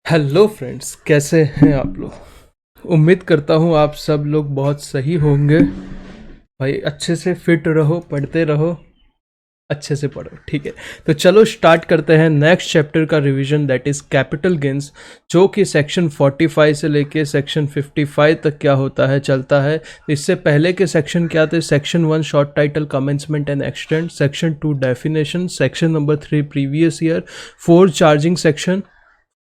Hello friends, कैसे हैं आप लोग। उम्मीद करता हूँ आप सब लोग बहुत सही होंगे। भाई अच्छे से फिट रहो, पढ़ते रहो, अच्छे से पढ़ो, ठीक है। तो चलो स्टार्ट करते हैं नेक्स्ट चैप्टर का revision, that is capital gains, जो कि सेक्शन 45 से लेके सेक्शन 55 तक क्या होता है चलता है। तो इससे पहले के सेक्शन क्या थे? Section 1 short title commencement and extend, section 2 definition, section number 3 previous year, 4 charging section,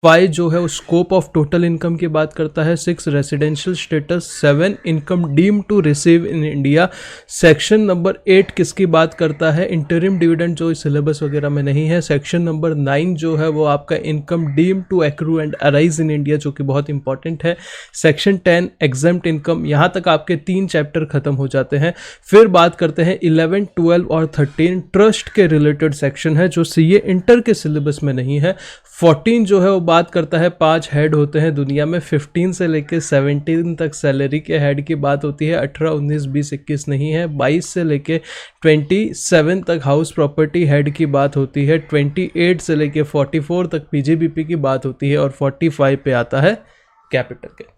5 जो है वो स्कोप ऑफ टोटल इनकम की बात करता है, 6 residential status, 7 income deem to receive in India, section number 8 किसकी बात करता है? इंटरिम डिविडेंड, जो सिलेबस वगैरह में नहीं है। सेक्शन नंबर 9 जो है वो आपका income deem to accrue and arise in India, जो कि बहुत इंपॉर्टेंट है। Section 10 exempt income. यहाँ तक आपके 3 चैप्टर खत्म हो जाते हैं। फिर बात करते हैं 11, 12 और 13 ट्रस्ट के रिलेटेड सेक्शन है, जो सीए इंटर के सिलेबस में नहीं है। 14 जो है वो बात करता है 5 हेड होते हैं दुनिया में, 15 से लेके 17 तक सैलरी के हेड की बात होती है, 18, 19, 20, 21 नहीं है। 22 से लेके 27 तक हाउस प्रॉपर्टी हेड की बात होती है, 28 से लेके 44 तक पीजीबीपी की बात होती है, और 45 पे आता है कैपिटल के।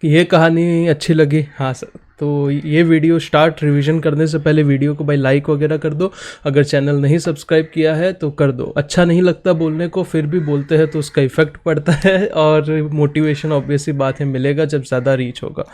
ये कहानी अच्छी लगी? हाँ सर। तो ये वीडियो स्टार्ट रिवीजन करने से पहले वीडियो को भाई लाइक वगैरह कर दो। अगर चैनल नहीं सब्सक्राइब किया है तो कर दो। अच्छा नहीं लगता बोलने को, फिर भी बोलते हैं तो उसका इफेक्ट पड़ता है, और मोटिवेशन ऑब्वियसली बात है मिलेगा जब ज़्यादा रीच होगा।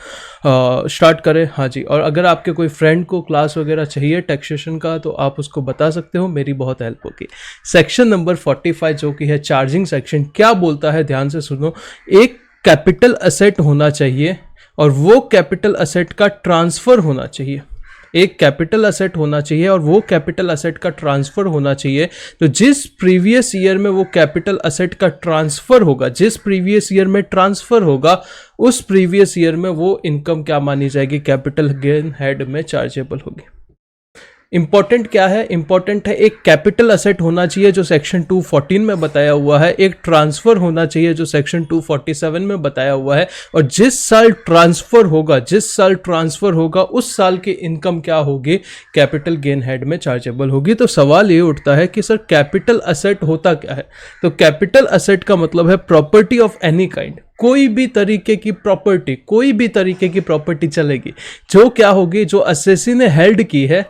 स्टार्ट करें? हाँ जी। और अगर आपके कोई फ्रेंड को क्लास वगैरह चाहिए टैक्सेशन का तो आप उसको बता सकते हो, मेरी बहुत हेल्प होगी। सेक्शन नंबर 45 जो कि है चार्जिंग सेक्शन, क्या बोलता है ध्यान से सुनो। एक कैपिटल असेट होना चाहिए और वो कैपिटल असेट का ट्रांसफर होना चाहिए। एक कैपिटल असेट होना चाहिए और वो कैपिटल असेट का ट्रांसफर होना चाहिए। तो जिस प्रीवियस ईयर में वो कैपिटल असेट का ट्रांसफर होगा, जिस प्रीवियस ईयर में ट्रांसफर होगा, उस प्रीवियस ईयर में वो इनकम क्या मानी जाएगी? कैपिटल गेन हेड में चार्जेबल होगी। इंपॉर्टेंट क्या है? इंपॉर्टेंट है एक कैपिटल असेट होना चाहिए जो सेक्शन 214 में बताया हुआ है, एक ट्रांसफर होना चाहिए जो सेक्शन 247 में बताया हुआ है, और जिस साल ट्रांसफर होगा उस साल की इनकम क्या होगी? कैपिटल गेन हेड में चार्जेबल होगी। तो सवाल ये उठता है कि सर कैपिटल असेट होता क्या है? तो कैपिटल असेट का मतलब है प्रॉपर्टी ऑफ एनी काइंड, कोई भी तरीके की प्रॉपर्टी चलेगी, जो क्या होगी? जो असेसी ने हेल्ड की है,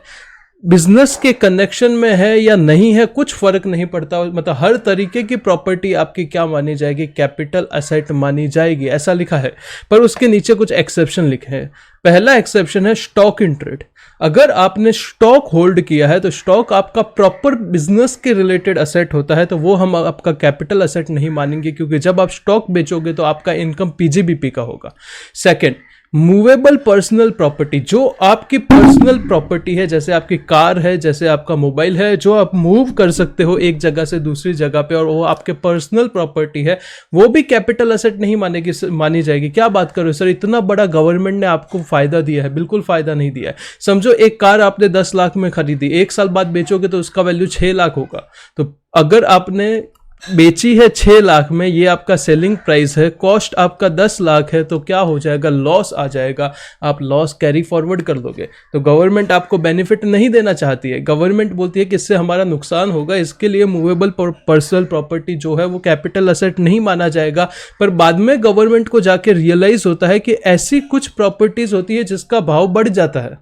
बिजनेस के कनेक्शन में है या नहीं है, कुछ फर्क नहीं पड़ता, मतलब हर तरीके की प्रॉपर्टी आपकी क्या मानी जाएगी? कैपिटल असेट मानी जाएगी, ऐसा लिखा है। पर उसके नीचे कुछ एक्सेप्शन लिखे हैं। पहला एक्सेप्शन है स्टॉक इन ट्रेड। अगर आपने स्टॉक होल्ड किया है तो स्टॉक आपका प्रॉपर बिजनेस के रिलेटेड असेट होता है, तो वो हम आपका कैपिटल असेट नहीं मानेंगे, क्योंकि जब आप स्टॉक बेचोगे तो आपका इनकम पीजीबीपी का होगा। सेकंड, मूवेबल पर्सनल प्रॉपर्टी, जो आपकी पर्सनल प्रॉपर्टी है, जैसे आपकी कार है, जैसे आपका मोबाइल है, जो आप मूव कर सकते हो एक जगह से दूसरी जगह पे, और वो आपके पर्सनल प्रॉपर्टी है, वो भी कैपिटल असेट नहीं मानी जाएगी। क्या बात करो सर, इतना बड़ा गवर्नमेंट ने आपको फायदा दिया है? बिल्कुल फायदा नहीं दिया है। समझो एक कार आपने 10 लाख में खरीदी, 1 साल बाद बेचोगे तो उसका वैल्यू 6 लाख होगा। तो अगर आपने बेची है 6 लाख में, ये आपका सेलिंग प्राइस है, कॉस्ट आपका 10 लाख है, तो क्या हो जाएगा? लॉस आ जाएगा। आप लॉस कैरी फॉरवर्ड कर दोगे। तो गवर्नमेंट आपको बेनिफिट नहीं देना चाहती है। गवर्नमेंट बोलती है कि इससे हमारा नुकसान होगा, इसके लिए मूवेबल पर्सनल प्रॉपर्टी जो है वो कैपिटल असेट नहीं माना जाएगा। पर बाद में गवर्नमेंट को जाके रियलाइज होता है कि ऐसी कुछ प्रॉपर्टीज होती है जिसका भाव बढ़ जाता है।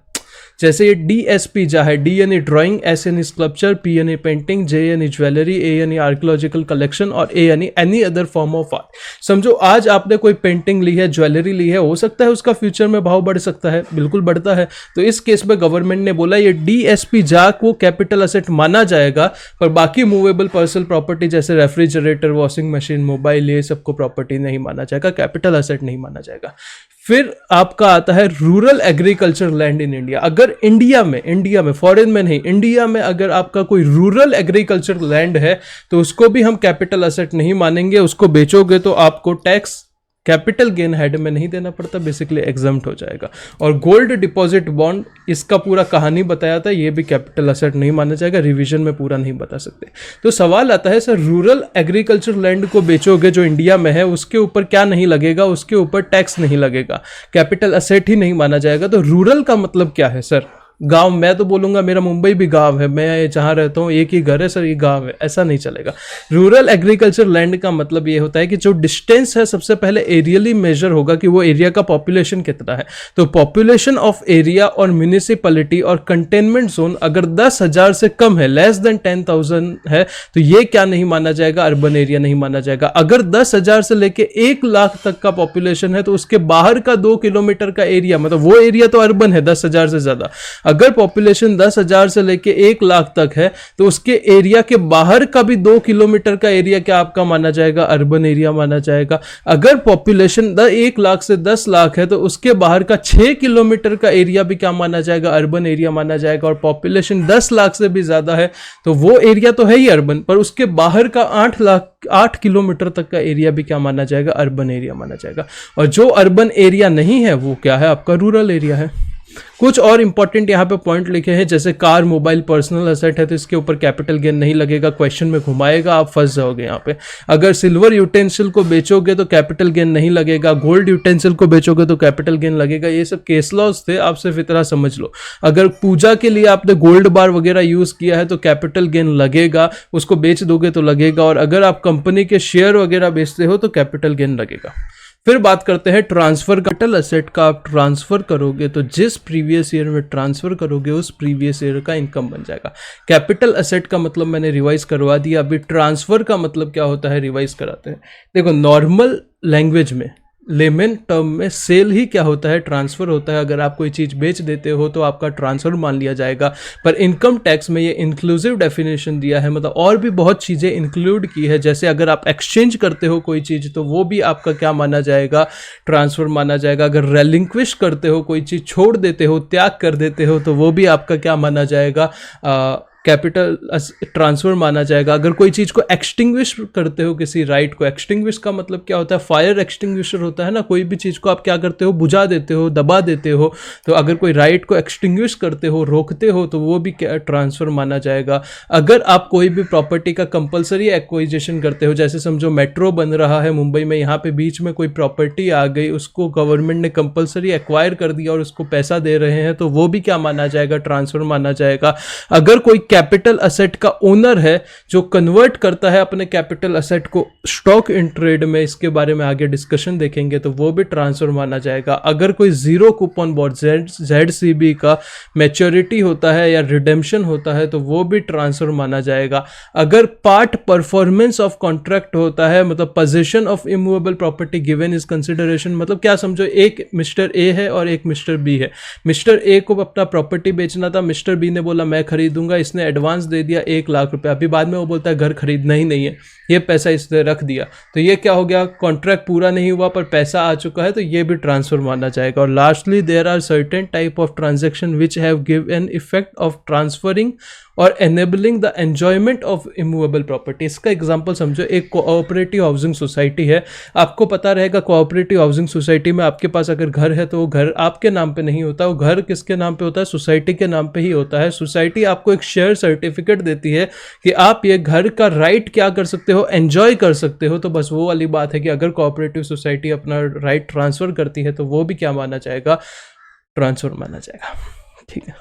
जैसे ये DSP जा है, D यानी ड्राइंग, S यानी स्कल्पचर, P यानी पेंटिंग, J यानी ज्वेलरी, A यानी आर्कियोलॉजिकल कलेक्शन, और A यानी any other form of art. समझो आज आपने कोई पेंटिंग ली है, ज्वेलरी ली है, हो सकता है उसका फ्यूचर में भाव बढ़ सकता है, बिल्कुल बढ़ता है। तो इस केस में गवर्नमेंट ने बोला ये DSP जा को कैपिटल असेट माना जाएगा, पर बाकी मूवेबल पर्सनल प्रॉपर्टी जैसे रेफ्रिजरेटर, वॉशिंग मशीन, मोबाइल, ये सबको प्रॉपर्टी नहीं माना जाएगा, कैपिटल असेट नहीं माना जाएगा। फिर आपका आता है rural agriculture land in India. अगर इंडिया में, फॉरेन में नहीं, इंडिया में अगर आपका कोई रूरल एग्रीकल्चर लैंड है तो उसको भी हम कैपिटल असेट नहीं मानेंगे। उसको बेचोगे तो आपको टैक्स कैपिटल गेन हेड में नहीं देना पड़ता, बेसिकली एग्जम्प्ट हो जाएगा। और गोल्ड डिपॉजिट बॉन्ड, इसका पूरा कहानी बताया था, ये भी कैपिटल असेट नहीं माना जाएगा, रिवीजन में पूरा नहीं बता सकते। तो सवाल आता है सर, रूरल एग्रीकल्चर लैंड को बेचोगे जो इंडिया में है, उसके ऊपर क्या नहीं लगेगा? उसके ऊपर टैक्स नहीं लगेगा, कैपिटल असेट ही नहीं माना जाएगा। तो रूरल का मतलब क्या है सर? गांव, मैं तो बोलूंगा मेरा मुंबई भी गांव है, मैं जहां रहता हूँ एक ही घर है सर, ये गांव है, ऐसा नहीं चलेगा। रूरल एग्रीकल्चर लैंड का मतलब ये होता है कि जो डिस्टेंस है सबसे पहले एरियली मेजर होगा कि वो एरिया का पॉपुलेशन कितना है। तो पॉपुलेशन ऑफ एरिया और म्यूनिसिपैलिटी और कंटेनमेंट जोन अगर 10,000 से कम है, लेस देन 10,000 है, तो ये क्या नहीं माना जाएगा, अर्बन एरिया नहीं माना जाएगा। अगर 10,000 से लेके 1 लाख तक का पॉपुलेशन है तो उसके बाहर का 2 किलोमीटर का एरिया, मतलब वो एरिया तो अर्बन है 10,000 से ज्यादा। अगर पॉपुलेशन 10,000 से लेके 1 लाख तक है तो उसके एरिया के बाहर का भी 2 किलोमीटर का एरिया क्या आपका माना जाएगा, अर्बन एरिया माना जाएगा। अगर पॉपुलेशन 1 लाख से 10 लाख है तो उसके बाहर का 6 किलोमीटर का एरिया भी क्या माना जाएगा, अर्बन एरिया माना जाएगा। और पॉपुलेशन 10 लाख से भी ज्यादा है तो वो एरिया तो है ही अर्बन, पर उसके बाहर का 8 किलोमीटर तक का एरिया भी क्या माना जाएगा, अर्बन एरिया माना जाएगा। और जो अर्बन एरिया नहीं है वो क्या है, आपका रूरल एरिया है। कुछ और इंपॉर्टेंट यहाँ पे पॉइंट लिखे हैं, जैसे कार, मोबाइल पर्सनल एसेट है तो इसके ऊपर कैपिटल गेन नहीं लगेगा, क्वेश्चन में घुमाएगा, आप फंस जाओगे यहाँ पे। अगर सिल्वर यूटेंसिल को बेचोगे तो कैपिटल गेन नहीं लगेगा, गोल्ड यूटेंसिल को बेचोगे तो कैपिटल गेन लगेगा। ये सब केस लॉज थे, आप सिर्फ इतना समझ लो। अगर पूजा के लिए आपने गोल्ड बार वगैरह यूज किया है तो कैपिटल गेन लगेगा, उसको बेच दोगे तो लगेगा। और अगर आप कंपनी के शेयर वगैरह बेचते हो तो कैपिटल गेन लगेगा। फिर बात करते हैं ट्रांसफर। कैपिटल असेट का आप ट्रांसफर करोगे तो जिस प्रीवियस ईयर में ट्रांसफर करोगे उस प्रीवियस ईयर का इनकम बन जाएगा। कैपिटल असेट का मतलब मैंने रिवाइज करवा दिया, अभी ट्रांसफर का मतलब क्या होता है रिवाइज कराते हैं। देखो, नॉर्मल लैंग्वेज में, लेमन टर्म में सेल ही क्या होता है, ट्रांसफर होता है। अगर आप कोई चीज बेच देते हो तो आपका ट्रांसफर मान लिया जाएगा। पर इनकम टैक्स में ये इंक्लूसिव डेफिनेशन दिया है, मतलब और भी बहुत चीजें इंक्लूड की है। जैसे अगर आप एक्सचेंज करते हो कोई चीज तो वो भी आपका क्या माना जाएगा, ट्रांसफर माना जाएगा। अगर रेलिंक्विश करते हो, कोई चीज छोड़ देते हो, त्याग कर देते हो, तो वो भी आपका क्या माना जाएगा, कैपिटल ट्रांसफर माना जाएगा। अगर कोई चीज़ को एक्सटिंग्विश करते हो, किसी राइट को, एक्सटिंग्विश का मतलब क्या होता है, फायर एक्सटिंग्विशर होता है ना, कोई भी चीज़ को आप क्या करते हो, बुझा देते हो, दबा देते हो। तो अगर कोई राइट को एक्सटिंग्विश करते हो, रोकते हो, तो वो भी क्या ट्रांसफर माना जाएगा। अगर आप कोई भी प्रॉपर्टी का कंपलसरी एक्वाइजेशन करते हो, जैसे समझो मेट्रो बन रहा है मुंबई में, यहाँ पे बीच में कोई प्रॉपर्टी आ गई, उसको गवर्नमेंट ने कंपलसरी एक्वायर कर दिया और उसको पैसा दे रहे हैं, तो वो भी क्या माना जाएगा, ट्रांसफर माना जाएगा। अगर कोई कैपिटल असेट का ओनर है जो कन्वर्ट करता है अपने कैपिटल असेट को स्टॉक इन ट्रेड में, इसके बारे में आगे डिस्कशन देखेंगे, तो वो भी ट्रांसफर माना जाएगा। अगर कोई जीरो कूपन बॉन्ड ZCB का मैच्योरिटी होता है या रिडेम्पशन होता है तो वो भी ट्रांसफर माना जाएगा। अगर पार्ट परफॉर्मेंस ऑफ कॉन्ट्रैक्ट होता है, मतलब position of immovable property given is consideration, मतलब क्या समझो, एक मिस्टर ए है और एक मिस्टर बी है। मिस्टर ए को अपना प्रॉपर्टी बेचना था, मिस्टर बी ने बोला मैं खरीदूंगा, इसने एडवांस दे दिया 1 लाख रुपया। अभी बाद में वो बोलता है घर खरीदना ही नहीं है, ये पैसा इसने रख दिया, तो ये क्या हो गया, कॉन्ट्रैक्ट पूरा नहीं हुआ पर पैसा आ चुका है, तो ये भी ट्रांसफर माना जाएगा। और lastly, there are certain type of transaction which have given effect of transferring और enabling the enjoyment of immovable property. इसका एग्जांपल समझो, एक कोऑपरेटिव हाउसिंग सोसाइटी है। आपको पता रहेगा कोऑपरेटिव हाउसिंग सोसाइटी में आपके पास अगर घर है तो वो घर आपके नाम पे नहीं होता, वो घर किसके नाम पे होता है, सोसाइटी के नाम पे ही होता है। सोसाइटी आपको एक शेयर सर्टिफिकेट देती है कि आप ये घर का राइट क्या कर सकते हो, एंजॉय कर सकते हो। तो बस वो वाली बात है कि अगर कोऑपरेटिव सोसाइटी अपना राइट ट्रांसफर करती है तो वो भी क्या माना जाएगा, ट्रांसफर माना जाएगा। ठीक है,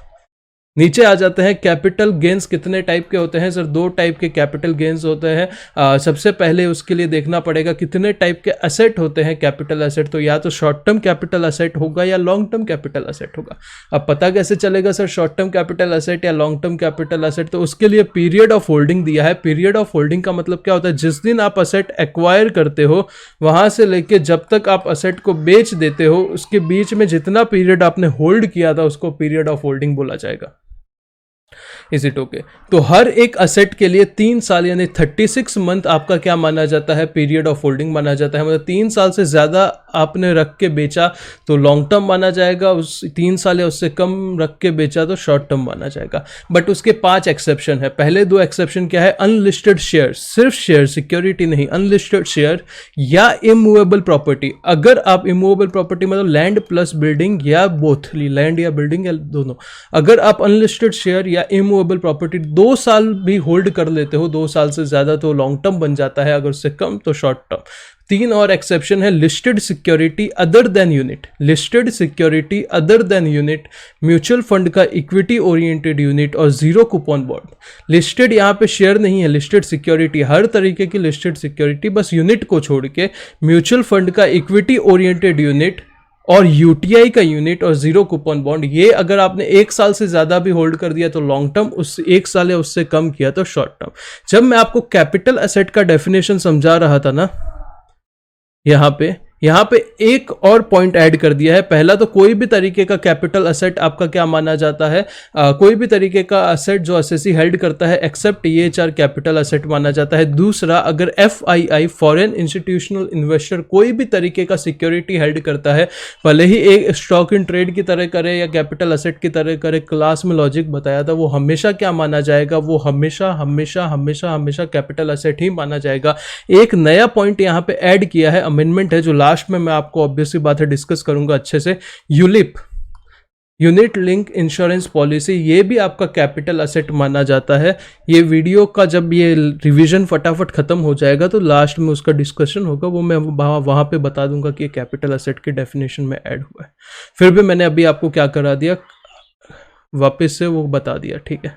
नीचे आ जाते हैं। कैपिटल गेन्स कितने टाइप के होते हैं सर? 2 टाइप के कैपिटल गेन्स होते हैं। सबसे पहले उसके लिए देखना पड़ेगा कितने टाइप के असेट होते हैं कैपिटल असेट। तो या तो शॉर्ट टर्म कैपिटल असेट होगा या लॉन्ग टर्म कैपिटल असेट होगा। अब पता कैसे चलेगा sir short term capital asset या लॉन्ग टर्म कैपिटल असेट? तो उसके लिए पीरियड ऑफ होल्डिंग दिया है। पीरियड ऑफ होल्डिंग का मतलब क्या होता है, जिस दिन आप असेट एक्वायर करते हो वहां से लेके जब तक आप असेट को बेच देते हो उसके बीच में जितना पीरियड आपने होल्ड किया था उसको पीरियड ऑफ होल्डिंग बोला जाएगा। Is it okay? तो हर एक असेट के लिए 3 साल यानी 36 मंथ आपका क्या माना जाता है, पीरियड ऑफ होल्डिंग माना जाता है। मतलब 3 साल से ज्यादा आपने रख के बेचा तो लॉन्ग टर्म माना जाएगा, उस 3 साल या उससे कम रख के बेचा तो शॉर्ट टर्म माना जाएगा। बट उसके 5 एक्सेप्शन है। पहले 2 एक्सेप्शन क्या है, अनलिस्टेड शेयर, सिर्फ शेयर, सिक्योरिटी नहीं, अनलिस्टेड शेयर या इमूवेबल प्रॉपर्टी। अगर आप इमूवेबल प्रॉपर्टी मतलब लैंड प्लस बिल्डिंग या बोथ, लैंड या बिल्डिंग या दोनों, अगर आप अनलिस्टेड शेयर या या इमूवेबल प्रॉपर्टी 2 साल भी होल्ड कर लेते हो, 2 साल से ज़्यादा तो लॉन्ग टर्म बन जाता है, अगर उससे कम तो शॉर्ट टर्म। 3 और एक्सेप्शन है, listed security other than unit, listed security other than unit, mutual fund का इक्विटी ओरिएंटेड यूनिट और जीरो कूपन बॉन्ड। लिस्टेड यहाँ पे शेयर नहीं है, लिस्टेड सिक्योरिटी, हर तरीके की लिस्टेड सिक्योरिटी, बस यूनिट को छोड़ के म्यूचुअल फंड का इक्विटी ओरिएंटेड यूनिट और यूटीआई का यूनिट और जीरो कूपन बॉन्ड। ये अगर आपने 1 साल से ज्यादा भी होल्ड कर दिया तो लॉन्ग टर्म, उससे 1 साल या उससे कम किया तो शॉर्ट टर्म। जब मैं आपको कैपिटल एसेट का डेफिनेशन समझा रहा था ना, यहाँ पे एक और पॉइंट ऐड कर दिया है। पहला तो कोई भी तरीके का कैपिटल एसेट आपका क्या माना जाता है, कोई भी तरीके का एसेट जो एसएससी हेल्ड करता है एक्सेप्ट ईएचआर कैपिटल एसेट माना जाता है। दूसरा, अगर एफआईआई फॉरेन इंस्टीट्यूशनल इन्वेस्टर कोई भी तरीके का सिक्योरिटी हेल्ड करता है, भले ही एक स्टॉक इन ट्रेड की तरह करे या कैपिटल एसेट की तरह करे, क्लास में लॉजिक बताया था, वो हमेशा क्या माना जाएगा, वो हमेशा हमेशा हमेशा हमेशा कैपिटल एसेट ही माना जाएगा। एक नया पॉइंट यहाँ पे ऐड किया है, अमेंडमेंट है, जो लास्ट में मैं आपको ऑब्वियसली बात है डिस्कस करूंगा अच्छे से। ULIP, unit link insurance policy, ये भी आपका कैपिटल एसेट माना जाता है। ये वीडियो का जब ये रिवीजन फटाफट खत्म हो जाएगा तो लास्ट में उसका डिस्कशन होगा, वो मैं वहाँ पे बता दूंगा कि ये कैपिटल एसेट की डेफिनेशन में ऐड हुआ है। फिर भी मैंने अभी आपको क्या करा दिया, वापस से वो बता दिया, ठीक है।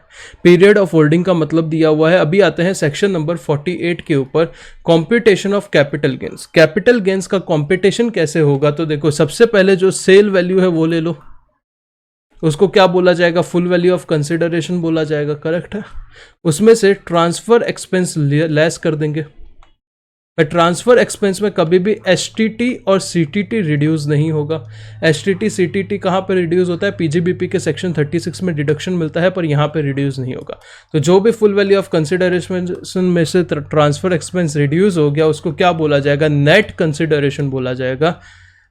पीरियड ऑफ होल्डिंग का मतलब दिया हुआ है। अभी आते हैं सेक्शन नंबर 48 के ऊपर, competition of capital gains. Capital gains का कॉम्पिटिशन कैसे होगा, तो देखो सबसे पहले जो सेल वैल्यू है वो ले लो, उसको क्या बोला जाएगा, फुल वैल्यू ऑफ कंसिडरेशन बोला जाएगा, करेक्ट है। उसमें से ट्रांसफर एक्सपेंस लेस कर देंगे। ट्रांसफर एक्सपेंस में कभी भी एसटीटी और सीटीटी रिड्यूस नहीं होगा। एसटीटी सीटीटी कहाँ पे रिड्यूस होता है, पीजीबीपी के सेक्शन 36 में डिडक्शन मिलता है, पर यहाँ पे रिड्यूस नहीं होगा। तो जो भी फुल वैल्यू ऑफ कंसिडरेशन में से ट्रांसफर एक्सपेंस रिड्यूस हो गया, उसको क्या बोला जाएगा, नेट कंसिडरेशन बोला जाएगा।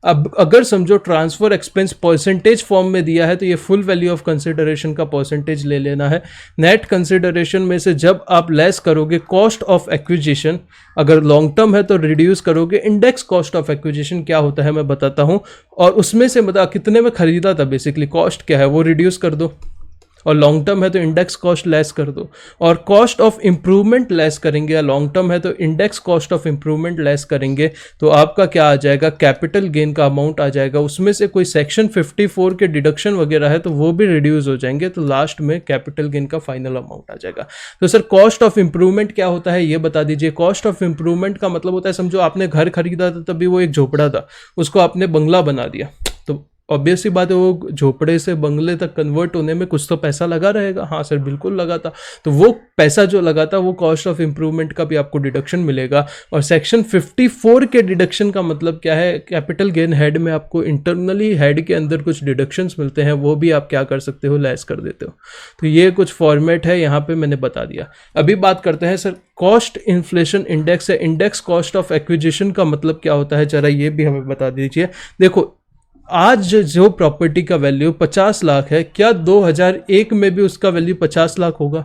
अब अगर समझो ट्रांसफर एक्सपेंस परसेंटेज फॉर्म में दिया है तो ये फुल वैल्यू ऑफ कंसिडरेशन का परसेंटेज ले लेना है। नेट कंसिडरेशन में से जब आप लेस करोगे कॉस्ट ऑफ एक्विजिशन, अगर लॉन्ग टर्म है तो रिड्यूस करोगे इंडेक्स कॉस्ट ऑफ एक्विजिशन, क्या होता है मैं बताता हूँ, और उसमें से मतलब कितने में खरीदा था, बेसिकली कॉस्ट क्या है वो रिड्यूस कर दो, और लॉन्ग टर्म है तो इंडेक्स कॉस्ट लेस कर दो, और कॉस्ट ऑफ इंप्रूवमेंट लेस करेंगे, या लॉन्ग टर्म है तो index cost of improvement less करेंगे, तो आपका क्या आ जाएगा, कैपिटल गेन का अमाउंट आ जाएगा। उसमें से कोई सेक्शन 54 के डिडक्शन वगैरह है तो वो भी रिड्यूस हो जाएंगे, तो लास्ट में कैपिटल गेन का फाइनल अमाउंट आ जाएगा। तो सर कॉस्ट ऑफ इंप्रूवमेंट क्या होता है ये बता दीजिए। कॉस्ट ऑफ इंप्रूवमेंट का मतलब होता है, समझो आपने घर खरीदा था तभी वो एक झोपड़ा था, उसको आपने बंगला बना दिया, तो ऑब्वियसली बात है वो झोपड़े से बंगले तक कन्वर्ट होने में कुछ तो पैसा लगा रहेगा। हाँ सर बिल्कुल लगा था, तो वो पैसा जो लगा था वो कॉस्ट ऑफ इंप्रूवमेंट का भी आपको डिडक्शन मिलेगा। और सेक्शन 54 के डिडक्शन का मतलब क्या है, कैपिटल गेन हेड में आपको इंटरनली हेड के अंदर कुछ डिडक्शंस मिलते हैं, वो भी आप क्या कर सकते हो, लेस कर देते हो। तो ये कुछ फॉर्मेट है, यहाँ पे मैंने बता दिया। अभी बात करते हैं सर कॉस्ट इन्फ्लेशन इंडेक्स है, इंडेक्स कॉस्ट ऑफ एक्विजिशन का मतलब क्या होता है, जरा ये भी हमें बता दीजिए। देखो आज जो प्रॉपर्टी का वैल्यू 50 लाख है, क्या 2001 में भी उसका वैल्यू 50 लाख होगा?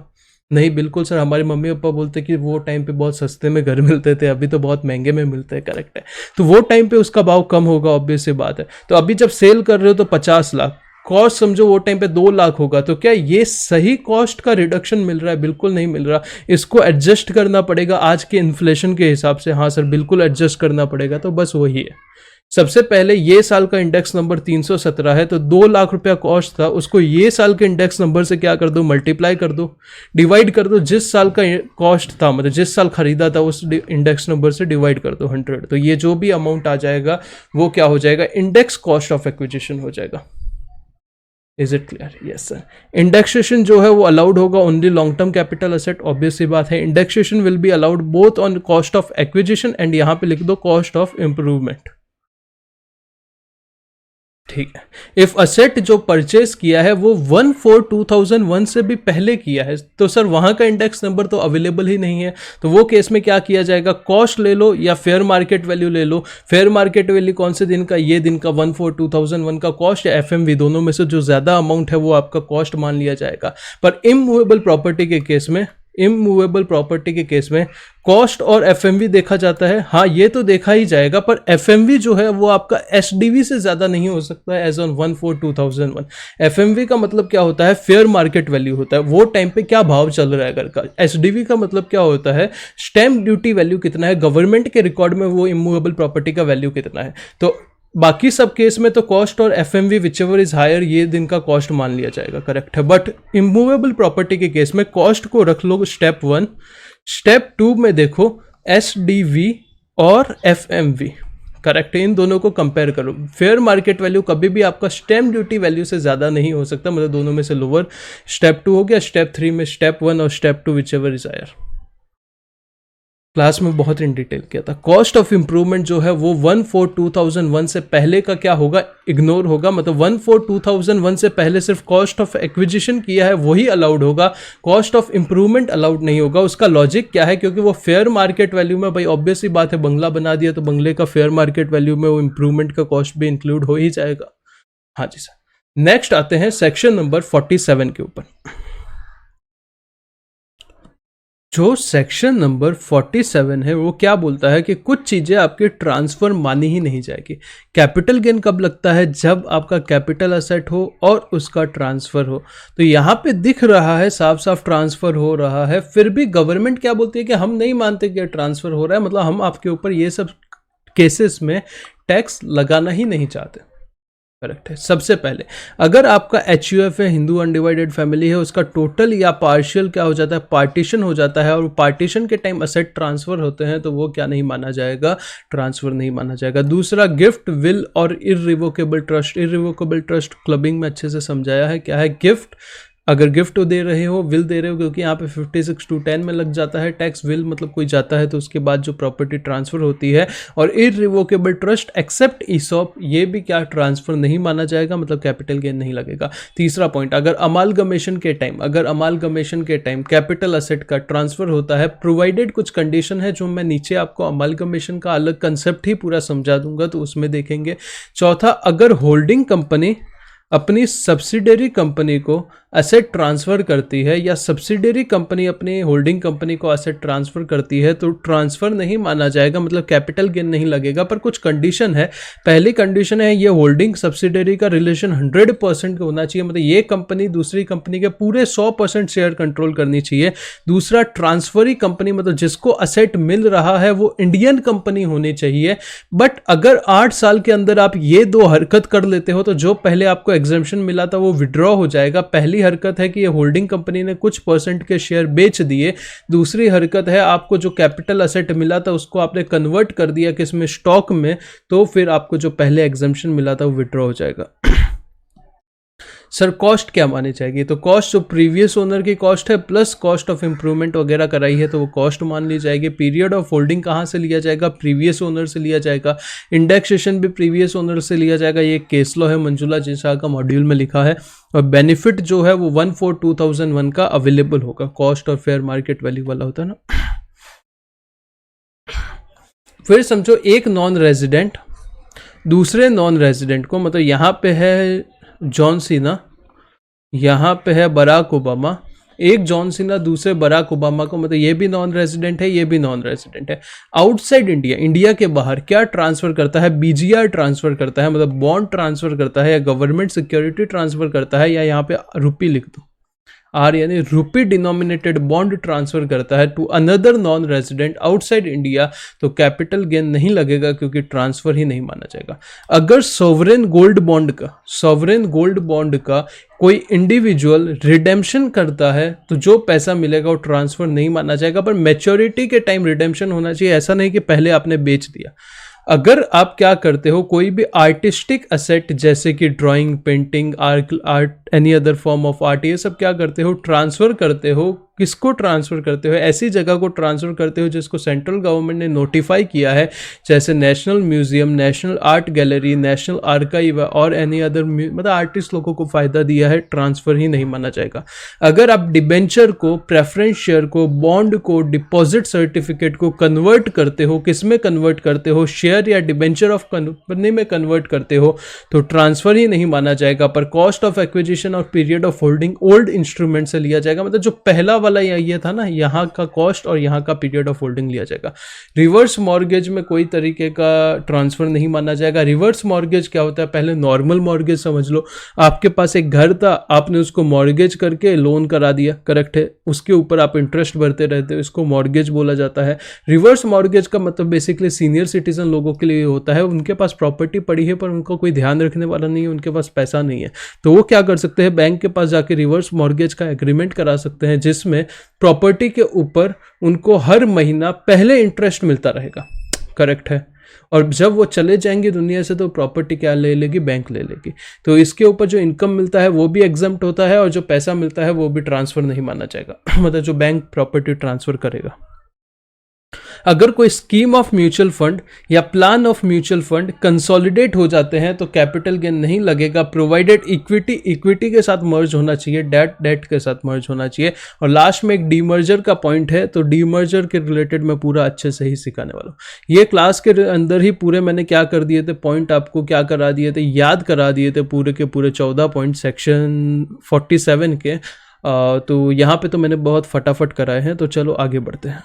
नहीं, बिल्कुल सर। हमारे मम्मी पापा बोलते कि वो टाइम पे बहुत सस्ते में घर मिलते थे, अभी तो बहुत महंगे में मिलते हैं, करेक्ट है। तो वो टाइम पे उसका भाव कम होगा, ऑब्वियस सी बात है। तो अभी जब सेल कर रहे हो तो 50 लाख, कॉस्ट समझो वो टाइम पे 2 लाख होगा, तो क्या ये सही कॉस्ट का रिडक्शन मिल रहा है? बिल्कुल नहीं मिल रहा। इसको एडजस्ट करना पड़ेगा आज के इन्फ्लेशन के हिसाब से। हाँ सर बिल्कुल एडजस्ट करना पड़ेगा, तो बस वही है। सबसे पहले ये साल का इंडेक्स नंबर 317 है, तो 2 लाख रुपया कॉस्ट था, उसको ये साल के इंडेक्स नंबर से क्या कर दो, मल्टीप्लाई कर दो, डिवाइड कर दो। जिस साल का कॉस्ट था, मतलब जिस साल खरीदा था, उस इंडेक्स नंबर से डिवाइड कर दो 100। तो ये जो भी अमाउंट आ जाएगा वो क्या हो जाएगा, इंडेक्स कॉस्ट ऑफ एक्विजिशन हो जाएगा। Is it clear? Yes sir. Indexation जो है वो अलाउड होगा only long term capital asset, obvious सी बात है। Indexation will be allowed both on cost of acquisition and यहाँ पे लिख दो कॉस्ट ऑफ इंप्रूवमेंट, ठीक है। इफ असेट जो परचेज किया है वो 1/4/2001 से भी पहले किया है, तो सर वहां का इंडेक्स नंबर तो अवेलेबल ही नहीं है, तो वो केस में क्या किया जाएगा, कॉस्ट ले लो या फेयर मार्केट वैल्यू ले लो। फेयर मार्केट वैल्यू कौन से दिन का, ये दिन का 1/4/2001 का कॉस्ट या एफएमवी, दोनों में से जो ज्यादा अमाउंट है वो आपका कॉस्ट मान लिया जाएगा। पर इमूवेबल प्रॉपर्टी के केस में इमूवेबल प्रॉपर्टी के केस में कॉस्ट और एफएमवी देखा जाता है। हाँ, ये तो देखा ही जाएगा, पर एफएमवी जो है वो आपका एसडीवी से ज़्यादा नहीं हो सकता है एज ऑन 1/4/2001। एफएमवी का मतलब क्या होता है? फेयर मार्केट वैल्यू होता है, वो टाइम पे क्या भाव चल रहा है घर का। एसडीवी का मतलब क्या होता है? स्टैम्प ड्यूटी वैल्यू कितना है, गवर्नमेंट के रिकॉर्ड में वो इमूवेबल प्रॉपर्टी का वैल्यू कितना है। तो बाकी सब केस में तो कॉस्ट और एफएमवी विचएवर इज हायर, ये दिन का कॉस्ट मान लिया जाएगा, करेक्ट है। बट इमूवेबल प्रॉपर्टी के केस में कॉस्ट को रख लो स्टेप 1, स्टेप 2 में देखो एसडीवी और एफएमवी, करेक्ट है। इन दोनों को कंपेयर करो। फेयर मार्केट वैल्यू कभी भी आपका स्टैम्प ड्यूटी वैल्यू से ज़्यादा नहीं हो सकता, मतलब दोनों में से लोअर। स्टेप 2 हो गया। स्टेप 3 में स्टेप 1 और step 2 whichever is higher. Class में बहुत इन डिटेल किया था। कॉस्ट ऑफ इंप्रूवमेंट जो है वो 1/4/2001 से पहले का क्या होगा? इग्नोर होगा। मतलब 1/4/2001 से पहले सिर्फ कॉस्ट ऑफ एक्विजिशन किया है वही अलाउड होगा, कॉस्ट ऑफ इंप्रूवमेंट अलाउड नहीं होगा। उसका लॉजिक क्या है? क्योंकि वो फेयर मार्केट वैल्यू में, भाई ऑब्वियस ही बात है, बंगला बना दिया तो बंगले का फेयर मार्केट वैल्यू में वो इंप्रूवमेंट का कॉस्ट भी इंक्लूड हो ही जाएगा। हाँ जी सर। नेक्स्ट आते हैं सेक्शन नंबर 47 के ऊपर। जो सेक्शन नंबर 47 है वो क्या बोलता है कि कुछ चीज़ें आपकी ट्रांसफ़र मानी ही नहीं जाएगी। कैपिटल गेन कब लगता है? जब आपका कैपिटल असेट हो और उसका ट्रांसफ़र हो। तो यहाँ पे दिख रहा है साफ साफ ट्रांसफ़र हो रहा है, फिर भी गवर्नमेंट क्या बोलती है कि हम नहीं मानते कि ट्रांसफ़र हो रहा है, मतलब हम आपके ऊपर ये सब केसेस में टैक्स लगाना ही नहीं चाहते। करेक्ट है। सबसे पहले अगर आपका एचयूएफ है, हिंदू अनडिवाइडेड फैमिली है, उसका टोटल या पार्शियल क्या हो जाता है? पार्टीशन हो जाता है, और पार्टीशन के टाइम असेट ट्रांसफर होते हैं तो वो क्या नहीं माना जाएगा? ट्रांसफर नहीं माना जाएगा। दूसरा, गिफ्ट, विल और irrevocable trust. Irrevocable trust clubbing में अच्छे से समझाया है क्या है। गिफ्ट, अगर गिफ्ट दे रहे हो, विल दे रहे हो, क्योंकि यहाँ पे 56(2)(10) में लग जाता है टैक्स। विल मतलब कोई जाता है तो उसके बाद जो प्रॉपर्टी ट्रांसफर होती है। और इररिवोकेबल ट्रस्ट एक्सेप्ट ईसॉप, ये भी क्या ट्रांसफर नहीं माना जाएगा, मतलब कैपिटल गेन नहीं लगेगा। तीसरा पॉइंट, अगर अमालगमेशन के टाइम कैपिटल असेट का ट्रांसफर होता है, प्रोवाइडेड कुछ कंडीशन है जो मैं नीचे आपको अमालगमेशन का अलग कंसेप्ट ही पूरा समझा दूंगा तो उसमें देखेंगे। चौथा, अगर होल्डिंग कंपनी अपनी सब्सिडरी कंपनी को असेट ट्रांसफ़र करती है या सब्सिडरी कंपनी अपनी होल्डिंग कंपनी को असेट ट्रांसफ़र करती है तो ट्रांसफ़र नहीं माना जाएगा, मतलब कैपिटल गेन नहीं लगेगा। पर कुछ कंडीशन है। पहली कंडीशन है ये होल्डिंग सब्सिडरी का रिलेशन 100% होना चाहिए, मतलब ये कंपनी दूसरी कंपनी के पूरे 100% शेयर कंट्रोल करनी चाहिए। दूसरा, ट्रांसफरी कंपनी मतलब जिसको असेट मिल रहा है वो इंडियन कंपनी होनी चाहिए। बट अगर 8 साल के अंदर आप ये 2 हरकत कर लेते हो तो जो पहले आपको एग्जम्पशन मिला था वो विड्रॉ हो जाएगा। पहली हरकत है कि ये होल्डिंग कंपनी ने कुछ परसेंट के शेयर बेच दिए। दूसरी हरकत है आपको जो कैपिटल असेट मिला था उसको आपने कन्वर्ट कर दिया किसमें? स्टॉक में, तो फिर आपको जो पहले एग्जम्पशन मिला था वो विड्रॉ हो जाएगा। सर कॉस्ट क्या मानी जाएगी? तो कॉस्ट जो प्रीवियस ओनर की कॉस्ट है प्लस कॉस्ट ऑफ इंप्रूवमेंट वगैरह कराई है तो वो कॉस्ट मान ली जाएगी। पीरियड ऑफ होल्डिंग कहाँ से लिया जाएगा? प्रीवियस ओनर से लिया जाएगा। इंडेक्सेशन भी प्रीवियस ओनर से लिया जाएगा। ये केस लॉ है, मंजुला जी शाह का मॉड्यूल में लिखा है। और बेनिफिट जो है वो 1/4/2001 का अवेलेबल होगा। कॉस्ट और फेयर मार्केट वैल्यू वाला होता है ना। फिर समझो एक नॉन रेजिडेंट दूसरे नॉन रेजिडेंट को, मतलब यहाँ पे है जॉन सीना, यहाँ पे है बराक ओबामा। एक जॉन सीना दूसरे बराक ओबामा को, मतलब ये भी नॉन रेजिडेंट है, ये भी नॉन रेजिडेंट है। आउटसाइड इंडिया, इंडिया के बाहर क्या ट्रांसफर करता है? बीजीआर ट्रांसफर करता है, मतलब बॉन्ड ट्रांसफर करता है, या गवर्नमेंट सिक्योरिटी ट्रांसफर करता है, या यहाँ पे रुपी लिख दो, आर यानी रुपी डिनोमिनेटेड बॉन्ड ट्रांसफर करता है to another non resident outside India, तो कैपिटल गेन नहीं लगेगा क्योंकि ट्रांसफर ही नहीं माना जाएगा। अगर सोवरेन गोल्ड बॉन्ड का कोई इंडिविजुअल रिडेम्पशन करता है तो जो पैसा मिलेगा वो ट्रांसफर नहीं माना जाएगा, पर मैच्योरिटी के टाइम रिडेम्पशन होना चाहिए, ऐसा नहीं कि पहले आपने बेच दिया। अगर आप क्या करते हो, कोई भी आर्टिस्टिक असेट जैसे कि drawing, painting, art, any other form of art, ये सब क्या करते हो? ट्रांसफ़र करते हो। किसको ट्रांसफ़र करते हो? ऐसी जगह को ट्रांसफ़र करते हो जिसको सेंट्रल गवर्नमेंट ने नोटिफाई किया है, जैसे national museum, national art gallery, national archive और एनी अदर, मतलब आर्टिस्ट लोगों को फ़ायदा दिया है, ट्रांसफ़र ही नहीं माना जाएगा। अगर आप डिबेंचर को, प्रेफरेंस शेयर को, बॉन्ड को, डिपॉजिट सर्टिफिकेट को कन्वर्ट करते हो, किस में कन्वर्ट करते हो? शेयर या डिबेंचर ऑफ कंपनी में कन्वर्ट करते हो तो ट्रांसफ़र ही नहीं माना जाएगा, पर कॉस्ट ऑफ एक्विजिशन और period of holding old instrument से लिया जाएगा, मतलब जो पहला वाला ये था ना, यहाँ का कॉस्ट और यहाँ का पीरियड ऑफ होल्डिंग लिया जाएगा। रिवर्स मॉर्गेज में कोई तरीके का ट्रांसफर नहीं माना जाएगा। रिवर्स मॉर्गेज क्या होता है, पहले नॉर्मल मॉर्गेज समझ लो, आपके पास एक घर था, आपने उसको मॉर्गेज करके लोन करा दिया, करेक्ट है, उसके ऊपर आप इंटरेस्ट भरते रहते हो, इसको मॉर्गेज बोला जाता है। रिवर्स मॉर्गेज का मतलब बेसिकली सीनियर सिटीजन लोगों के लिए होता है, उनके पास प्रॉपर्टी पड़ी है पर उनको कोई ध्यान रखने वाला नहीं है, उनके पास पैसा नहीं है, तो वो क्या कर सकते हैं, बैंक के पास जाके रिवर्स मॉर्गेज का एग्रीमेंट करा सकते हैं, जिसमें प्रॉपर्टी के ऊपर उनको हर महीना पहले इंटरेस्ट मिलता रहेगा, करेक्ट है, और जब वो चले जाएंगे दुनिया से तो प्रॉपर्टी क्या ले लेगी, बैंक ले लेगी। तो इसके ऊपर जो इनकम मिलता है वो भी एग्जम्प्ट होता है और जो पैसा मिलता है वो भी ट्रांसफर नहीं माना जाएगा मतलब जो बैंक प्रॉपर्टी ट्रांसफर करेगा। अगर कोई स्कीम ऑफ म्यूचुअल फंड या plan of mutual fund consolidate हो जाते हैं तो कैपिटल गेन नहीं लगेगा, प्रोवाइडेड इक्विटी के साथ मर्ज होना चाहिए, डेट के साथ मर्ज होना चाहिए। और लास्ट में एक डीमर्जर का पॉइंट है, तो डीमर्जर के रिलेटेड मैं पूरा अच्छे से ही सिखाने वाला हूँ। ये क्लास के अंदर ही पूरे मैंने क्या कर दिए थे, पॉइंट आपको क्या करा दिए थे, याद करा दिए थे पूरे के पूरे 14 पॉइंट सेक्शन 47 के। तो यहाँ पे तो मैंने बहुत फटाफट कराए हैं, तो चलो आगे बढ़ते हैं।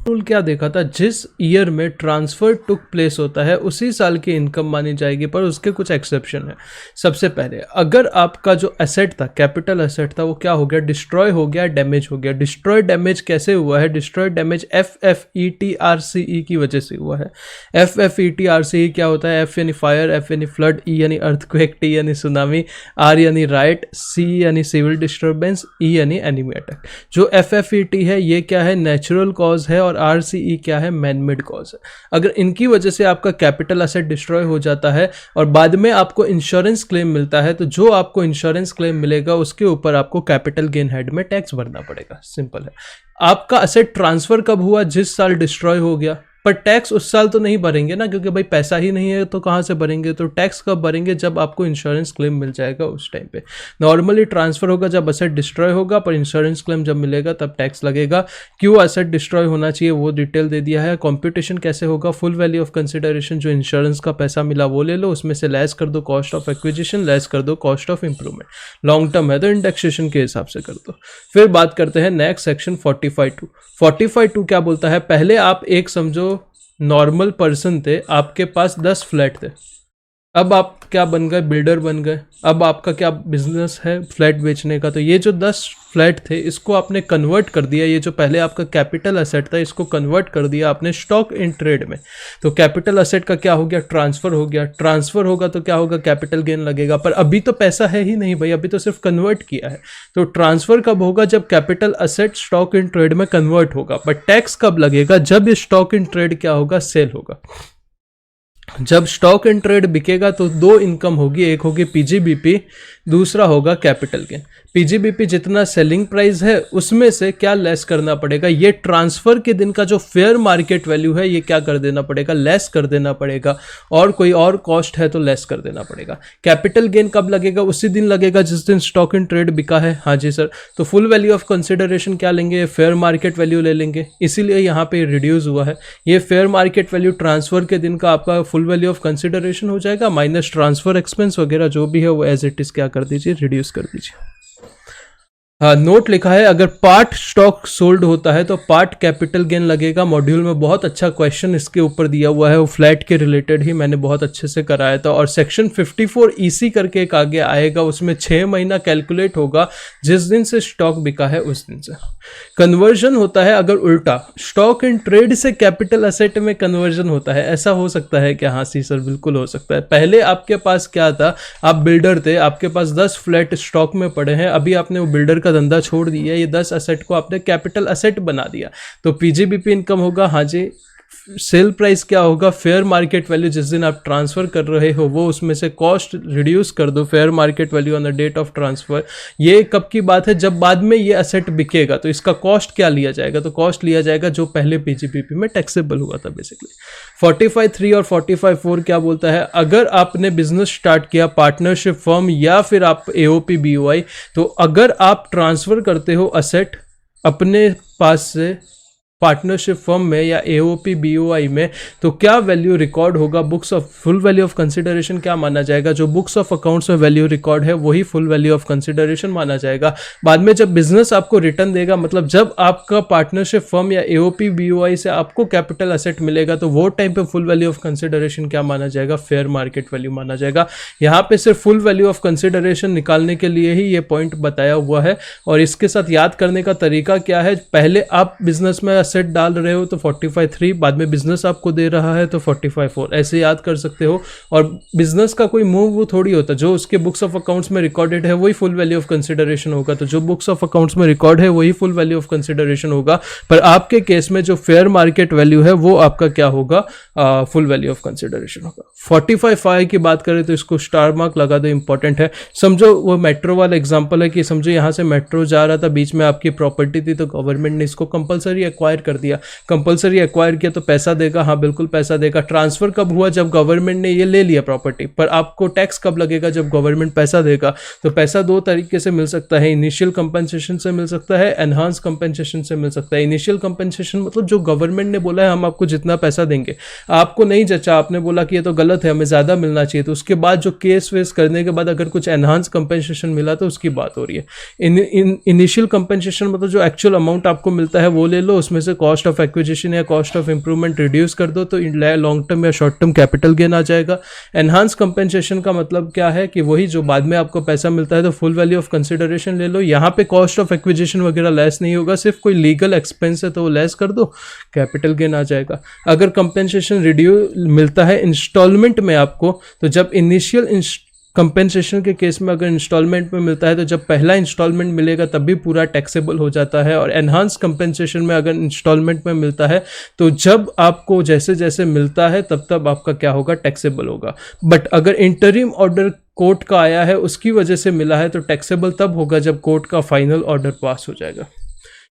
रूल क्या देखा था, जिस ईयर में ट्रांसफर टुक प्लेस होता है उसी साल की इनकम मानी जाएगी, पर उसके कुछ एक्सेप्शन है। सबसे पहले अगर आपका जो एसेट था, कैपिटल एसेट था, वो क्या हो गया, डिस्ट्रॉय हो गया, डैमेज हो गया। डिस्ट्रॉय डैमेज कैसे हुआ है, डिस्ट्रॉय डैमेज FFETRCE की वजह से हुआ है। FFETRCE क्या होता है, F यानी फायर, F यानी फ्लड, E यानी अर्थक्वेक, T यानी सुनामी, R यानी राइट, C यानी सिविल डिस्टर्बेंस, E यानी एनिमी अटैक। जो FFET है ये क्या है, नेचुरल कॉज है, और RCE क्या है, मैनमेड कॉज है। अगर इनकी वजह से आपका कैपिटल एसेट डिस्ट्रॉय हो जाता है और बाद में आपको इंश्योरेंस क्लेम मिलता है, तो जो आपको इंश्योरेंस क्लेम मिलेगा उसके ऊपर आपको कैपिटल गेन हेड में टैक्स भरना पड़ेगा। सिंपल है। आपका एसेट ट्रांसफर कब हुआ, जिस साल डिस्ट्रॉय हो गया, पर टैक्स उस साल तो नहीं भरेंगे ना, क्योंकि भाई पैसा ही नहीं है तो कहाँ से भरेंगे। तो टैक्स कब भरेंगे, जब आपको इंश्योरेंस क्लेम मिल जाएगा उस टाइम पे। नॉर्मली ट्रांसफर होगा जब एसेट डिस्ट्रॉय होगा, पर इंश्योरेंस क्लेम जब मिलेगा तब टैक्स लगेगा। क्यों एसेट डिस्ट्रॉय होना चाहिए वो डिटेल दे दिया है। कॉम्प्यूटेशन कैसे होगा, फुल वैल्यू ऑफ कंसिडरेशन, जो इंश्योरेंस का पैसा मिला वो ले लो, उसमें से लेस कर दो कॉस्ट ऑफ एक्विजिशन, लेस कर दो cost of improvement. Long term है तो इंडेक्सेशन के हिसाब से कर दो। फिर बात करते हैं नेक्स्ट सेक्शन 45(2). 45(2) क्या बोलता है, पहले आप एक समझो नॉर्मल पर्सन थे, आपके पास 10 फ्लैट थे, अब आप क्या बन गए, बिल्डर बन गए। अब आपका क्या बिजनेस है, फ्लैट बेचने का। तो ये जो 10 फ्लैट थे इसको आपने कन्वर्ट कर दिया, ये जो पहले आपका कैपिटल एसेट था इसको कन्वर्ट कर दिया आपने स्टॉक इन ट्रेड में। तो कैपिटल एसेट का क्या हो गया, ट्रांसफर हो गया। ट्रांसफर होगा तो क्या होगा, कैपिटल गेन लगेगा, पर अभी तो पैसा है ही नहीं भाई, अभी तो सिर्फ कन्वर्ट किया है। तो ट्रांसफर कब होगा, जब capital asset stock in trade में कन्वर्ट होगा। बट टैक्स कब लगेगा, जब ये स्टॉक इन ट्रेड क्या होगा, सेल होगा। जब स्टॉक इन ट्रेड बिकेगा तो दो इनकम होगी, एक होगी पीजीबीपी, दूसरा होगा कैपिटल गेन। पीजीबीपी जितना सेलिंग प्राइस है उसमें से क्या लेस करना पड़ेगा, ये ट्रांसफर के दिन का जो फेयर मार्केट वैल्यू है ये क्या कर देना पड़ेगा, लेस कर देना पड़ेगा। और कोई और कॉस्ट है तो लेस कर देना पड़ेगा। कैपिटल गेन कब लगेगा, उसी दिन लगेगा जिस दिन स्टॉक इन ट्रेड बिका है। हाँ जी सर, तो फुल वैल्यू ऑफ कंसिडरेशन क्या लेंगे, फेयर मार्केट वैल्यू ले लेंगे, इसीलिए यहाँ पे रिड्यूस हुआ है। ये फेयर मार्केट वैल्यू ट्रांसफर के दिन का आपका फुल वैल्यू ऑफ कंसिडरेशन हो जाएगा, माइनस ट्रांसफर एक्सपेंस वगैरह जो भी है वो एज इट इज क्या कर दीजिए, रिड्यूस कर दीजिए। हाँ, नोट लिखा है, अगर पार्ट स्टॉक सोल्ड होता है तो पार्ट कैपिटल गेन लगेगा। मॉड्यूल में बहुत अच्छा क्वेश्चन इसके ऊपर दिया हुआ है, वो फ्लैट के रिलेटेड ही मैंने बहुत अच्छे से कराया था। और सेक्शन 54 EC करके एक आगे आएगा, उसमें 6 महीना कैलकुलेट होगा, जिस दिन से स्टॉक बिका है उस दिन से। कन्वर्जन होता है अगर उल्टा, स्टॉक इन ट्रेड से कैपिटल एसेट में कन्वर्जन होता है, ऐसा हो सकता है क्या? हाँ सी सर, बिल्कुल हो सकता है। पहले आपके पास क्या था, आप बिल्डर थे, आपके पास 10 फ्लैट स्टॉक में पड़े हैं, अभी आपने वो बिल्डर का धंधा छोड़ दिया, ये 10 एसेट को आपने कैपिटल एसेट बना दिया, तो पीजीबीपी इनकम होगा। हाँ जी, सेल प्राइस क्या होगा, फेयर मार्केट वैल्यू जिस दिन आप ट्रांसफर कर रहे हो वो, उसमें से कॉस्ट रिड्यूस कर दो, fair market value on the date of transfer. ये कब की बात है, जब बाद में ये एसेट बिकेगा, तो इसका कॉस्ट क्या लिया जाएगा, तो कॉस्ट लिया जाएगा जो पहले पीजीबीपी में टैक्सेबल हुआ था बेसिकली। 45(3) और 45(4) क्या बोलता है, अगर आपने बिजनेस स्टार्ट किया पार्टनरशिप फर्म या फिर आप AOP BOI, तो अगर आप ट्रांसफर करते हो एसेट अपने पास से पार्टनरशिप फर्म में या एओपी बीओआई में, तो क्या वैल्यू रिकॉर्ड होगा? Books of full value of consideration क्या माना जाएगा? जो बुक्स ऑफ अकाउंट्स में वैल्यू रिकॉर्ड है वही फुल वैल्यू ऑफ कंसिडरेशन माना जाएगा। बाद में जब बिजनेस आपको रिटर्न देगा, मतलब जब आपका पार्टनरशिप फर्म या एओपी बीओआई से आपको कैपिटल एसेट मिलेगा, तो वो टाइम पे फुल वैल्यू ऑफ कंसिडरेशन क्या माना जाएगा? फेयर मार्केट वैल्यू माना जाएगा। यहाँ पे सिर्फ फुल वैल्यू ऑफ कंसिडरेशन निकालने के लिए ही ये पॉइंट बताया हुआ है। और इसके साथ याद करने का तरीका क्या है? पहले आप बिजनेस में एसेट डाल रहे हो तो 45.3, बाद में बिजनेस आपको दे रहा है तो 45.4, ऐसे याद कर सकते हो। और बिजनेस का कोई मूव वो थोड़ी होता, जो उसके बुक्स ऑफ अकाउंट्स में रिकॉर्डेड है वही फुल वैल्यू ऑफ कंसिडरेशन होगा। तो जो बुक्स ऑफ अकाउंट्स में रिकॉर्ड है वही फुल वैल्यू ऑफ कंसिडरेशन होगा। पर आपके केस में जो फेयर मार्केट वैल्यू है वो आपका क्या होगा? फुल वैल्यू ऑफ कंसिडरेशन होगा। 45.5 की बात करें तो इसको स्टार मार्क लगा दो, इंपॉर्टेंट है। समझो वो मेट्रो वाला एग्जांपल है कि समझो यहाँ से मेट्रो जा रहा था, बीच में आपकी प्रॉपर्टी थी, तो गवर्नमेंट ने इसको कंपलसरी एक्वायर कर दिया। कंपलसरी एक्वायर किया तो पैसा देगा? हाँ बिल्कुल पैसा देगा। ट्रांसफर कब हुआ? जब गवर्नमेंट ने ये ले लिया प्रॉपर्टी। पर आपको टैक्स कब लगेगा? जब गवर्नमेंट पैसा देगा। तो पैसा दो तरीके से मिल सकता है, इनिशियल कंपनसेशन से मिल सकता है, एनहांस कंपनसेशन से मिल सकता है। इनिशियल कंपनसेशन मतलब जो गवर्नमेंट ने बोला है हम आपको जितना पैसा देंगे, आपको नहीं जचा, आपने बोला कि ये तो गलत है, हमें ज़्यादा मिलना चाहिए, तो उसके बाद जो केस वेस करने के बाद अगर कुछ एनहांस कंपनसेशन मिला तो उसकी बात हो रही है। इनिशियल कंपनसेशन मतलब जो एक्चुअल अमाउंट आपको मिलता है वो ले लो, उसमें से कॉस्ट ऑफ एक्विजिशन या कॉस्ट ऑफ इंप्रूवमेंट रिड्यूस कर दो, तो लॉन्ग टर्म या शॉर्ट टर्म कैपिटल गेन आ जाएगा। एनहांस कंपनसेशन का मतलब क्या है कि वही जो बाद में आपको पैसा मिलता है तो फुल वैल्यू ऑफ कंसिडरेशन ले लो। यहाँ पे कॉस्ट ऑफ एक्विजिशन वगैरह लेस नहीं होगा, सिर्फ कोई लीगल एक्सपेंस है तो वो लेस कर दो, कैपिटल गेन आ जाएगा। अगर कंपनसेशन मिलता है इंस्टॉलमेंट में आपको, तो जब इनिशियल कंपेंसेशन के केस में अगर इंस्टॉलमेंट में मिलता है तो जब पहला इंस्टॉलमेंट मिलेगा तब भी पूरा टैक्सेबल हो जाता है। और एनहांस कंपेंसेशन में अगर इंस्टॉलमेंट में मिलता है तो जब आपको जैसे जैसे मिलता है तब तब आपका क्या होगा? टैक्सेबल होगा। बट अगर इंटरिम ऑर्डर कोर्ट का आया है उसकी वजह से मिला है तो टैक्सेबल तब होगा जब कोर्ट का फाइनल ऑर्डर पास हो जाएगा।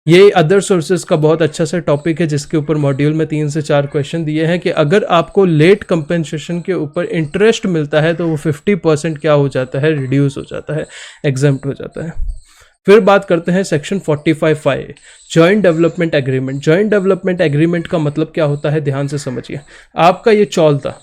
ये अदर सोर्सेज का बहुत अच्छा सा टॉपिक है जिसके ऊपर मॉड्यूल में 3 से 4 क्वेश्चन दिए हैं कि अगर आपको लेट कंपेंसेशन के ऊपर इंटरेस्ट मिलता है तो वो 50% क्या हो जाता है? रिड्यूस हो जाता है, एग्जम्प्ट हो जाता है। फिर बात करते हैं section 45(5) joint development agreement. Joint development agreement का मतलब क्या होता है? ध्यान से समझिए। आपका ये चौल था,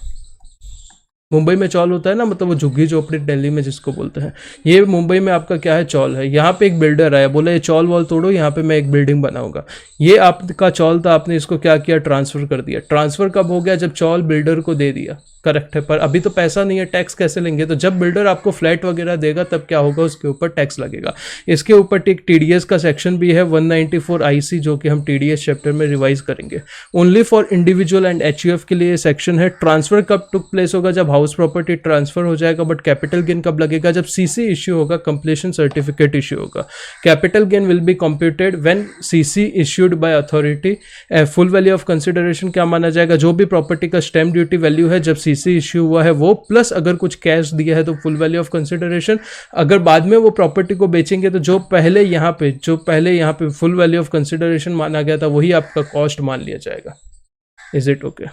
मुंबई में चौल होता है ना, मतलब वो झुग्गी झोपड़ी दिल्ली में जिसको बोलते हैं, ये मुंबई में आपका क्या है? चौल है। यहाँ पे एक बिल्डर आया, बोला ये चौल वॉल तोड़ो, यहाँ पे मैं एक बिल्डिंग बनाऊंगा। ये आपका चौल था, आपने इसको क्या किया? ट्रांसफर कर दिया। ट्रांसफर कब हो गया? जब चौल बिल्डर को दे दिया, करेक्ट है। पर अभी तो पैसा नहीं है, टैक्स कैसे लेंगे? तो जब बिल्डर आपको फ्लैट वगैरह देगा तब क्या होगा? उसके ऊपर टैक्स लगेगा। इसके ऊपर एक टीडीएस का सेक्शन भी है 194 IC, जो कि हम टीडीएस चैप्टर में रिवाइज करेंगे। Only for individual and HUF के लिए सेक्शन है। ट्रांसफर कब टुक प्लेस होगा? जब हाउस प्रॉपर्टी ट्रांसफर हो जाएगा। बट कैपिटल गेन कब लगेगा? जब CC इश्यू होगा, कंप्लीशन सर्टिफिकेट इश्यू होगा। Capital gain will be computed when CC issued by authority. Full value of consideration क्या माना जाएगा? जो भी प्रॉपर्टी का स्टैम्प ड्यूटी वैल्यू है जब CC इश्यू हुआ है वो, प्लस अगर कुछ कैश दिया है तो फुल वैल्यू ऑफ कंसिडरेशन। अगर बाद में वो प्रॉपर्टी को बेचेंगे तो जो पहले यहाँ पे फुल वैल्यू ऑफ कंसिडरेशन माना गया था वही आपका कॉस्ट मान लिया जाएगा। Is it okay?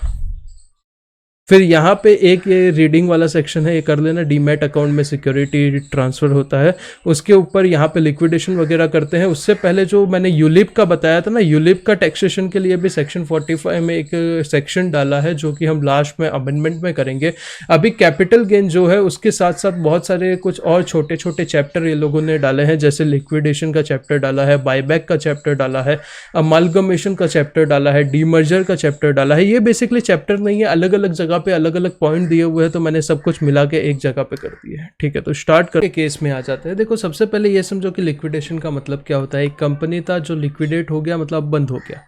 फिर यहाँ पे एक ये रीडिंग वाला सेक्शन है, ये कर लेना। डीमैट अकाउंट में सिक्योरिटी ट्रांसफ़र होता है, उसके ऊपर यहाँ पे लिक्विडेशन वगैरह करते हैं। उससे पहले जो मैंने यूलिप का बताया था ना, यूलिप का टैक्सेशन के लिए भी सेक्शन 45 में एक सेक्शन डाला है जो कि हम लास्ट में अमेंडमेंट में करेंगे। अभी कैपिटल गेन जो है उसके साथ साथ बहुत सारे कुछ और छोटे छोटे चैप्टर ये लोगों ने डाले हैं, जैसे लिक्विडेशन का चैप्टर डाला है, बायबैक का चैप्टर डाला है, अमालगमेशन का चैप्टर डाला है, डीमर्जर का चैप्टर डाला है। ये बेसिकली चैप्टर नहीं है, अलग अलग जगह पे अलग अलग पॉइंट दिए हुए हैं, तो मैंने सब कुछ मिला के एक जगह पे कर दिया है। ठीक है, तो स्टार्ट करके केस में आ जाते हैं। देखो सबसे पहले ये समझो कि लिक्विडेशन का मतलब क्या होता है। एक कंपनी था जो लिक्विडेट हो गया, मतलब बंद हो गया।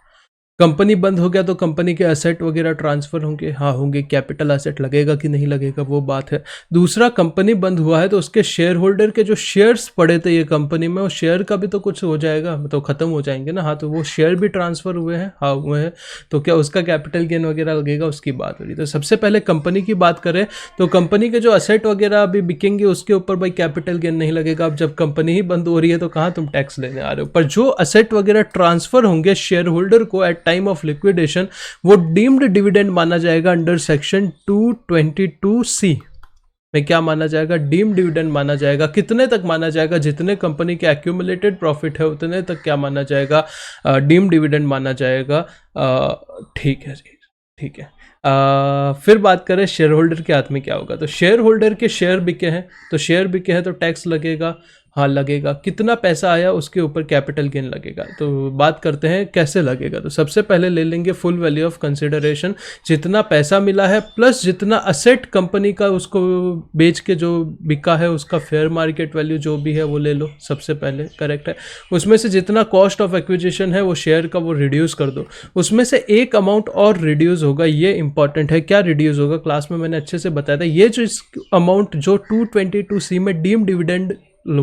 कंपनी बंद हो गया तो कंपनी के एसेट वगैरह ट्रांसफर होंगे, हाँ होंगे। कैपिटल एसेट लगेगा कि नहीं लगेगा वो बात है। दूसरा, कंपनी बंद हुआ है तो उसके शेयर होल्डर के जो शेयर्स पड़े थे ये कंपनी में, वो शेयर का भी तो कुछ हो जाएगा, मतलब खत्म हो जाएंगे ना। हाँ, तो वो शेयर भी ट्रांसफर हुए हैं, हाँ हुए हैं, तो क्या उसका कैपिटल गेन वगैरह लगेगा, उसकी बात हो रही। तो सबसे पहले कंपनी की बात करें तो कंपनी के जो एसेट वगैरह अभी बिकेंगे उसके ऊपर भाई कैपिटल गेन नहीं लगेगा। अब जब कंपनी ही बंद हो रही है तो कहाँ तुम टैक्स लेने आ रहे हो। पर जो एसेट वगैरह ट्रांसफर होंगे शेयर होल्डर को एट टाइम ऑफ लिक्विडेशन, वो डीम्ड डिविडेंड माना जाएगा अंडर सेक्शन 222C। में क्या माना जाएगा, डीम डिविडेंड माना जाएगा। कितने तक माना जाएगा, जितने कंपनी के एक्यूमुलेटेड प्रॉफिट है उतने तक क्या माना जाएगा, डीम डिविडेंड माना जाएगा। ठीक है जी, ठीक है। फिर बात करें शेयर होल्डर के हाथ में क्या होगा, तो शेयर होल्डर के शेयर बिके हैं, तो शेयर बिके हैं तो टैक्स लगेगा, हाँ लगेगा। कितना पैसा आया उसके ऊपर कैपिटल गेन लगेगा। तो बात करते हैं कैसे लगेगा, तो सबसे पहले ले लेंगे फुल वैल्यू ऑफ कंसिडरेशन, जितना पैसा मिला है प्लस जितना असेट कंपनी का उसको बेच के जो बिका है उसका फेयर मार्केट वैल्यू जो भी है वो ले लो सबसे पहले, करेक्ट है। उसमें से जितना कॉस्ट ऑफ एक्विजिशन है वो शेयर का वो रिड्यूस कर दो, उसमें से एक अमाउंट और रिड्यूस होगा, ये इंपॉर्टेंट है। क्या रिड्यूस होगा, क्लास में मैंने अच्छे से बताया था। ये जो इस अमाउंट जो 222C में डीम डिविडेंड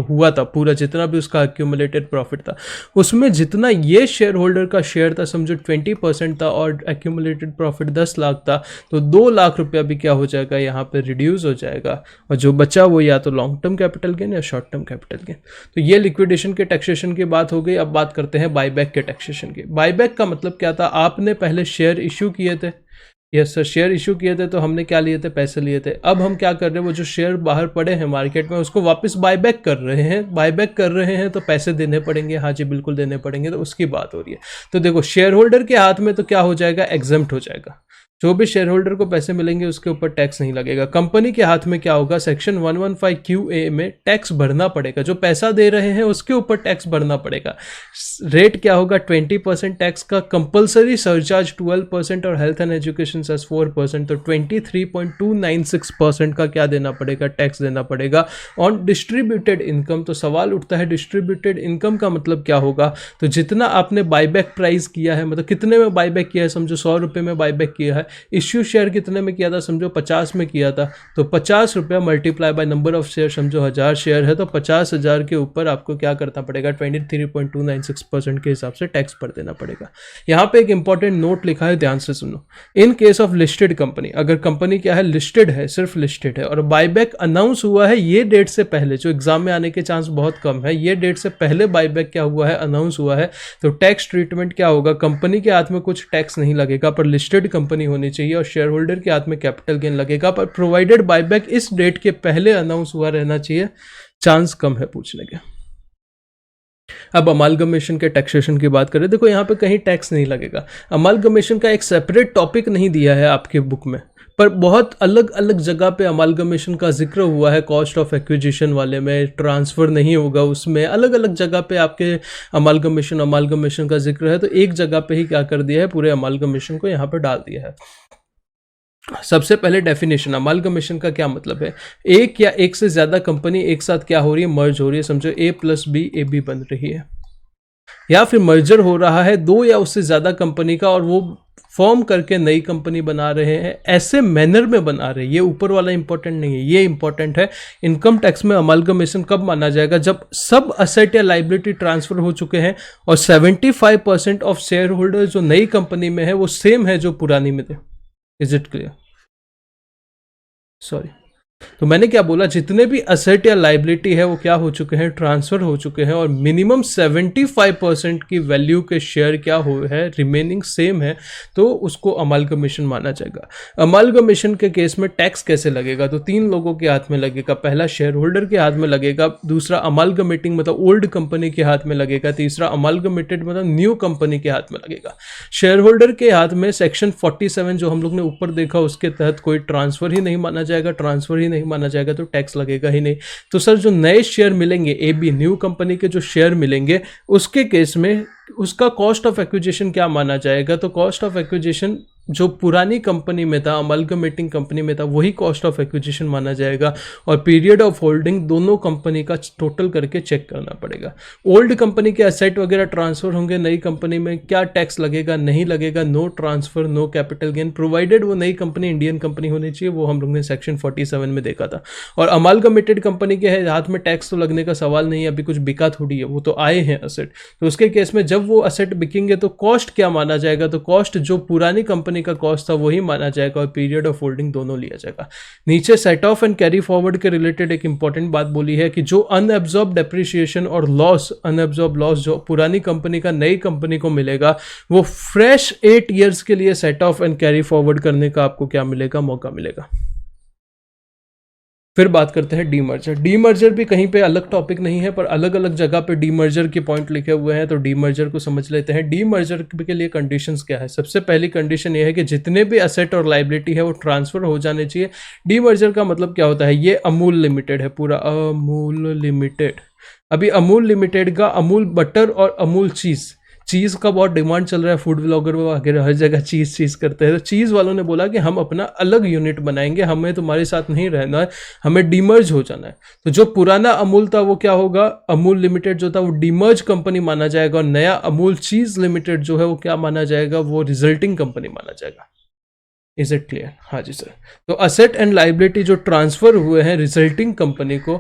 हुआ था, पूरा जितना भी उसका एक्यूमुलेटेड प्रॉफिट था, उसमें जितना ये शेयर होल्डर का शेयर था, समझो 20% था और एक्यूमुलेटेड प्रॉफिट 10 लाख था, तो 2 लाख रुपया भी क्या हो जाएगा, यहाँ पे रिड्यूस हो जाएगा। और जो बचा वो या तो लॉन्ग टर्म कैपिटल गेन या शॉर्ट टर्म कैपिटल गेन। तो ये लिक्विडेशन के टैक्सेशन की बात हो गई। अब बात करते हैं बायबैक के टैक्सेशन की। बायबैक का मतलब क्या था, आपने पहले शेयर इश्यू किए थे, यस सर, शेयर इशू किए थे तो हमने क्या लिए थे, पैसे लिए थे। अब हम क्या कर रहे हैं, वो जो शेयर बाहर पड़े हैं मार्केट में उसको वापस बायबैक कर रहे हैं। बायबैक कर रहे हैं तो पैसे देने पड़ेंगे, हाँ जी बिल्कुल देने पड़ेंगे, तो उसकी बात हो रही है। तो देखो शेयर होल्डर के हाथ में तो क्या हो जाएगा, एग्जम्प्ट हो जाएगा, जो भी शेयर होल्डर को पैसे मिलेंगे उसके ऊपर टैक्स नहीं लगेगा। कंपनी के हाथ में क्या होगा, सेक्शन 115QA में टैक्स भरना पड़ेगा, जो पैसा दे रहे हैं उसके ऊपर टैक्स भरना पड़ेगा। रेट क्या होगा, 20% टैक्स का, कंपलसरी सरचार्ज 12% और हेल्थ एंड एजुकेशन सेस 4%, तो 23.296% का क्या देना पड़ेगा, टैक्स देना पड़ेगा ऑन डिस्ट्रीब्यूटेड इनकम। तो सवाल उठता है डिस्ट्रीब्यूटेड इनकम का मतलब क्या होगा, तो जितना आपने बायबैक प्राइस किया है, मतलब कितने में बायबैक किया है, समझो 100 रुपये में बायबैक किया है, इश्यू शेयर कितने में किया था, समझो 50 में किया था, तो 50 रुपया multiply by number of share, समझो 1000 शेयर है तो 50,000 के ऊपर आपको क्या करना पड़ेगा, 23.296% के हिसाब से टैक्स भर देना पड़ेगा। यहाँ पे एक इंपॉर्टेंट नोट लिखा है, ध्यान से सुनो। इन केस ऑफ लिस्टेड कंपनी, अगर कंपनी क्या है, लिस्टेड है, सिर्फ लिस्टेड है और बायबैक अनाउंस हुआ है ये डेट से पहले, जो एग्जाम में आने के चांस बहुत कम है, ये डेट से पहले बायबैक क्या हुआ है, अनाउंस हुआ है, तो टैक्स ट्रीटमेंट क्या होगा, कंपनी के हाथ में कुछ टैक्स नहीं लगेगा, पर लिस्टेड कंपनी होनी चाहिए और शेयर होल्डर के हाथ में कैपिटल गेन लगेगा, पर प्रोवाइडेड बायबैक इस डेट के पहले अनाउंस हुआ रहना चाहिए, चांस कम है पूछने के। अब अमालगमेशन के टैक्सेशन की बात करें, देखो यहाँ पे कहीं टैक्स नहीं लगेगा। अमालगमेशन का एक सेपरेट टॉपिक नहीं दिया है आपके बुक में, पर बहुत अलग अलग जगह पे अमालगमेशन का जिक्र हुआ है। कॉस्ट ऑफ एक्विजिशन वाले में ट्रांसफ़र नहीं होगा, उसमें अलग अलग जगह पे आपके अमालगमेशन का जिक्र है, तो एक जगह पे ही क्या कर दिया है, पूरे अमालगमेशन को यहाँ पे डाल दिया है। सबसे पहले डेफिनेशन, अमालगमेशन का क्या मतलब है, एक या एक से ज़्यादा कंपनी एक साथ क्या हो रही है, मर्ज हो रही है, समझो A+B AB बन रही है, या फिर मर्जर हो रहा है दो या उससे ज़्यादा कंपनी का और वो फॉर्म करके नई कंपनी बना रहे हैं, ऐसे मैनर में बना रहे हैं। ये ऊपर वाला इंपॉर्टेंट नहीं है, ये इंपॉर्टेंट है। इनकम टैक्स में अमालगमेशन कब माना जाएगा, जब सब असेट या लाइबिलिटी ट्रांसफर हो चुके हैं और 75% ऑफ शेयर होल्डर जो नई कंपनी में है वो सेम है जो पुरानी में थे। इज इट क्लियर, सॉरी, तो मैंने क्या बोला, जितने भी असेट या लाइबिलिटी है वो क्या हो चुके हैं, ट्रांसफर हो चुके हैं और मिनिमम 75% की वैल्यू के शेयर क्या हो है, रिमेनिंग सेम है, तो उसको अमालगमेशन माना जाएगा। अमालगमेशन के केस में टैक्स कैसे लगेगा, तो 3 लोगों के हाथ में लगेगा। पहला शेयर होल्डर के हाथ में लगेगा, दूसरा अमालगमेटिंग मतलब ओल्ड कंपनी के हाथ में लगेगा, तीसरा अमालगमेटेड मतलब न्यू कंपनी के हाथ में लगेगा। शेयर होल्डर के हाथ में सेक्शन 47 जो हम लोग ने ऊपर देखा उसके तहत कोई ट्रांसफर ही नहीं माना जाएगा, ट्रांसफर नहीं माना जाएगा तो टैक्स लगेगा ही नहीं। तो सर जो नए शेयर मिलेंगे, AB न्यू कंपनी के जो शेयर मिलेंगे, उसके केस में उसका कॉस्ट ऑफ एक्विजिशन क्या माना जाएगा, तो कॉस्ट ऑफ एक्विजिशन जो पुरानी कंपनी में था, अमालगमेटिंग कंपनी में था, वही कॉस्ट ऑफ एक्विजिशन माना जाएगा और पीरियड ऑफ होल्डिंग दोनों कंपनी का टोटल करके चेक करना पड़ेगा। ओल्ड कंपनी के असेट वगैरह ट्रांसफर होंगे नई कंपनी में, क्या टैक्स लगेगा, नहीं लगेगा, no transfer no capital gain, provided वो नई कंपनी इंडियन कंपनी होनी चाहिए, वो हम लोग ने सेक्शन 47 में देखा था। और अमालगमेटेड कंपनी के हाथ में टैक्स तो लगने का सवाल नहीं है, अभी कुछ बिका थोड़ी है, वो तो आए हैं असेट, तो उसके केस में जब वो असेट बिकेंगे तो कॉस्ट क्या माना जाएगा, तो कॉस्ट जो पुरानी कंपनी का कॉस्ट था वही माना जाएगा और पीरियड ऑफ होल्डिंग दोनों लिया जाएगा। नीचे set of and carry forward के रिलेटेड एक इंपॉर्टेंट बात बोली है कि जो अनएब्जॉर्ब डेप्रिसिएशन और लॉस, अनएब्जॉर्ब लॉस जो पुरानी कंपनी का नई कंपनी को मिलेगा, वो फ्रेश 8 ईयर्स के लिए set of and carry forward करने का आपको क्या मिलेगा, मौका मिलेगा। फिर बात करते हैं डीमर्जर। डीमर्जर भी कहीं पे अलग टॉपिक नहीं है, पर अलग अलग जगह पे डीमर्जर के पॉइंट लिखे हुए हैं, तो डीमर्जर को समझ लेते हैं। डीमर्जर के लिए कंडीशंस क्या है? सबसे पहली कंडीशन ये है कि जितने भी असेट और लाइबिलिटी है वो ट्रांसफर हो जाने चाहिए। डीमर्जर का मतलब क्या होता है? ये अमूल लिमिटेड है, पूरा अमूल लिमिटेड। अभी अमूल लिमिटेड का अमूल बटर और अमूल चीज़ का बहुत डिमांड चल रहा है, फूड ब्लॉगर वगैरह हर जगह चीज़ करते हैं। तो चीज़ वालों ने बोला कि हम अपना अलग यूनिट बनाएंगे, हमें तुम्हारे साथ नहीं रहना है, हमें डीमर्ज हो जाना है। तो जो पुराना अमूल था वो क्या होगा? अमूल लिमिटेड जो था वो डीमर्ज कंपनी माना जाएगा, और नया अमूल चीज़ लिमिटेड जो है वो क्या माना जाएगा? वो रिजल्टिंग कंपनी माना जाएगा। Is it clear? हाँ जी सर। तो असेट एंड लाइबिलिटी जो ट्रांसफर हुए हैं रिजल्टिंग कंपनी को,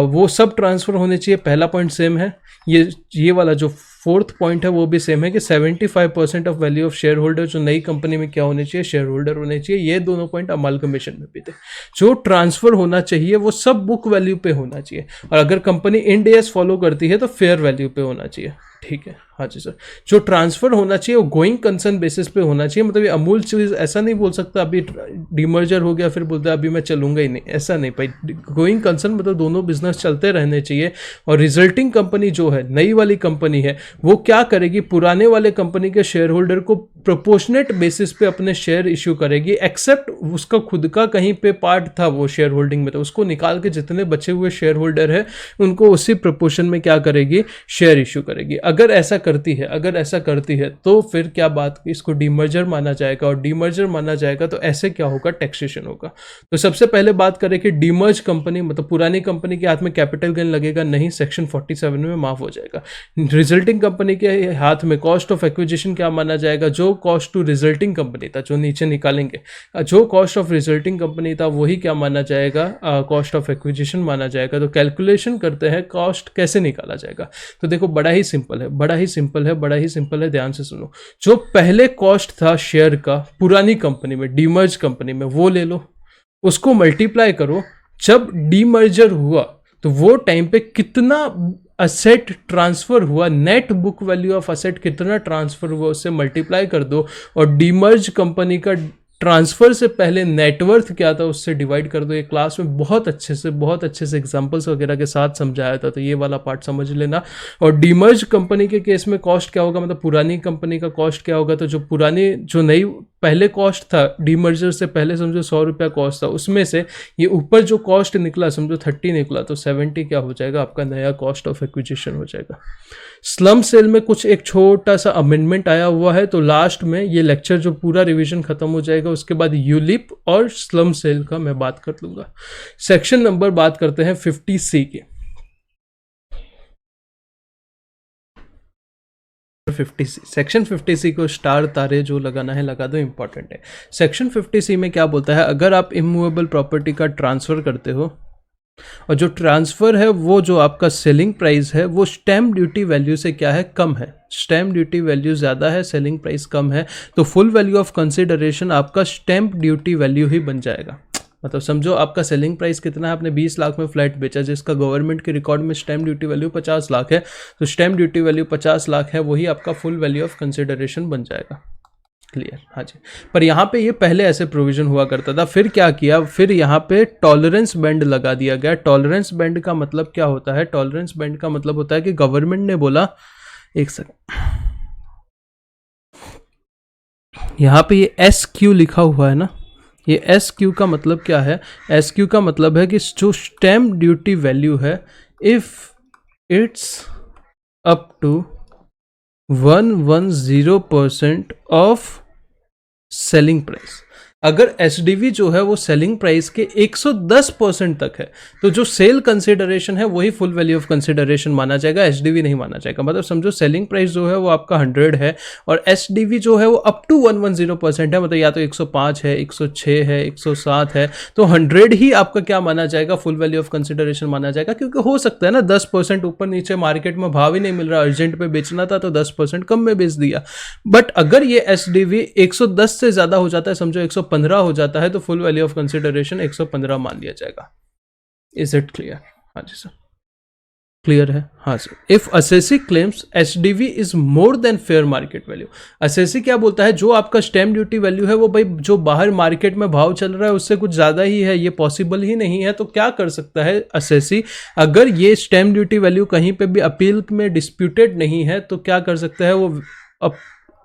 वो सब ट्रांसफर होने चाहिए। पहला पॉइंट सेम है। ये वाला जो फोर्थ पॉइंट है वो भी सेम है कि 75% of value of share holder जो नई कंपनी में क्या होने चाहिए? शेयर होल्डर होने चाहिए। ये दोनों पॉइंट अमालगमेशन में भी थे। जो ट्रांसफर होना चाहिए वो सब बुक वैल्यू पे होना चाहिए, और अगर कंपनी इंड एस फॉलो करती है तो फेयर वैल्यू पे होना चाहिए। ठीक है, हाँ जी सर। जो ट्रांसफर होना चाहिए वो गोइंग कंसर्न बेसिस पे होना चाहिए। मतलब ये अमूल चीज ऐसा नहीं बोल सकता अभी डीमर्जर हो गया फिर बोलता है अभी मैं चलूंगा ही नहीं, ऐसा नहीं भाई। गोइंग कंसर्न मतलब दोनों बिजनेस चलते रहने चाहिए। और रिजल्टिंग कंपनी जो है, नई वाली कंपनी है, वो क्या करेगी? पुराने वाले कंपनी के शेयर होल्डर को प्रोपोर्शनेट बेसिस पे अपने शेयर इश्यू करेगी, एक्सेप्ट उसका खुद का कहीं पे पार्ट था वो शेयर होल्डिंग में, तो उसको निकाल के जितने बचे हुए शेयर होल्डर है उनको उसी प्रोपोर्शन में क्या करेगी? शेयर इश्यू करेगी। अगर ऐसा करती है तो फिर क्या बात, इसको डीमर्जर माना जाएगा, और डीमर्जर माना जाएगा तो ऐसे क्या होगा? टैक्सेशन होगा। तो सबसे पहले बात करें कि डीमर्ज कंपनी मतलब पुरानी कंपनी के हाथ में कैपिटल गेन लगेगा नहीं, सेक्शन 47 में माफ हो जाएगा। रिजल्टिंग कंपनी के हाथ में कॉस्ट ऑफ एक्विजिशन क्या माना जाएगा? जो कॉस्ट टू रिजल्टिंग कंपनी था, जो नीचे निकालेंगे, जो कॉस्ट ऑफ रिजल्टिंग कंपनी था वही क्या माना जाएगा? कॉस्ट ऑफ एक्विजिशन माना जाएगा। तो कैलकुलेशन करते हैं कॉस्ट कैसे निकाला जाएगा। तो देखो बड़ा ही सिंपल है, ध्यान से सुनो। जो पहले कॉस्ट था शेयर का पुरानी कंपनी में, डीमर्ज कंपनी में, वो ले लो, उसको मल्टीप्लाई करो। जब डीमर्जर हुआ तो वो टाइम पे कितना असेट ट्रांसफर हुआ, net book value of asset कितना ट्रांसफर हुआ, उससे मल्टीप्लाई कर दो, और डीमर्ज कंपनी का ट्रांसफर से पहले नेटवर्थ क्या था उससे डिवाइड कर दो। ये क्लास में बहुत अच्छे से एग्जांपल्स वगैरह के साथ समझाया था, तो ये वाला पार्ट समझ लेना। और डीमर्ज कंपनी के केस में कॉस्ट क्या होगा? मतलब पुरानी कंपनी का कॉस्ट क्या होगा? तो जो नई पहले कॉस्ट था डीमर्जर से पहले, समझो 100 रुपया कॉस्ट था, उसमें से ये ऊपर जो कॉस्ट निकला समझो 30 निकला, तो 70 क्या हो जाएगा? आपका नया कॉस्ट ऑफ एक्विजिशन हो जाएगा। स्लम सेल में कुछ एक छोटा सा अमेंडमेंट आया हुआ है, तो लास्ट में ये लेक्चर जो पूरा रिवीजन खत्म हो जाएगा उसके बाद यूलिप और स्लम सेल का मैं बात कर लूंगा। सेक्शन नंबर बात करते हैं 50C की। 50C, सेक्शन 50C को स्टार तारे जो लगाना है लगा दो, इंपॉर्टेंट है। सेक्शन 50C में क्या बोलता है? अगर आप इमूवेबल प्रॉपर्टी का ट्रांसफर करते हो और जो ट्रांसफर है वो जो आपका सेलिंग प्राइस है वो स्टैम्प ड्यूटी वैल्यू से क्या है? कम है। स्टैम्प ड्यूटी वैल्यू ज़्यादा है, सेलिंग प्राइस कम है, तो फुल वैल्यू ऑफ कंसिडरेशन आपका स्टैम्प ड्यूटी वैल्यू ही बन जाएगा। मतलब समझो आपका सेलिंग प्राइस कितना है, आपने 20 लाख में फ्लैट बेचा, जिसका गवर्नमेंट के रिकॉर्ड में स्टैम्प ड्यूटी वैल्यू 50 लाख है, तो स्टैम्प ड्यूटी वैल्यू 50 लाख है, वही आपका फुल वैल्यू ऑफ कंसिडरेशन बन जाएगा। क्लियर? हाँ जी। पर यहाँ पे ये पहले ऐसे प्रोविजन हुआ करता था, फिर क्या किया? फिर यहाँ पे टॉलरेंस बैंड लगा दिया गया। टॉलरेंस बैंड का मतलब क्या होता है? टॉलरेंस बैंड का मतलब होता है कि गवर्नमेंट ने बोला, एक सेकंड, यहाँ पे ये SQ लिखा हुआ है ना, ये SQ का मतलब क्या है? SQ का मतलब है कि जो स्टैम्प ड्यूटी वैल्यू है, if it's up to 110% of selling price. अगर SDV जो है वो सेलिंग प्राइस के 110% तक है, तो जो सेल कंसिडरेशन है वही फुल वैल्यू ऑफ कंसिडरेशन माना जाएगा, SDV नहीं माना जाएगा। मतलब समझो सेलिंग प्राइस जो है वो आपका 100 है और SDV जो है वो अप टू 110% है, मतलब या तो 105 है, 106 है, 107 है, तो 100 ही आपका क्या माना जाएगा? फुल वैल्यू ऑफ कंसिडरेशन माना जाएगा। क्योंकि हो सकता है ना 10% ऊपर नीचे, मार्केट में भाव ही नहीं मिल रहा, अर्जेंट पे बेचना था तो 10% कम में बेच दिया। बट अगर ये SDV 110 से ज्यादा हो जाता है, समझो 115 हो जाता है, तो फुल वैल्यू ऑफ कंसिडरेशन 115 मान लिया जाएगा। Is it clear? हाँ जी सर। क्लियर है? हाँ sir. If assessee claims HDV is more than fair market value, assessee क्या बोलता है, जो आपका स्टैम्प ड्यूटी वैल्यू है वो भाई जो बाहर मार्केट में भाव चल रहा है उससे कुछ ज़्यादा ही है, ये पॉसिबल ही नहीं है, तो क्या कर सकता है असेसी, अगर ये स्टैम्प ड्यूटी वैल्यू कहीं पे भी अपील में डिस्प्यूटेड नहीं है तो क्या कर सकता है वो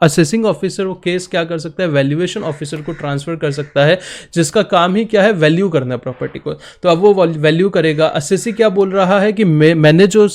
असेसिंग ऑफिसर वो केस क्या कर सकता है, वैल्यूएशन ऑफिसर को ट्रांसफर कर सकता है, जिसका काम ही क्या है, वैल्यू करना प्रॉपर्टी को। तो अब वो वैल्यू करेगा। असेसी क्या बोल रहा है कि मैंने जो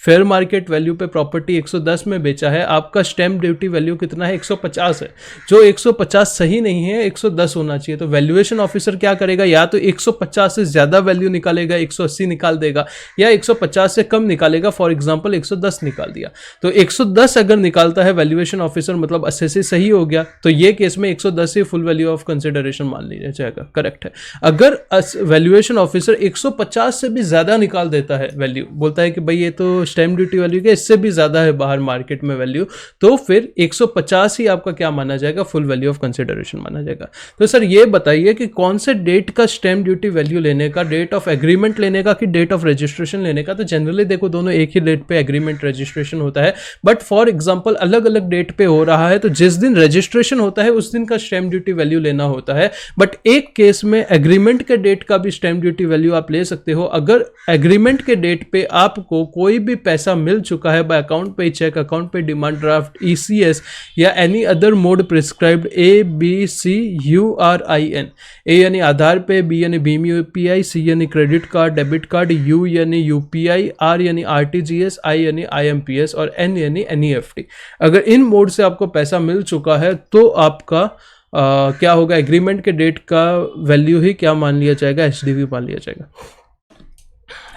फेयर मार्केट वैल्यू पे प्रॉपर्टी 110 में बेचा है, आपका स्टैम्प ड्यूटी वैल्यू कितना है, 150 है, जो 150 सही नहीं है, 110 होना चाहिए। तो वैल्यूएशन ऑफिसर क्या करेगा, या तो 150 से ज़्यादा वैल्यू निकालेगा, 180 निकाल देगा, या 150 से कम निकालेगा, फॉर एग्जांपल 110 निकाल दिया। तो 110 अगर निकालता है वैल्यूएशन ऑफिसर मतलब असेसी सही हो गया, तो ये केस में 110 ही फुल वैल्यू ऑफ कंसिडरेशन मान लिया जाएगा, करेक्ट है। अगर वैल्यूएशन ऑफिसर 150 से भी ज़्यादा निकाल देता है वैल्यू, बोलता है कि भाई ये तो स्टैम्प ड्यूटी वैल्यू के इससे भी ज्यादा है बाहर मार्केट में वैल्यू, तो फिर 150 ही आपका क्या माना जाएगा, फुल वैल्यू ऑफ कंसिडरेशन माना जाएगा। तो सर ये बताइए कि कौन से डेट का स्टैम्प ड्यूटी वैल्यू लेने का, डेट ऑफ एग्रीमेंट लेने का कि डेट ऑफ रजिस्ट्रेशन लेने का। तो जनरली देखो दोनों एक ही डेट पे एग्रीमेंट रजिस्ट्रेशन होता है, बट फॉर एग्जांपल अलग अलग डेट पे हो रहा है, तो जिस दिन रजिस्ट्रेशन होता है उस दिन का स्टैम्प ड्यूटी वैल्यू लेना होता है। बट एक केस में एग्रीमेंट के डेट का भी स्टैम्प ड्यूटी वैल्यू आप ले सकते हो, अगर एग्रीमेंट के डेट पे आपको कोई भी पैसा मिल चुका है बाय अकाउंट पे चेक, अकाउंट पे डिमांड ड्राफ्ट, ईसीएस या any other mode prescribed ABCURIN। ए यानी आधार पे, बी यानी भीम यूपीआई, सी यानी credit card debit card, you यानी यूपीआई, आर यानी आरटीजीएस, आई यानी आईएमपीएस और एन यानी एनईएफटी। अगर इन मोड से आपको पैसा मिल चुका है तो आपका क्या होगा, एग्रीमेंट के डेट का वैल्यू ही क्या मान लिया जाएगा, एचडीवी मान लिया जाएगा।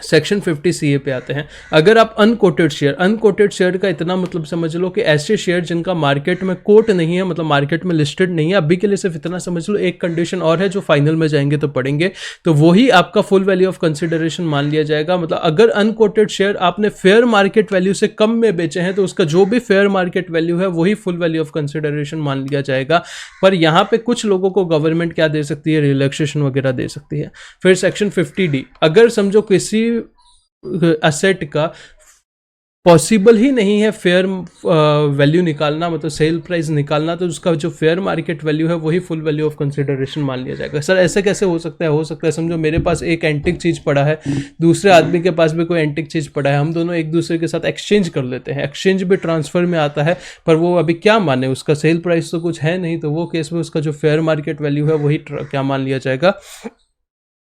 सेक्शन 50 सीए पे आते हैं। अगर आप अनकोटेड शेयर का इतना मतलब समझ लो कि ऐसे शेयर जिनका मार्केट में कोट नहीं है, मतलब मार्केट में लिस्टेड नहीं है, अभी के लिए सिर्फ इतना समझ लो। एक कंडीशन और है जो फाइनल में जाएंगे तो पढ़ेंगे, तो वही आपका फुल वैल्यू ऑफ कंसिडरेशन मान लिया जाएगा। मतलब अगर अनकोटेड शेयर आपने फेयर मार्केट वैल्यू से कम में बेचे हैं तो उसका जो भी फेयर मार्केट वैल्यू है वही फुल वैल्यू ऑफ कंसिडरेशन मान लिया जाएगा। पर यहाँ पे कुछ लोगों को गवर्नमेंट क्या दे सकती है, रिलैक्सेशन वगैरह दे सकती है। फिर सेक्शन 50D, अगर समझो किसी असेट का पॉसिबल ही नहीं है फेयर वैल्यू निकालना, मतलब सेल प्राइस निकालना, तो उसका जो फेयर मार्केट वैल्यू है वही फुल वैल्यू ऑफ कंसिडरेशन मान लिया जाएगा। सर ऐसे कैसे हो सकता है? हो सकता है समझो मेरे पास एक एंटिक चीज़ पड़ा है, दूसरे आदमी के पास भी कोई एंटिक चीज़ पड़ा है, हम दोनों एक दूसरे के साथ एक्सचेंज कर लेते हैं, एक्सचेंज भी ट्रांसफर में आता है, पर वो अभी क्या माने, उसका सेल प्राइस तो कुछ है नहीं, तो वो केस में उसका जो फेयर मार्केट वैल्यू है वही क्या मान लिया जाएगा,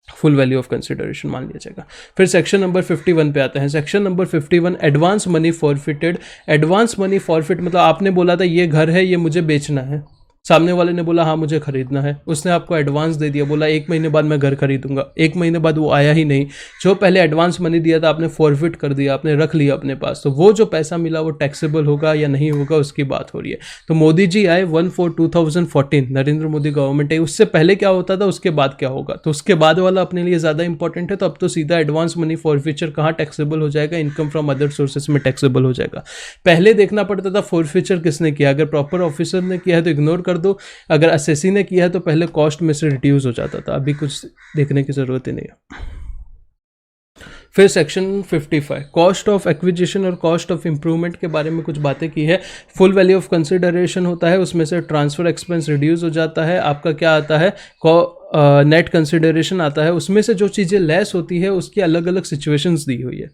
फुल वैल्यू ऑफ कंसिडरेशन मान लिया जाएगा। फिर सेक्शन नंबर 51 पे आते हैं। Section number 51, advance money forfeited. Advance money forfeit मतलब आपने बोला था ये घर है, ये मुझे बेचना है, सामने वाले ने बोला हाँ मुझे खरीदना है, उसने आपको एडवांस दे दिया, बोला 1 महीने बाद मैं घर खरीदूंगा, 1 महीने बाद वो आया ही नहीं, जो पहले एडवांस मनी दिया था आपने फॉरफिट कर दिया, आपने रख लिया अपने पास, तो वो जो पैसा मिला वो टैक्सेबल होगा या नहीं होगा उसकी बात हो रही है। तो मोदी जी आए 1/4/2014, नरेंद्र मोदी गवर्नमेंट है, उससे पहले क्या होता था, उसके बाद क्या होगा, तो उसके बाद वाला अपने लिए ज़्यादा इंपॉर्टेंट है। तो अब तो सीधा एडवांस मनी फॉरफिचर कहाँ टैक्सेबल हो जाएगा, इनकम फ्रॉम अदर सोर्सेस में टैक्सेबल हो जाएगा। पहले देखना पड़ता था फॉरफिचर किसने किया, अगर प्रॉपर ऑफिसर ने किया है तो इग्नोर कर दो, अगर असेसी ने किया है तो पहले कॉस्ट में से रिड्यूस हो जाता था, अभी कुछ देखने की जरूरत ही नहीं है। फिर सेक्शन 55, कॉस्ट ऑफ एक्विजिशन और कॉस्ट ऑफ इंप्रूवमेंट के बारे में कुछ बातें की है। फुल वैल्यू ऑफ कंसिडरेशन होता है, उसमें से ट्रांसफर एक्सपेंस रिड्यूस हो जाता है, आपका क्या आता है, नेट कंसिडरेशन आता है, उसमें से जो चीज़ें लेस होती है उसकी अलग अलग सिचुएशंस दी हुई है।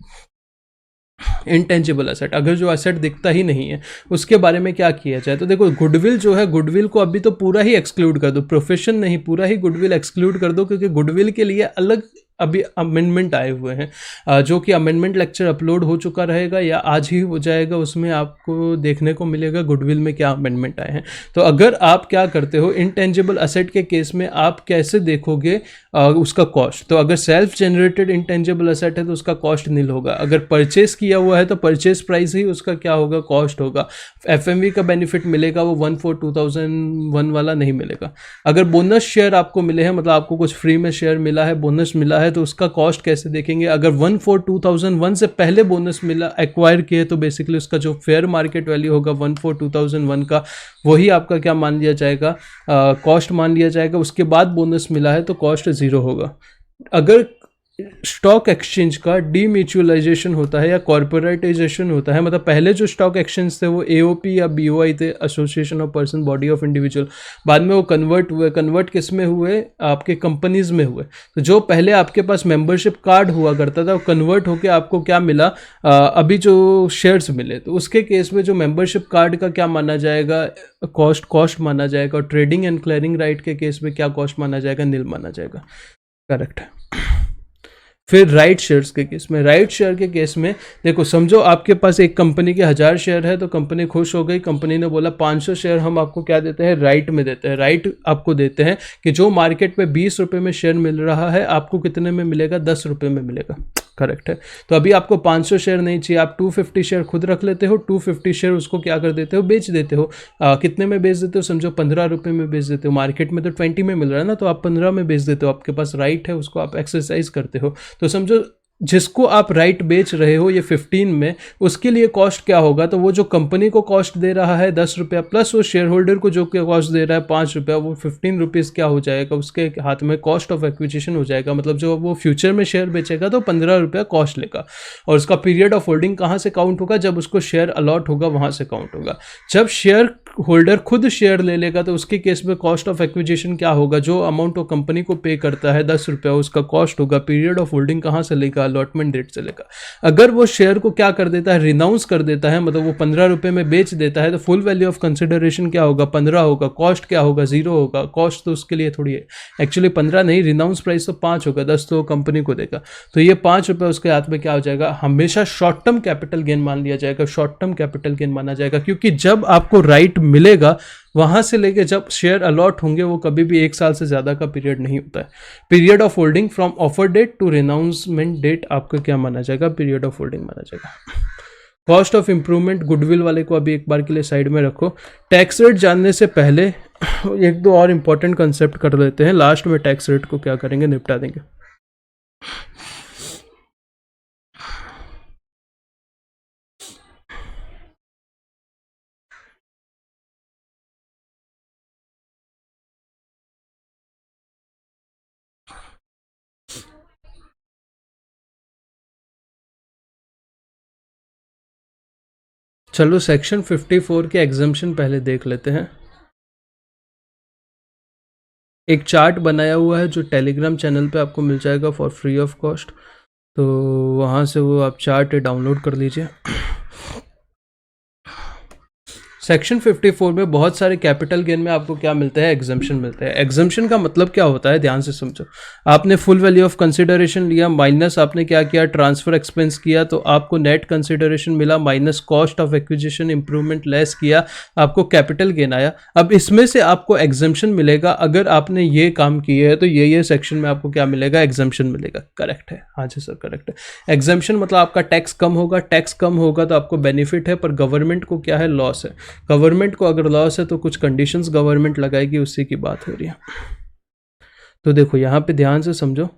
इंटेंजिबल एसेट, अगर जो एसेट दिखता ही नहीं है उसके बारे में क्या किया जाए, तो देखो गुडविल जो है, गुडविल को अभी तो पूरा ही एक्सक्लूड कर दो, प्रोफेशन नहीं पूरा ही गुडविल एक्सक्लूड कर दो, क्योंकि गुडविल के लिए अलग अभी अमेंडमेंट आए हुए हैं, जो कि अमेंडमेंट लेक्चर अपलोड हो चुका रहेगा या आज ही हो जाएगा, उसमें आपको देखने को मिलेगा गुडविल में क्या अमेंडमेंट आए हैं। तो अगर आप क्या करते हो, इंटेंजिबल एसेट के केस में आप कैसे देखोगे उसका कॉस्ट, तो अगर सेल्फ जनरेटेड इंटेंजिबल एसेट है तो उसका कॉस्ट नील होगा, अगर परचेस किया हुआ है तो परचेस प्राइस ही उसका क्या होगा, कॉस्ट होगा। एफएमवी का बेनिफिट मिलेगा, वो 1/4/2001 वाला नहीं मिलेगा। अगर बोनस शेयर आपको मिले हैं, मतलब आपको कुछ फ्री में शेयर मिला है, बोनस मिला है, तो उसका कॉस्ट कैसे देखेंगे, अगर 1/4/2001 से पहले बोनस मिला एक्वायर किए तो बेसिकली उसका जो फेयर मार्केट वैल्यू होगा 1/4/2001 का, वही आपका क्या मान लिया जाएगा, कॉस्ट मान लिया जाएगा। उसके बाद बोनस मिला है तो कॉस्ट 0 होगा। अगर स्टॉक एक्सचेंज का डीम्यूचुअलाइजेशन होता है या कॉर्पोरेटाइजेशन होता है, मतलब पहले जो स्टॉक एक्सचेंज थे वो एओपी या बीओआई थे, association of person body of individual, बाद में वो कन्वर्ट हुए। कन्वर्ट किस में हुए? आपके कंपनीज में हुए। तो जो पहले आपके पास मेंबरशिप कार्ड हुआ करता था वो कन्वर्ट होकर आपको क्या मिला? अभी जो शेयर्स मिले। तो उसके केस में जो मेंबरशिप कार्ड का क्या माना जाएगा? कॉस्ट माना जाएगा। और ट्रेडिंग एंड क्लियरिंग राइट के केस में क्या कॉस्ट माना जाएगा? नील माना जाएगा। करेक्ट है। फिर राइट शेयर्स के केस में, राइट शेयर के केस में देखो, समझो आपके पास एक कंपनी के 1000 शेयर है, तो कंपनी खुश हो गई, कंपनी ने बोला 500 शेयर हम आपको क्या देते हैं? राइट में देते हैं। राइट आपको देते हैं कि जो मार्केट में 20 रुपये में शेयर मिल रहा है आपको कितने में मिलेगा? 10 रुपये में मिलेगा। करेक्ट है। तो अभी आपको 500 शेयर नहीं चाहिए, आप 250 शेयर खुद रख लेते हो, 250 शेयर उसको क्या कर देते हो? बेच देते हो। कितने में बेच देते हो? समझो 15 रुपये में बेच देते हो। मार्केट में तो 20 में मिल रहा है ना, तो आप 15 में बेच देते हो। आपके पास राइट है, उसको आप एक्सरसाइज करते हो। तो समझो जिसको आप राइट बेच रहे हो ये 15 में, उसके लिए कॉस्ट क्या होगा? तो वो जो कंपनी को कॉस्ट दे रहा है 10 रुपया, प्लस वो शेयर होल्डर को जो कॉस्ट दे रहा है 5 रुपया, वो 15 रुपीज़ क्या हो जाएगा? उसके हाथ में कॉस्ट ऑफ एक्विजिशन हो जाएगा। मतलब जो वो फ्यूचर में शेयर बेचेगा तो 15 रुपया कॉस्ट लेगा। और उसका पीरियड ऑफ होल्डिंग कहाँ से काउंट होगा? जब उसको शेयर अलॉट होगा वहाँ से काउंट होगा। जब शेयर होल्डर खुद शेयर ले लेगा तो उसके केस में कॉस्ट ऑफ एक्विजिशन क्या होगा? जो अमाउंट वो कंपनी को पे करता है 10 रुपया, उसका कॉस्ट होगा। पीरियड ऑफ होल्डिंग कहाँ से लेगा? अलॉटमेंट डेट से लेगा। अगर वो शेयर को क्या कर देता है? रिनाउंस कर देता है, मतलब वो 15 रुपये में बेच देता है, तो फुल वैल्यू ऑफ कंसिडरेशन क्या होगा? 15 होगा। कॉस्ट क्या होगा? 0 होगा। कॉस्ट तो उसके लिए थोड़ी है, एक्चुअली 15 नहीं, रिनाउंस प्राइस तो 5 होगा, 10 तो कंपनी को देगा। तो ये 5 रुपये उसके हाथ में क्या हो जाएगा? हमेशा शॉर्ट टर्म कैपिटल गेन मान लिया जाएगा, शॉर्ट टर्म कैपिटल गेन माना जाएगा। क्योंकि जब आपको राइट मिलेगा वहां से लेके जब शेयर अलॉट होंगे वो कभी भी 1 साल से ज़्यादा का पीरियड नहीं होता है। Period of holding from offer date to renunciation date आपका क्या माना जाएगा? पीरियड ऑफ होल्डिंग माना जाएगा। कॉस्ट ऑफ इंप्रूवमेंट गुडविल वाले को अभी एक बार के लिए साइड में रखो। टैक्स रेट जानने से पहले एक दो और इंपॉर्टेंट कंसेप्ट कर लेते हैं, लास्ट में टैक्स रेट को क्या करेंगे? निपटा देंगे। चलो सेक्शन 54 के एग्जम्पशन पहले देख लेते हैं। एक चार्ट बनाया हुआ है जो टेलीग्राम चैनल पे आपको मिल जाएगा फॉर फ्री ऑफ कॉस्ट, तो वहाँ से वो आप चार्ट डाउनलोड कर लीजिए। सेक्शन 54 में बहुत सारे कैपिटल गेन में आपको क्या मिलता है? एग्जम्पशन मिलते हैं। एग्जम्पशन का मतलब क्या होता है? ध्यान से समझो। आपने फुल वैल्यू ऑफ कंसिडरेशन लिया, माइनस आपने क्या किया? ट्रांसफर एक्सपेंस किया, तो आपको नेट कंसिडरेशन मिला, minus cost of acquisition improvement less किया, आपको कैपिटल गेन आया। अब इसमें से आपको एग्जम्पशन मिलेगा। अगर आपने ये काम किए है तो ये सेक्शन में आपको क्या मिलेगा? एग्जम्पशन मिलेगा। करेक्ट है? हाँ जी सर, करेक्ट है। एग्जम्पशन मतलब आपका टैक्स कम होगा, टैक्स कम होगा तो आपको बेनिफिट है, पर गवर्नमेंट को क्या है? लॉस है। गवर्नमेंट को अगर लॉस है तो कुछ कंडीशंस गवर्नमेंट लगाएगी, उसी की बात हो रही है। तो देखो यहाँ पे ध्यान से समझो,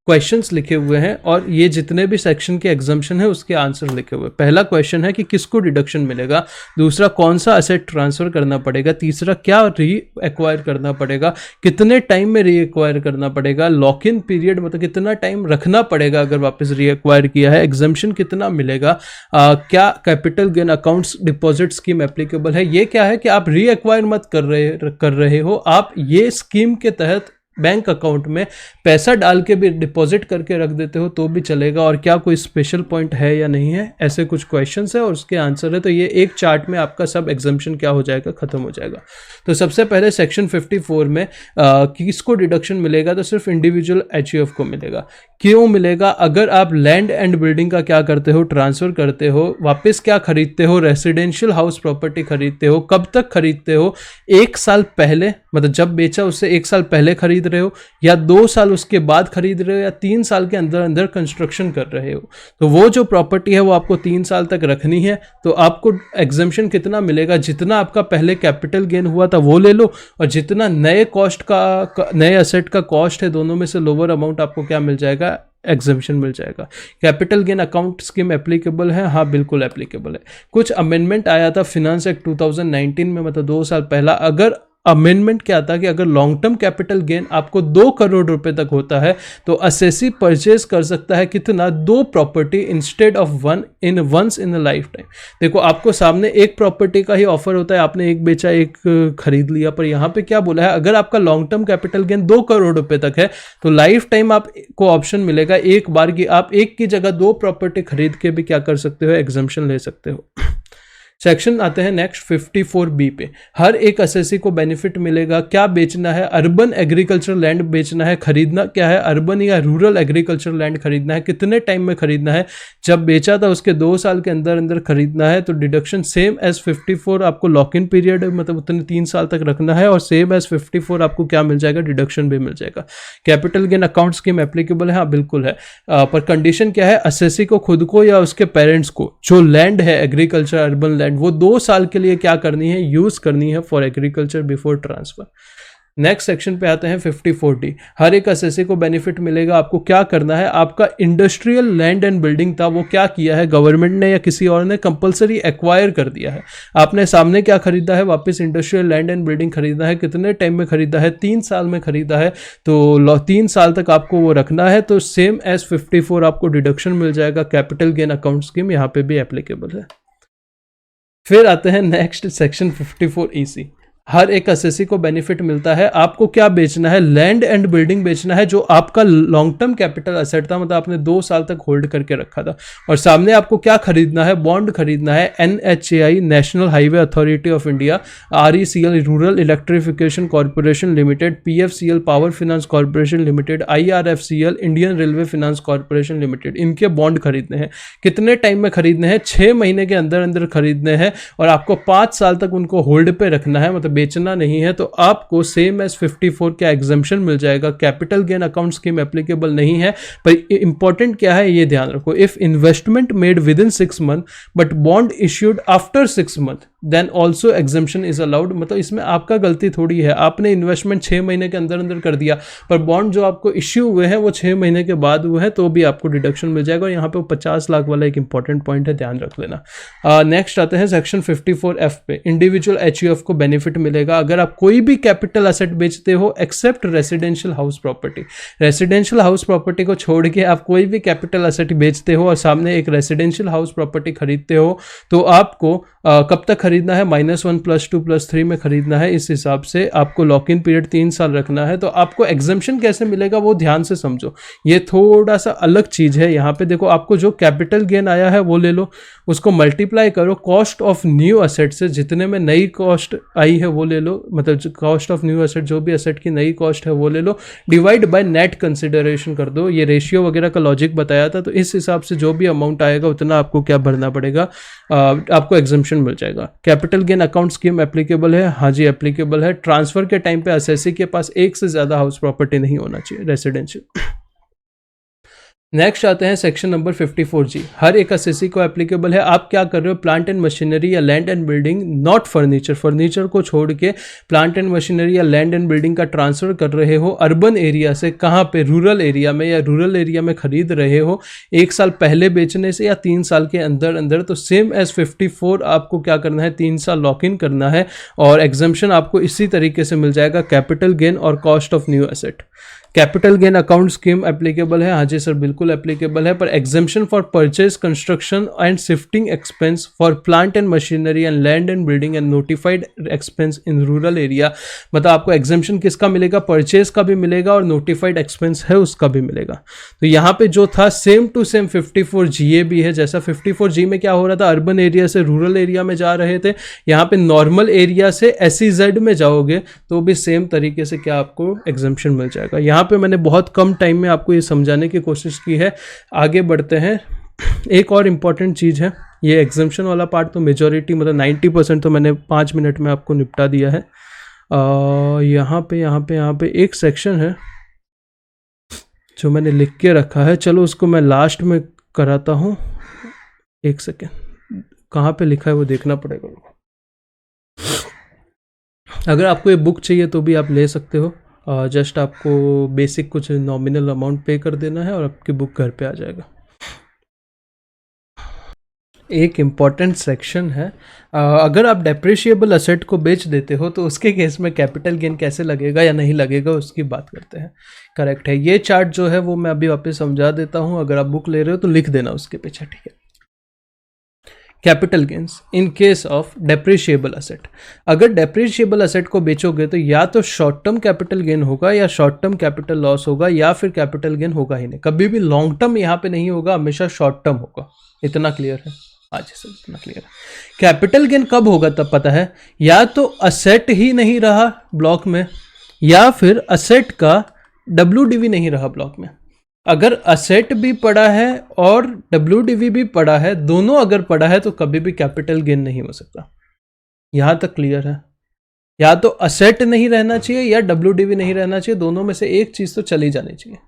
क्वेश्चंस लिखे हुए हैं और ये जितने भी सेक्शन के एग्जम्पशन है उसके आंसर लिखे हुए। पहला क्वेश्चन है कि किसको डिडक्शन मिलेगा, दूसरा कौन सा असेट ट्रांसफर करना पड़ेगा, तीसरा क्या री एक्वायर करना पड़ेगा, कितने टाइम में री एक्वायर करना पड़ेगा, लॉक इन पीरियड मतलब कितना टाइम रखना पड़ेगा अगर वापस री एक्वायर किया है, एग्जम्पशन कितना मिलेगा, क्या capital gain accounts deposit scheme applicable है। ये क्या है कि आप री एक्वायर मत कर रहे हो, आप ये स्कीम के तहत बैंक अकाउंट में पैसा डाल के भी डिपॉजिट करके रख देते हो तो भी चलेगा। और क्या कोई स्पेशल पॉइंट है या नहीं है, ऐसे कुछ क्वेश्चंस है और उसके आंसर है। तो ये एक चार्ट में आपका सब एग्जम्पशन क्या हो जाएगा? खत्म हो जाएगा। तो सबसे पहले सेक्शन 54 में किसको डिडक्शन मिलेगा? तो सिर्फ इंडिविजुअल एचयूएफ को मिलेगा। क्यों मिलेगा? अगर आप लैंड एंड बिल्डिंग का क्या करते हो? ट्रांसफर करते हो, वापस क्या खरीदते हो? रेसिडेंशियल हाउस प्रॉपर्टी खरीदते हो। कब तक खरीदते हो? 1 साल पहले, मतलब जब बेचा उससे 1 साल पहले खरीद रहे हो, या 2 साल उसके बाद खरीद रहे हो, या 3 साल के अंदर अंदर कंस्ट्रक्शन कर रहे हो। तो वो जो प्रॉपर्टी है वो आपको 3 साल तक रखनी है। तो आपको एग्जम्पशन कितना मिलेगा? जितना आपका पहले कैपिटल गेन हुआ था वो ले लो, और जितना नए कॉस्ट का नए असेट का कॉस्ट है, दोनों में से लोअर अमाउंट आपको क्या मिल जाएगा? एग्जम्पशन मिल जाएगा। Capital gain account scheme applicable है? हाँ बिल्कुल एप्लीकेबल है। कुछ अमेंडमेंट आया था फिनेंस एक्ट 2019 में, मतलब 2 साल पहला। अगर अमेंडमेंट क्या था कि अगर लॉन्ग टर्म कैपिटल गेन आपको 2 करोड़ रुपए तक होता है तो असेसी परचेज कर सकता है कितना, 2 property instead of once in a lifetime. देखो आपको सामने एक प्रॉपर्टी का ही ऑफर होता है, आपने एक बेचा एक खरीद लिया, पर यहाँ पे क्या बोला है, अगर आपका long term capital gain 2 crore रुपए तक है तो लाइफ टाइम आपको ऑप्शन मिलेगा एक बार की आप एक की जगह 2 प्रॉपर्टी खरीद के भी क्या कर सकते हो, एग्जम्पशन ले सकते हो। सेक्शन आते हैं नेक्स्ट 54B पे। हर एक असेसी को बेनिफिट मिलेगा, क्या बेचना है, अर्बन एग्रीकल्चर लैंड बेचना है, खरीदना क्या है, अर्बन या रूरल एग्रीकल्चर लैंड खरीदना है, कितने टाइम में खरीदना है, जब बेचा था उसके 2 साल के अंदर अंदर खरीदना है, तो डिडक्शन सेम एज 54 आपको लॉक इन पीरियड मतलब उतने 3 साल तक रखना है, और सेम एज 54 आपको क्या मिल जाएगा, डिडक्शन भी मिल जाएगा। Capital gain account scheme applicable है, हाँ बिल्कुल है, पर कंडीशन क्या है, असेसी को खुद को या उसके पेरेंट्स को जो लैंड है एग्रीकल्चर अर्बन लैंड वो 2 साल के लिए क्या करनी है, यूज करनी है for agriculture before transfer. Next section पे आते हैं 54D। हर एक असेसी को बेनिफिट मिलेगा, आपको क्या करना है, आपका इंडस्ट्रियल लैंड एंड बिल्डिंग था वो क्या किया है, गवर्नमेंट ने या किसी और ने कंपलसरी एक्वायर कर दिया है, आपने सामने क्या खरीदा है, वापस इंडस्ट्रियल लैंड एंड बिल्डिंग खरीदना है, कितने टाइम में खरीदा है, 3 साल में खरीदा है, तो 3 साल तक आपको वो रखना है, तो सेम एज 54 आपको डिडक्शन मिल जाएगा। कैपिटल गेन अकाउंट स्कीम यहाँ पे भी एप्लीकेबल है। फिर आते हैं नेक्स्ट सेक्शन 54EC। हर एक असेसी को बेनिफिट मिलता है, आपको क्या बेचना है, लैंड एंड बिल्डिंग बेचना है जो आपका लॉन्ग टर्म कैपिटल असेट था, मतलब आपने 2 साल तक होल्ड करके रखा था, और सामने आपको क्या खरीदना है, बॉन्ड खरीदना है, NHAI national highway authority of India, RECL rural electrification corporation limited, PFCL power finance corporation limited, IRFCL Indian railway finance corporation limited, इनके बॉन्ड खरीदने हैं। कितने टाइम में खरीदने हैं, 6 महीने के अंदर अंदर खरीदने हैं, और आपको 5 साल तक उनको होल्ड पे रखना है, मतलब बेचना नहीं है, तो आपको सेम एज 54 का एग्जम्पशन मिल जाएगा। Capital gain account scheme applicable नहीं है, पर इंपॉर्टेंट क्या है ये ध्यान रखो, if investment made within 6 month but bond issued after 6 month then also exemption is allowed. मतलब इसमें आपका गलती थोड़ी है, आपने इन्वेस्टमेंट 6 महीने के अंदर अंदर कर दिया, पर बॉन्ड जो आपको इश्यू हुए हैं वो 6 महीने के बाद हुए हैं, तो भी आपको डिडक्शन मिल जाएगा। और यहाँ पे 50 लाख वाला एक इंपॉर्टेंट पॉइंट है, ध्यान रख लेना। नेक्स्ट आते हैं सेक्शन 54F पे। इंडिविजुअल HUF को बेनिफिट मिलेगा अगर आप कोई भी कैपिटल असेट बेचते हो except residential house property. Residential house property को छोड़ के आप कोई भी कैपिटल असेट बेचते हो और सामने एक रेसिडेंशियल हाउस प्रॉपर्टी खरीदते हो, तो आपको कब तक खरीदना है, -1 +2 +3 में खरीदना है। इस हिसाब से आपको लॉक इन पीरियड 3 साल रखना है। तो आपको एग्जम्पशन कैसे मिलेगा वो ध्यान से समझो, ये थोड़ा सा अलग चीज़ है। यहाँ पे देखो, आपको जो कैपिटल गेन आया है वो ले लो, उसको मल्टीप्लाई करो कॉस्ट ऑफ न्यू असेट से, जितने में नई कॉस्ट आई है वो ले लो, मतलब कॉस्ट ऑफ न्यू असेट, जो भी असेट की नई कॉस्ट है वो ले लो, डिवाइड बाय नेट कंसिडरेशन कर दो। ये रेशियो वगैरह का लॉजिक बताया था, तो इस हिसाब से जो भी अमाउंट आएगा उतना आपको क्या भरना पड़ेगा, आपको एग्जम्पशन मिल जाएगा। Capital gain account scheme applicable है, हाँ जी एप्लीकेबल है। ट्रांसफर के टाइम पे असेसी के पास एक से ज्यादा हाउस प्रॉपर्टी नहीं होना चाहिए रेसिडेंशियल। नेक्स्ट आते हैं सेक्शन नंबर 54G। हर एक असेसी को एप्लीकेबल है। आप क्या कर रहे हो, प्लांट एंड मशीनरी या land and building, not furniture, furniture को छोड़ के प्लांट एंड मशीनरी या लैंड एंड बिल्डिंग का ट्रांसफर कर रहे हो अर्बन एरिया से, कहाँ पे, रूरल एरिया में, या रूरल एरिया में खरीद रहे हो 1 साल पहले बेचने से या 3 साल के अंदर अंदर, तो सेम एज 54 आपको क्या करना है, 3 साल लॉक इन करना है, और एग्जम्पशन आपको इसी तरीके से मिल जाएगा, कैपिटल गेन और cost of new asset. Capital gain account scheme applicable है, हाँ जी सर बिल्कुल एप्लीकेबल है, पर exemption for purchase, construction and shifting expense for plant and machinery and land and building and notified expense in rural area. मतलब आपको exemption किसका मिलेगा, परचेज का भी मिलेगा और नोटिफाइड एक्सपेंस है उसका भी मिलेगा। तो यहाँ पे जो था सेम टू सेम 54G भी है। जैसा 54G में क्या हो रहा था, अर्बन एरिया से रूरल एरिया में जा रहे थे, यहाँ पे नॉर्मल एरिया से SEZ में जाओगे तो भी सेम तरीके से क्या आपको एग्जम्पशन मिल जाएगा। यहाँ पे मैंने बहुत कम टाइम में आपको ये समझाने की कोशिश की है। आगे बढ़ते हैं। एक और इम्पॉर्टेंट चीज़ है, ये एग्जम्पशन वाला पार्ट तो मेजॉरिटी मतलब 90% तो मैंने 5 मिनट में आपको निपटा दिया है। यहाँ पे एक सेक्शन है जो मैंने लिख के रखा है, चलो उसको मैं लास्ट में कराता हूँ। एक सेकेंड, कहाँ पे लिखा है वो देखना पड़ेगा। अगर आपको ये बुक चाहिए तो भी आप ले सकते हो, जस्ट आपको बेसिक कुछ नॉमिनल अमाउंट पे कर देना है और आपकी बुक घर पे आ जाएगा। एक इम्पॉर्टेंट सेक्शन है। अगर आप डेप्रिशिएबल असेट को बेच देते हो तो उसके केस में कैपिटल गेन कैसे लगेगा या नहीं लगेगा उसकी बात करते हैं। करेक्ट है, ये चार्ट जो है वो मैं अभी वापस समझा देता हूँ, अगर आप बुक ले रहे हो तो लिख देना उसके पीछे, ठीक है। Capital gains in case of depreciable asset, अगर डेप्रिशिएबल असेट को बेचोगे तो या तो शॉर्ट टर्म कैपिटल गेन होगा या शॉर्ट टर्म कैपिटल लॉस होगा या फिर कैपिटल गेन होगा ही नहीं, कभी भी लॉन्ग टर्म यहाँ पे नहीं होगा, हमेशा शॉर्ट टर्म होगा। इतना क्लियर है? हाँ जी सर, इतना क्लियर है। कैपिटल गेन कब होगा तब पता है, या तो असेट ही नहीं रहा ब्लॉक में या फिर असेट का WDV नहीं रहा ब्लॉक में। अगर असेट भी पड़ा है और WDV भी पड़ा है, दोनों अगर पड़ा है तो कभी भी कैपिटल गेन नहीं हो सकता। यहां तक क्लियर है? या तो असेट नहीं रहना चाहिए या WDV नहीं रहना चाहिए, दोनों में से एक चीज तो चली जानी चाहिए।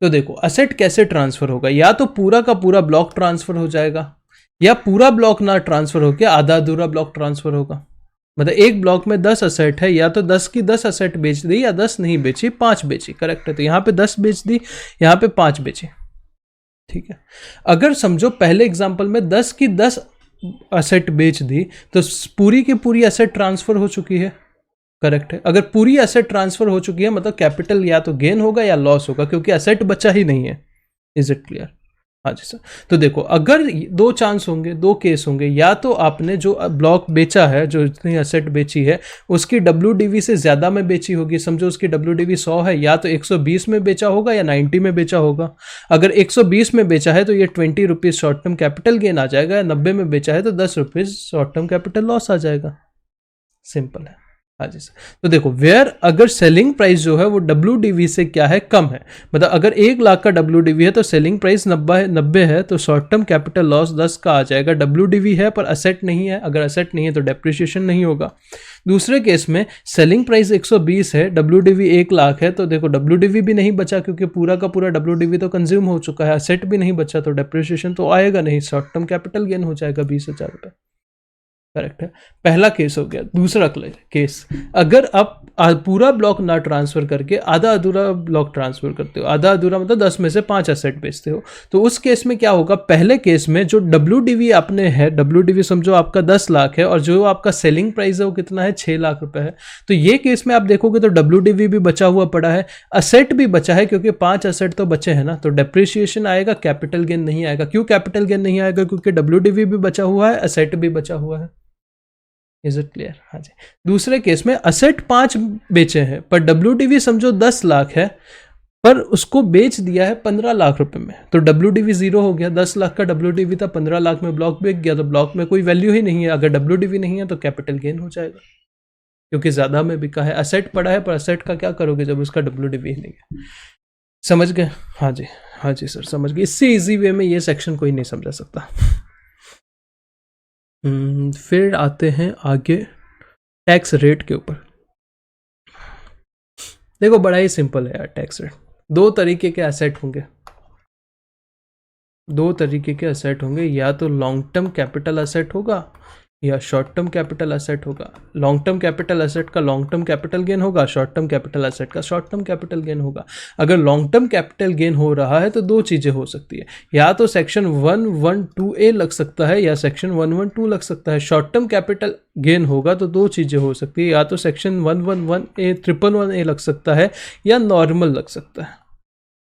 तो देखो असेट कैसे ट्रांसफर होगा, या तो पूरा का पूरा ब्लॉक ट्रांसफर हो जाएगा या पूरा ब्लॉक ना ट्रांसफर होकर आधा अधूरा ब्लॉक ट्रांसफर होगा। मतलब एक ब्लॉक में 10 असेट है, या तो 10 की 10 असेट बेच दी या 10 नहीं बेची, 5 बेची। करेक्ट है, तो यहाँ पे 10 बेच दी, यहाँ पे 5 बेची, ठीक है। अगर समझो पहले एग्जांपल में 10 की 10 असेट बेच दी तो पूरी की पूरी असेट ट्रांसफर हो चुकी है। करेक्ट है, अगर पूरी असेट ट्रांसफर हो चुकी है मतलब कैपिटल या तो गेन होगा या लॉस होगा, क्योंकि असेट बचा ही नहीं है। Is it clear? हाँ जी सर। तो देखो अगर दो चांस होंगे, दो केस होंगे, या तो आपने जो ब्लॉक बेचा है, जो इतनी असेट बेची है उसकी WDV से ज़्यादा में बेची होगी, समझो उसकी WDV 100 है, या तो 120 में बेचा होगा या 90 में बेचा होगा। अगर 120 में बेचा है तो ये 20 rupees short term capital gain आ जाएगा, या 90 में बेचा है तो 10 rupees short term capital loss आ जाएगा। सिंपल है। हाँ जी सर। तो देखो वेयर अगर सेलिंग प्राइस जो है वो WDV से क्या है, कम है, मतलब अगर 1 लाख का WDV है तो सेलिंग प्राइस 90 है, तो शॉर्ट टर्म कैपिटल लॉस 10 का आ जाएगा। WDV है पर असेट नहीं है, अगर असेट नहीं है तो डेप्रिसिएशन नहीं होगा। दूसरे केस में सेलिंग प्राइस 120 है, WDV 1 लाख है, तो देखो WDV भी नहीं बचा क्योंकि पूरा का पूरा WDV तो कंज्यूम हो चुका है, असेट भी नहीं बचा, तो डेप्रिसिएशन तो आएगा नहीं, शॉर्ट टर्म कैपिटल गेन हो जाएगा 20,000 रुपये। करेक्ट है, पहला केस हो गया। दूसरा केस, अगर आप पूरा ब्लॉक ना ट्रांसफर करके आधा अधूरा ब्लॉक ट्रांसफर करते हो, आधा अधूरा मतलब 10 में से 5 असेट बेचते हो, तो उस केस में क्या होगा, पहले केस में जो WDV आपने है, WDV समझो आपका 10 लाख है और जो आपका सेलिंग प्राइस है वो कितना है, 6 लाख रुपए है, तो ये केस में आप देखोगे तो WDV भी बचा हुआ पड़ा है, असेट भी बचा है, क्योंकि 5 असेट तो बचे हैं ना, तो डेप्रिसिएशन आएगा, कैपिटल गेन नहीं आएगा। क्यों कैपिटल गेन नहीं आएगा? क्योंकि WDV भी बचा हुआ है, असेट भी बचा हुआ है। Is it clear? हाँ जी। दूसरे केस में असेट 5 बेचे हैं पर WDV समझो 10 लाख है, पर उसको बेच दिया है 15 लाख रुपए में, तो WDV 0 हो गया। 10 लाख का WDV था, 15 लाख में ब्लॉक बिक गया, तो ब्लॉक में कोई वैल्यू ही नहीं है। अगर WDV नहीं है तो कैपिटल गेन हो जाएगा, क्योंकि ज्यादा में बिका है। असेट पड़ा है पर असेट का क्या करोगे जब उसका WDV ही नहीं है। समझ गए? हाँ जी, हाँ जी सर समझ गए। इससे इजी वे में ये सेक्शन कोई नहीं समझा सकता। फिर आते हैं आगे टैक्स रेट के ऊपर। देखो बड़ा ही सिंपल है यार टैक्स रेट। दो तरीके के एसेट होंगे, दो तरीके के एसेट होंगे, या तो लॉन्ग टर्म कैपिटल एसेट होगा या शॉर्ट टर्म कैपिटल एसेट होगा। लॉन्ग टर्म कैपिटल एसेट का लॉन्ग टर्म कैपिटल गेन होगा, शॉर्ट टर्म कैपिटल एसेट का शॉर्ट टर्म कैपिटल गेन होगा। अगर लॉन्ग टर्म कैपिटल गेन हो रहा है तो दो चीज़ें हो सकती है, या तो सेक्शन 112A लग सकता है या सेक्शन 112 लग सकता है। शॉर्ट टर्म कैपिटल गेन होगा तो दो चीज़ें हो सकती है, या तो सेक्शन 111A 111A लग सकता है या नॉर्मल लग सकता है।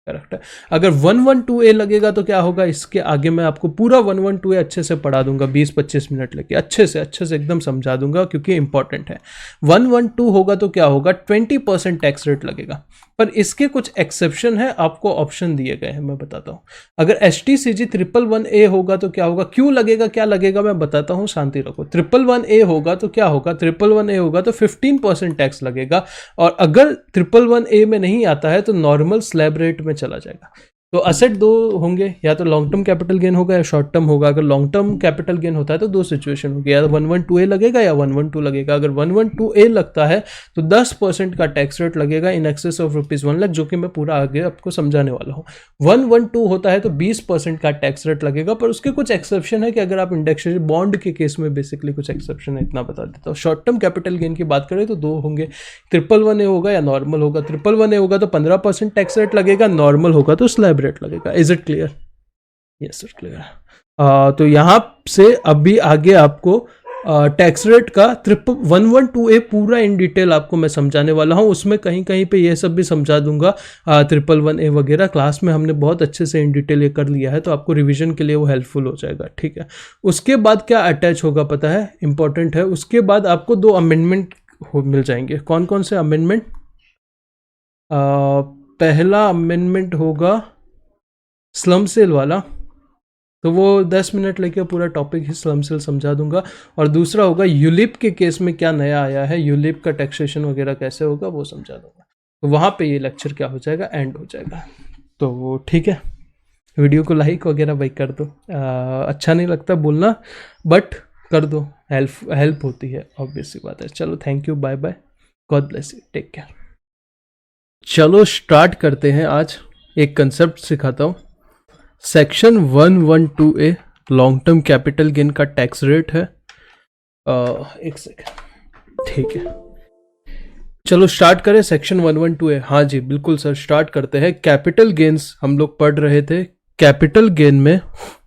करेक्ट है। अगर 112A लगेगा तो क्या होगा, इसके आगे मैं आपको पूरा 112A अच्छे से पढ़ा दूंगा, 20-25 मिनट लेके अच्छे से एकदम समझा दूंगा, क्योंकि इंपॉर्टेंट है। 112 होगा तो क्या होगा, 20% टैक्स रेट लगेगा, पर इसके कुछ एक्सेप्शन है, आपको ऑप्शन दिए गए हैं, मैं बताता हूँ। अगर STCG 111A होगा तो क्या होगा, क्यों लगेगा, क्या लगेगा मैं बताता हूँ, शांति रखो। 111A होगा तो क्या होगा, 111A होगा तो 15% टैक्स लगेगा, और अगर 111A में नहीं आता है तो नॉर्मल स्लैब रेट में चला जाएगा। तो असेट दो होंगे, या तो लॉन्ग टर्म कैपिटल गेन होगा या शॉर्ट टर्म होगा। अगर लॉन्ग टर्म कैपिटल गेन होता है तो दो सिचुएशन होगी, या 112A लगेगा या 112 लगेगा। अगर 112A लगता है तो 10% का टैक्स रेट लगेगा इन एक्सेस ऑफ ₹1 लाख, जो कि मैं पूरा आगे आपको समझाने वाला हूँ। 112 होता है तो 20% का टैक्स रेट लगेगा, पर उसके कुछ एक्सेप्शन है कि अगर आप इंडेक्सेड बॉन्ड के केस में बेसिकली कुछ एक्सेप्शन है, इतना बता देता हूँ। शॉर्ट टर्म कैपिटल गेन की बात करें तो दो होंगे, 111A होगा या नॉर्मल होगा। 111A होगा तो 15% टैक्स रेट लगेगा, नॉर्मल होगा तो स्लैब रेट लगेगा। Is it clear? Yes sir clear. तो यहाँ से अभी आगे आपको टैक्स रेट का 112A पूरा इन डिटेल आपको मैं समझाने वाला हूँ। उसमें कहीं कहीं पे ये सब भी समझा दूंगा, 111A वगैरह क्लास में हमने बहुत अच्छे से इन डिटेल ये कर लिया है, तो आपको रिवीजन के लिए वो हेल्पफुल हो जाएगा, ठीक है। उसके बाद क्या अटैच होगा पता है, इंपॉर्टेंट है। उसके बाद आपको 2 अमेंडमेंट मिल जाएंगे। कौन कौन से अमेंडमेंट? पहला अमेंडमेंट होगा स्लम सेल वाला, तो वो 10 मिनट लेके पूरा टॉपिक ही स्लम सेल समझा दूंगा। और दूसरा होगा यूलिप के केस में क्या नया आया है, यूलिप का टैक्सेशन वगैरह कैसे होगा वो समझा दूंगा। तो वहाँ पे ये लेक्चर क्या हो जाएगा, एंड हो जाएगा। तो वो ठीक है, वीडियो को लाइक वगैरह भाई कर दो। अच्छा नहीं लगता बोलना, बट कर दो, हेल्प होती है, ऑब्वियस सी बात है। चलो thank you, bye bye, God bless you, take care. चलो स्टार्ट करते हैं। आज एक कंसेप्ट सिखाता हूँ। Section 112A long term capital gain का टैक्स रेट है। एक सेकेंड, ठीक है। चलो स्टार्ट करें सेक्शन 112A। हाँ जी बिल्कुल सर, स्टार्ट करते हैं। कैपिटल गेन्स हम लोग पढ़ रहे थे। कैपिटल गेन में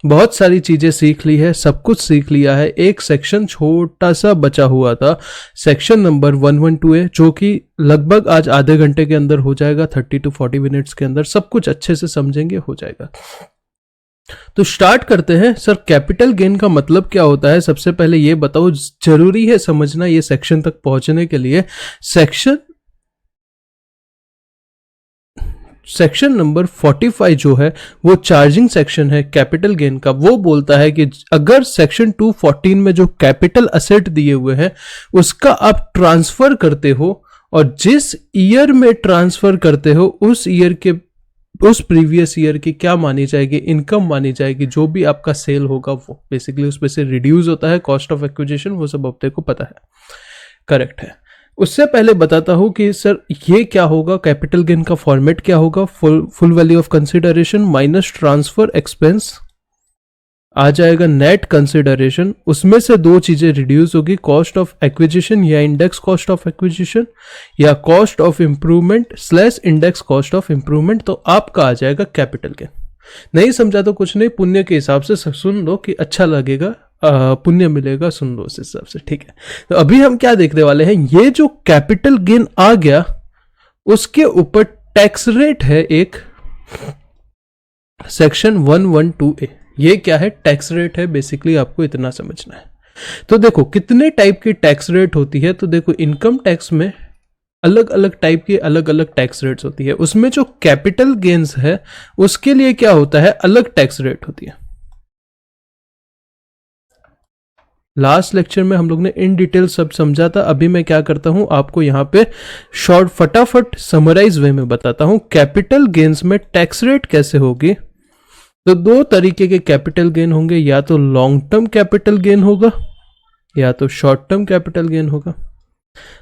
बहुत सारी चीजें सीख ली है, सब कुछ सीख लिया है। एक सेक्शन छोटा सा बचा हुआ था, सेक्शन नंबर 112A, जो कि लगभग आज आधे घंटे के अंदर हो जाएगा, 30 to 40 मिनट्स के अंदर सब कुछ अच्छे से समझेंगे, हो जाएगा। तो स्टार्ट करते हैं। सर कैपिटल गेन का मतलब क्या होता है, सबसे पहले ये बताओ, जरूरी है समझना ये सेक्शन तक पहुंचने के लिए। सेक्शन नंबर 45 जो है वो चार्जिंग सेक्शन है कैपिटल गेन का। वो बोलता है कि अगर सेक्शन 214 में जो कैपिटल असेट दिए हुए हैं उसका आप ट्रांसफर करते हो, और जिस ईयर में ट्रांसफर करते हो उस ईयर के, उस प्रीवियस ईयर की क्या मानी जाएगी, इनकम मानी जाएगी। जो भी आपका सेल होगा वो बेसिकली उसमें से रिड्यूस होता है, कॉस्ट ऑफ एक्विजिशन, वो सब अपने को पता है, करेक्ट है। उससे पहले बताता हूं कि सर ये क्या होगा, कैपिटल गेन का फॉर्मेट क्या होगा। Full value of consideration minus transfer expense आ जाएगा नेट कंसिडरेशन। उसमें से 2 चीजें रिड्यूस होगी, कॉस्ट ऑफ एक्विजिशन या इंडेक्स कॉस्ट ऑफ एक्विजिशन, या cost of improvement / index cost of improvement. तो आपका आ जाएगा कैपिटल गेन। नहीं समझा तो कुछ नहीं, पुण्य के हिसाब से सुन लो कि अच्छा लगेगा, पुण्य मिलेगा, सुन लो उस हिसाब से, ठीक है। तो अभी हम क्या देखने वाले हैं, ये जो कैपिटल गेन आ गया उसके ऊपर टैक्स रेट है एक, सेक्शन 112A। ये क्या है, टैक्स रेट है, बेसिकली आपको इतना समझना है। तो देखो कितने टाइप की टैक्स रेट होती है, तो देखो इनकम टैक्स में अलग अलग टाइप की अलग अलग टैक्स रेट्स होती है। उसमें जो कैपिटल गेन्स है उसके लिए क्या होता है, अलग टैक्स रेट होती है। लास्ट लेक्चर में हम लोग ने इन डिटेल सब समझा था। अभी मैं क्या करता हूं, आपको यहां पे शॉर्ट फटाफट समराइज वे में बताता हूं कैपिटल गेन्स में टैक्स रेट कैसे होगी। तो 2 तरीके के कैपिटल गेन होंगे, या तो लॉन्ग टर्म कैपिटल गेन होगा या तो शॉर्ट टर्म कैपिटल गेन होगा।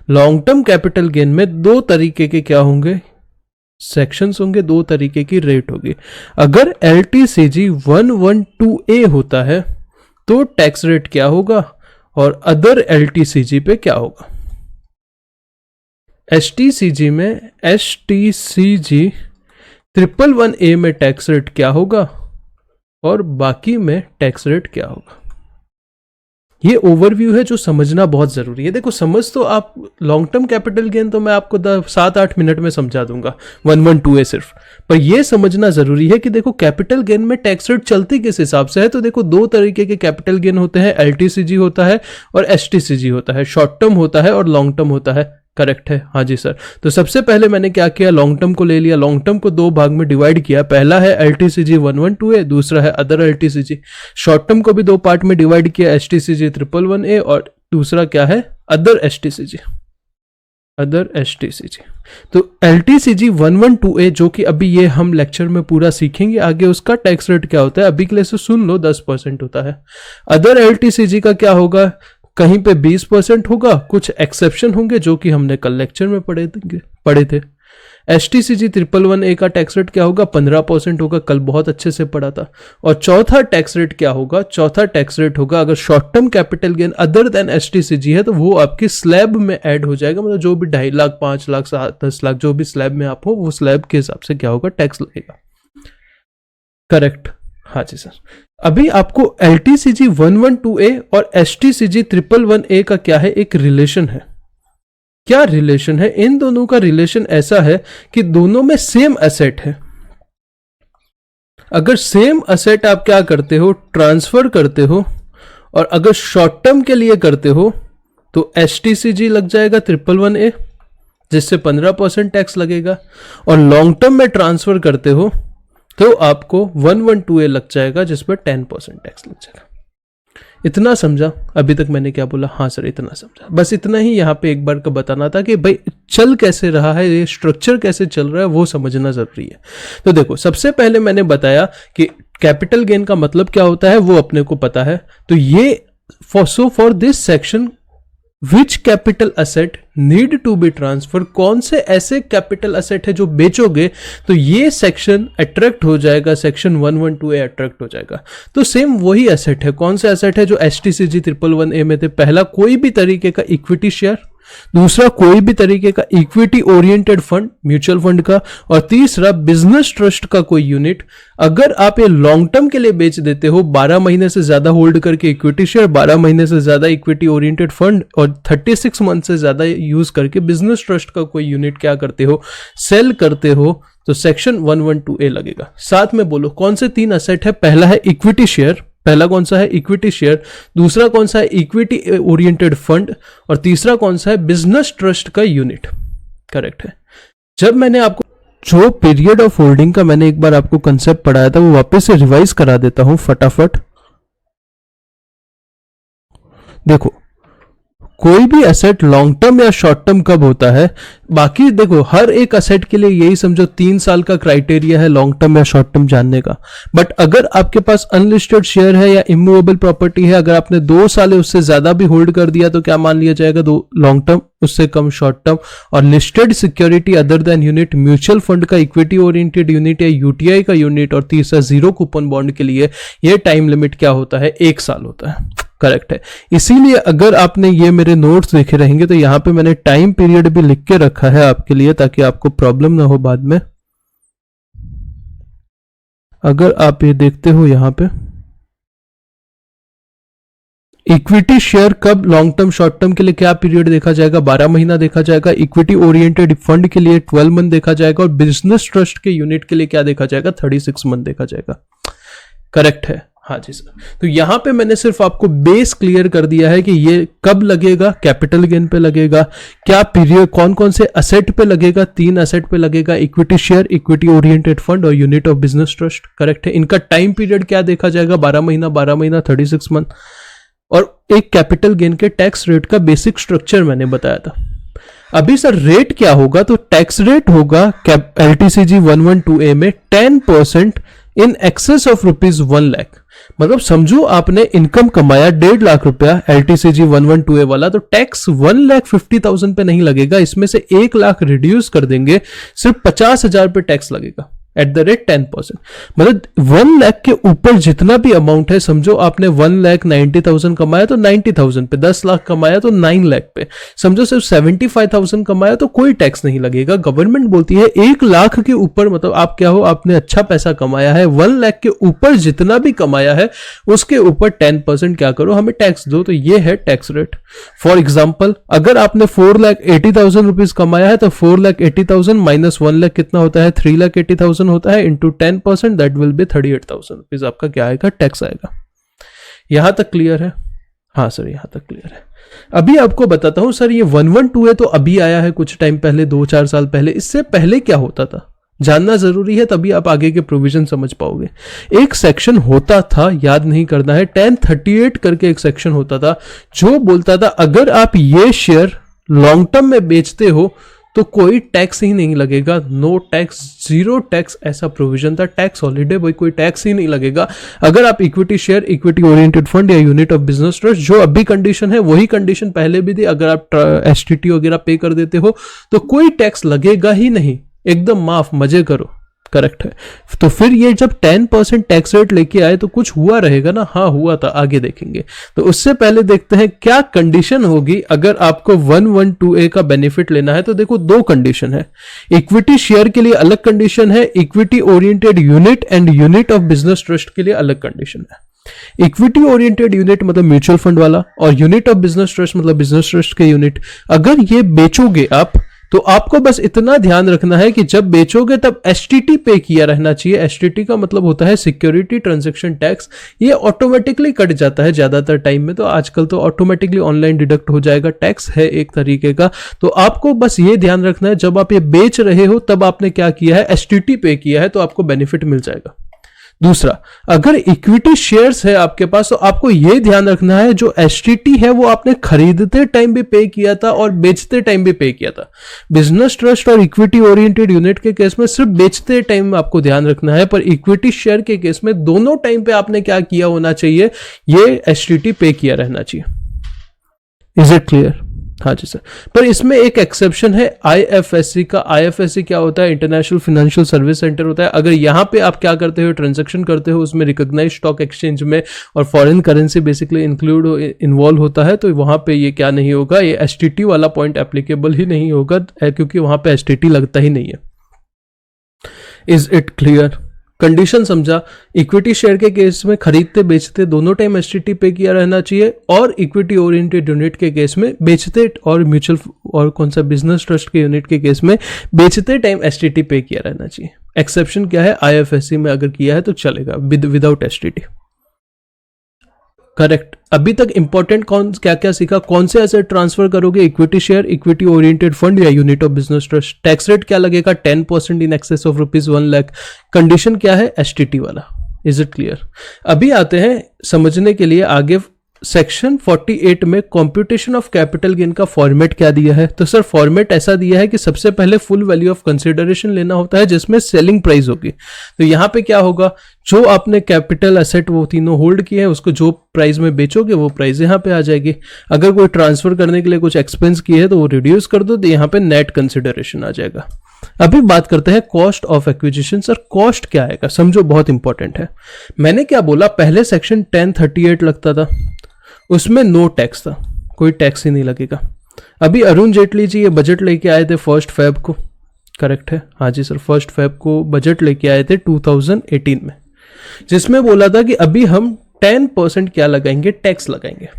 लॉन्ग टर्म कैपिटल गेन में 2 तरीके के क्या होंगे, सेक्शंस होंगे, 2 तरीके की रेट होगी। अगर LTCG 112A होता है तो टैक्स रेट क्या होगा, और अदर LTCG पे क्या होगा। STCG में STCG 111A में टैक्स रेट क्या होगा, और बाकी में टैक्स रेट क्या होगा। ये ओवरव्यू है जो समझना बहुत जरूरी है। देखो समझ तो आप लॉन्ग टर्म कैपिटल गेन तो मैं आपको 7-8 मिनट में समझा दूंगा, 112A सिर्फ, पर ये समझना जरूरी है कि देखो कैपिटल गेन में टैक्स रेट चलती किस हिसाब से है। तो देखो 2 तरीके के कैपिटल गेन होते हैं, LTCG होता है और STCG होता है, शॉर्ट टर्म होता है और लॉन्ग टर्म होता है, करेक्ट है, हाँ जी सर। तो सबसे पहले मैंने क्या किया, लॉन्ग टर्म को ले लिया, लॉन्ग टर्म को 2 भाग में डिवाइड किया। पहला है LTCG 112A, दूसरा है अदर LTCG। शॉर्ट टर्म को भी 2 पार्ट में डिवाइड किया, STCG 111A और दूसरा क्या है, अदर STCG, अदर STCG। तो LTCG 112A जो कि अभी ये हम लेक्चर में पूरा सीखेंगे आगे, उसका टैक्स रेट क्या होता है अभी के लिए से सुन लो, 10% होता है। अदर LTCG का क्या होगा, कहीं पे 20% होगा, कुछ एक्सेप्शन होंगे जो कि हमने कल लेक्चर में पढ़े थे। STCG 111A का टैक्स रेट क्या होगा, 15% होगा, कल बहुत अच्छे से पढ़ा था। और चौथा टैक्स रेट क्या होगा, चौथा टैक्स रेट होगा अगर short term capital gain other than STCG है तो वो आपकी स्लैब में ऐड हो जाएगा। मतलब जो भी 2.5 लाख 5 लाख 10 लाख जो भी स्लैब में आप हो, वो स्लैब के हिसाब से क्या होगा, टैक्स लगेगा, करेक्ट, हाँ जी सर। अभी आपको LTCG 112A और STCG 111A का क्या है, एक रिलेशन है। क्या रिलेशन है? इन दोनों का रिलेशन ऐसा है कि दोनों में सेम एसेट है। अगर सेम एसेट आप क्या करते हो, ट्रांसफर करते हो, और अगर शॉर्ट टर्म के लिए करते हो तो STCG लग जाएगा 111A जिससे 15% टैक्स लगेगा, और लॉन्ग टर्म में ट्रांसफर करते हो तो आपको 112A लग जाएगा जिसपर 10% टैक्स लग जाएगा। इतना समझा? अभी तक मैंने क्या बोला? हाँ सर इतना समझा। बस इतना ही यहाँ पे एक बार का बताना था कि भाई चल कैसे रहा है, ये स्ट्रक्चर कैसे चल रहा है वो समझना जरूरी है। तो देखो, सबसे पहले मैंने बताया कि कैपिटल गेन का मतलब क्या होता है वो अपने को पता है। तो ये for this section which capital asset need to be transfer, कौन से ऐसे कैपिटल असेट है जो बेचोगे तो ये सेक्शन अट्रैक्ट हो जाएगा, सेक्शन 112A अट्रैक्ट हो जाएगा। तो सेम वही एसेट है। कौन से एसेट है जो STCG 111A में थे? पहला, कोई भी तरीके का इक्विटी शेयर, दूसरा कोई भी तरीके का equity oriented fund, mutual fund का, और तीसरा बिजनेस ट्रस्ट का कोई यूनिट। अगर आप ये लॉन्ग टर्म के लिए बेच देते हो, 12 महीने से ज्यादा होल्ड करके इक्विटी शेयर, 12 महीने से ज्यादा इक्विटी ओरिएंटेड फंड और 36 मंथ से ज्यादा यूज करके बिजनेस ट्रस्ट का कोई यूनिट क्या करते हो, सेल करते हो, तो सेक्शन 112A लगेगा। साथ में बोलो कौन से 3 असेट है? पहला है इक्विटी शेयर, पहला कौन सा है? Equity share. दूसरा कौन सा है? Equity oriented fund. और तीसरा कौन सा है? बिजनेस ट्रस्ट का यूनिट। करेक्ट है। जब मैंने आपको जो पीरियड ऑफ होल्डिंग का मैंने एक बार आपको कंसेप्ट पढ़ाया था वो वापस से रिवाइज करा देता हूं फटाफट। देखो, कोई भी एसेट लॉन्ग टर्म या शॉर्ट टर्म कब होता है? बाकी देखो, हर एक एसेट के लिए यही समझो 3 साल का क्राइटेरिया है लॉन्ग टर्म या शॉर्ट टर्म जानने का। बट अगर आपके पास अनलिस्टेड शेयर है या इमूवेबल प्रॉपर्टी है, अगर आपने 2 साल उससे ज्यादा भी होल्ड कर दिया तो क्या मान लिया जाएगा? 2 लॉन्ग टर्म, उससे कम शॉर्ट टर्म। और listed security other than unit, mutual fund का इक्विटी ओरिएंटेड यूनिट या UTI का यूनिट, और तीसरा जीरो कूपन बॉन्ड के लिए ये टाइम लिमिट क्या होता है? 1 साल होता है। करेक्ट है। इसीलिए अगर आपने ये मेरे नोट्स देखे रहेंगे तो यहां पे मैंने टाइम पीरियड भी लिख के रखा है आपके लिए, ताकि आपको प्रॉब्लम ना हो बाद में। अगर आप ये देखते हो यहां पे, इक्विटी शेयर कब लॉन्ग टर्म शॉर्ट टर्म के लिए क्या पीरियड देखा जाएगा? 12 महीना देखा जाएगा। इक्विटी ओरिएंटेड फंड के लिए 12 मंथ देखा जाएगा, और बिजनेस ट्रस्ट के यूनिट के लिए क्या देखा जाएगा? 36 मंथ देखा जाएगा। करेक्ट है। हाँ जी सर। तो यहां पे मैंने सिर्फ आपको बेस क्लियर कर दिया है कि ये कब लगेगा, कैपिटल गेन पे लगेगा, क्या पीरियड, कौन कौन से असेट पे लगेगा, 3 असेट पे लगेगा, equity share, equity oriented fund और unit of business trust. Correct है। इनका टाइम पीरियड क्या देखा जाएगा? 12 महीना, 12 महीना, 36 मंथ। और एक कैपिटल गेन के टैक्स रेट का बेसिक स्ट्रक्चर मैंने बताया था। अभी सर रेट क्या होगा? तो टैक्स रेट होगा LTCG 112A में 10% इन एक्सेस ऑफ ₹1 लाख। मतलब समझो आपने इनकम कमाया 1.5 लाख रुपया LTCG 112A वाला, तो टैक्स 1,50,000 पे नहीं लगेगा, इसमें से 1 लाख रिड्यूस कर देंगे, सिर्फ 50,000 पे टैक्स लगेगा एट द रेट 10%। मतलब 1 लाख के ऊपर जितना भी अमाउंट है, समझो आपने 1,90,000 कमाया तो 90,000 पे, 10 लाख कमाया तो 9 लाख पे, समझो सिर्फ 75,000 कमाया तो कोई टैक्स नहीं लगेगा। गवर्नमेंट बोलती है 1 लाख के ऊपर, मतलब आप क्या हो, आपने अच्छा पैसा कमाया है, 1 लाख के ऊपर जितना भी कमाया है उसके ऊपर 10% क्या करो, हमें टैक्स दो। तो ये है टैक्स रेट। फॉर एग्जाम्पल, अगर आपने 4,80,000 रुपीज कमाया है तो 4,80,000 माइनस 1 लाख कितना होता है? 3,80,000 होता है, into 10%, that will be 38,000 rupees आपका क्या आएगा? टैक्स आएगा। यहां तक क्लियर है? हाँ सर, यहां तक क्लियर है। अभी आपको बताता हूं सर, ये 112 है तो अभी आया है कुछ टाइम पहले, 2-4 साल पहले। इससे पहले क्या होता था जानना जरूरी है, तभी आप आगे के प्रोविजन समझ पाओगे। एक सेक्शन होता था, याद नहीं करना है, 1038 करके एक सेक्शन होता था जो बोलता था अगर आप ये शेयर लॉन्ग टर्म में बेचते हो तो कोई टैक्स ही नहीं लगेगा, नो टैक्स, 0 टैक्स, ऐसा प्रोविजन था। टैक्स हॉलीडे, भाई कोई टैक्स ही नहीं लगेगा अगर आप equity share, equity oriented fund या यूनिट ऑफ बिजनेस ट्रस्ट, जो अभी कंडीशन है वही कंडीशन पहले भी थी, अगर आप STT वगैरह पे कर देते हो तो कोई टैक्स लगेगा ही नहीं, एकदम माफ, मजे करो। करेक्ट है। तो फिर ये जब 10% टैक्स रेट लेके आए तो कुछ हुआ रहेगा ना? हाँ हुआ था, आगे देखेंगे। तो उससे पहले देखते हैं क्या कंडीशन होगी अगर आपको 112A का बेनिफिट लेना है। तो देखो दो कंडीशन है, इक्विटी शेयर के लिए अलग कंडीशन है, equity oriented unit and unit of business trust के लिए अलग कंडीशन है। इक्विटी ओरिएंटेड यूनिट मतलब म्यूचुअल फंड वाला, और यूनिट ऑफ बिजनेस ट्रस्ट मतलब बिजनेस ट्रस्ट के यूनिट। अगर ये बेचोगे आप तो आपको बस इतना ध्यान रखना है कि जब बेचोगे तब एसटीटी पे किया रहना चाहिए। एसटीटी का मतलब होता है सिक्योरिटी ट्रांजैक्शन टैक्स। ये ऑटोमेटिकली कट जाता है ज्यादातर टाइम में, तो आजकल तो ऑटोमेटिकली ऑनलाइन डिडक्ट हो जाएगा, टैक्स है एक तरीके का। तो आपको बस ये ध्यान रखना है जब आप ये बेच रहे हो तब आपने क्या किया है, एसटीटी पे किया है, तो आपको बेनिफिट मिल जाएगा। दूसरा, अगर इक्विटी शेयर्स है आपके पास तो आपको यह ध्यान रखना है जो एसटीटी है वो आपने खरीदते टाइम भी पे किया था और बेचते टाइम भी पे किया था। बिजनेस ट्रस्ट और इक्विटी ओरिएंटेड यूनिट के केस में सिर्फ बेचते टाइम में आपको ध्यान रखना है, पर इक्विटी शेयर के केस में दोनों टाइम पे आपने क्या किया होना चाहिए, ये एसटीटी पे किया रहना चाहिए। Is it clear? हाँ जी सर। पर इसमें एक एक्सेप्शन है आईएफएससी का। आईएफएससी क्या होता है? इंटरनेशनल फाइनेंशियल सर्विस सेंटर होता है। अगर यहां पे आप क्या करते हो, ट्रांजैक्शन करते हो उसमें रिकॉग्नाइज स्टॉक एक्सचेंज में और फॉरेन करेंसी बेसिकली इन्वॉल्व होता है, तो वहां पे ये क्या नहीं होगा, ये एसटीटी वाला पॉइंट एप्लीकेबल ही नहीं होगा, क्योंकि वहां पे एसटीटी लगता ही नहीं है। Is it clear? कंडीशन समझा? इक्विटी शेयर के केस में खरीदते बेचते दोनों टाइम एसटीटी पे किया रहना चाहिए, और इक्विटी ओरिएंटेड यूनिट के केस में बेचते और म्यूचुअल और कौन सा बिजनेस ट्रस्ट के यूनिट के केस में बेचते टाइम एसटीटी पे किया रहना चाहिए। एक्सेप्शन क्या है? आईएफएससी में अगर किया है तो चलेगा, विदाउट एसटीटी। करेक्ट। अभी तक इंपॉर्टेंट क्या क्या सीखा? कौन से एसेट ट्रांसफर करोगे, equity share, equity oriented fund या unit of business trust. Tax rate क्या लगेगा? 10% in excess of ₹1 lakh. Condition क्या है? एसटीटी वाला। Is it clear? अभी आते हैं समझने के लिए आगे सेक्शन 48 में कंप्यूटेशन ऑफ कैपिटल गेन का फॉर्मेट क्या दिया है। तो सर फॉर्मेट ऐसा दिया है कि सबसे पहले फुल वैल्यू ऑफ कंसिडरेशन लेना होता है जिसमें सेलिंग प्राइस होगी। तो यहां पे क्या होगा, जो आपने कैपिटल एसेट वो तीनों होल्ड किए हैं उसको जो प्राइस में बेचोगे वो प्राइस यहां पे आ जाएगी। अगर कोई ट्रांसफर करने के लिए कुछ एक्सपेंस किए है तो वो रिड्यूस कर दो, तो यहां पे नेट कंसिडरेशन आ जाएगा। अभी बात करते हैं cost of acquisition. Sir cost क्या आएगा, समझो, बहुत इंपॉर्टेंट है। मैंने क्या बोला, पहले सेक्शन 1038 लगता था, उसमें नो टैक्स था, कोई टैक्स ही नहीं लगेगा। अभी अरुण जेटली जी ये बजट लेके आए थे 1 फ़रवरी को, करेक्ट है? हाँ जी सर, 1 फ़रवरी को बजट लेके आए थे 2018 में, जिसमें बोला था कि अभी हम 10% क्या लगाएंगे, टैक्स लगाएंगे।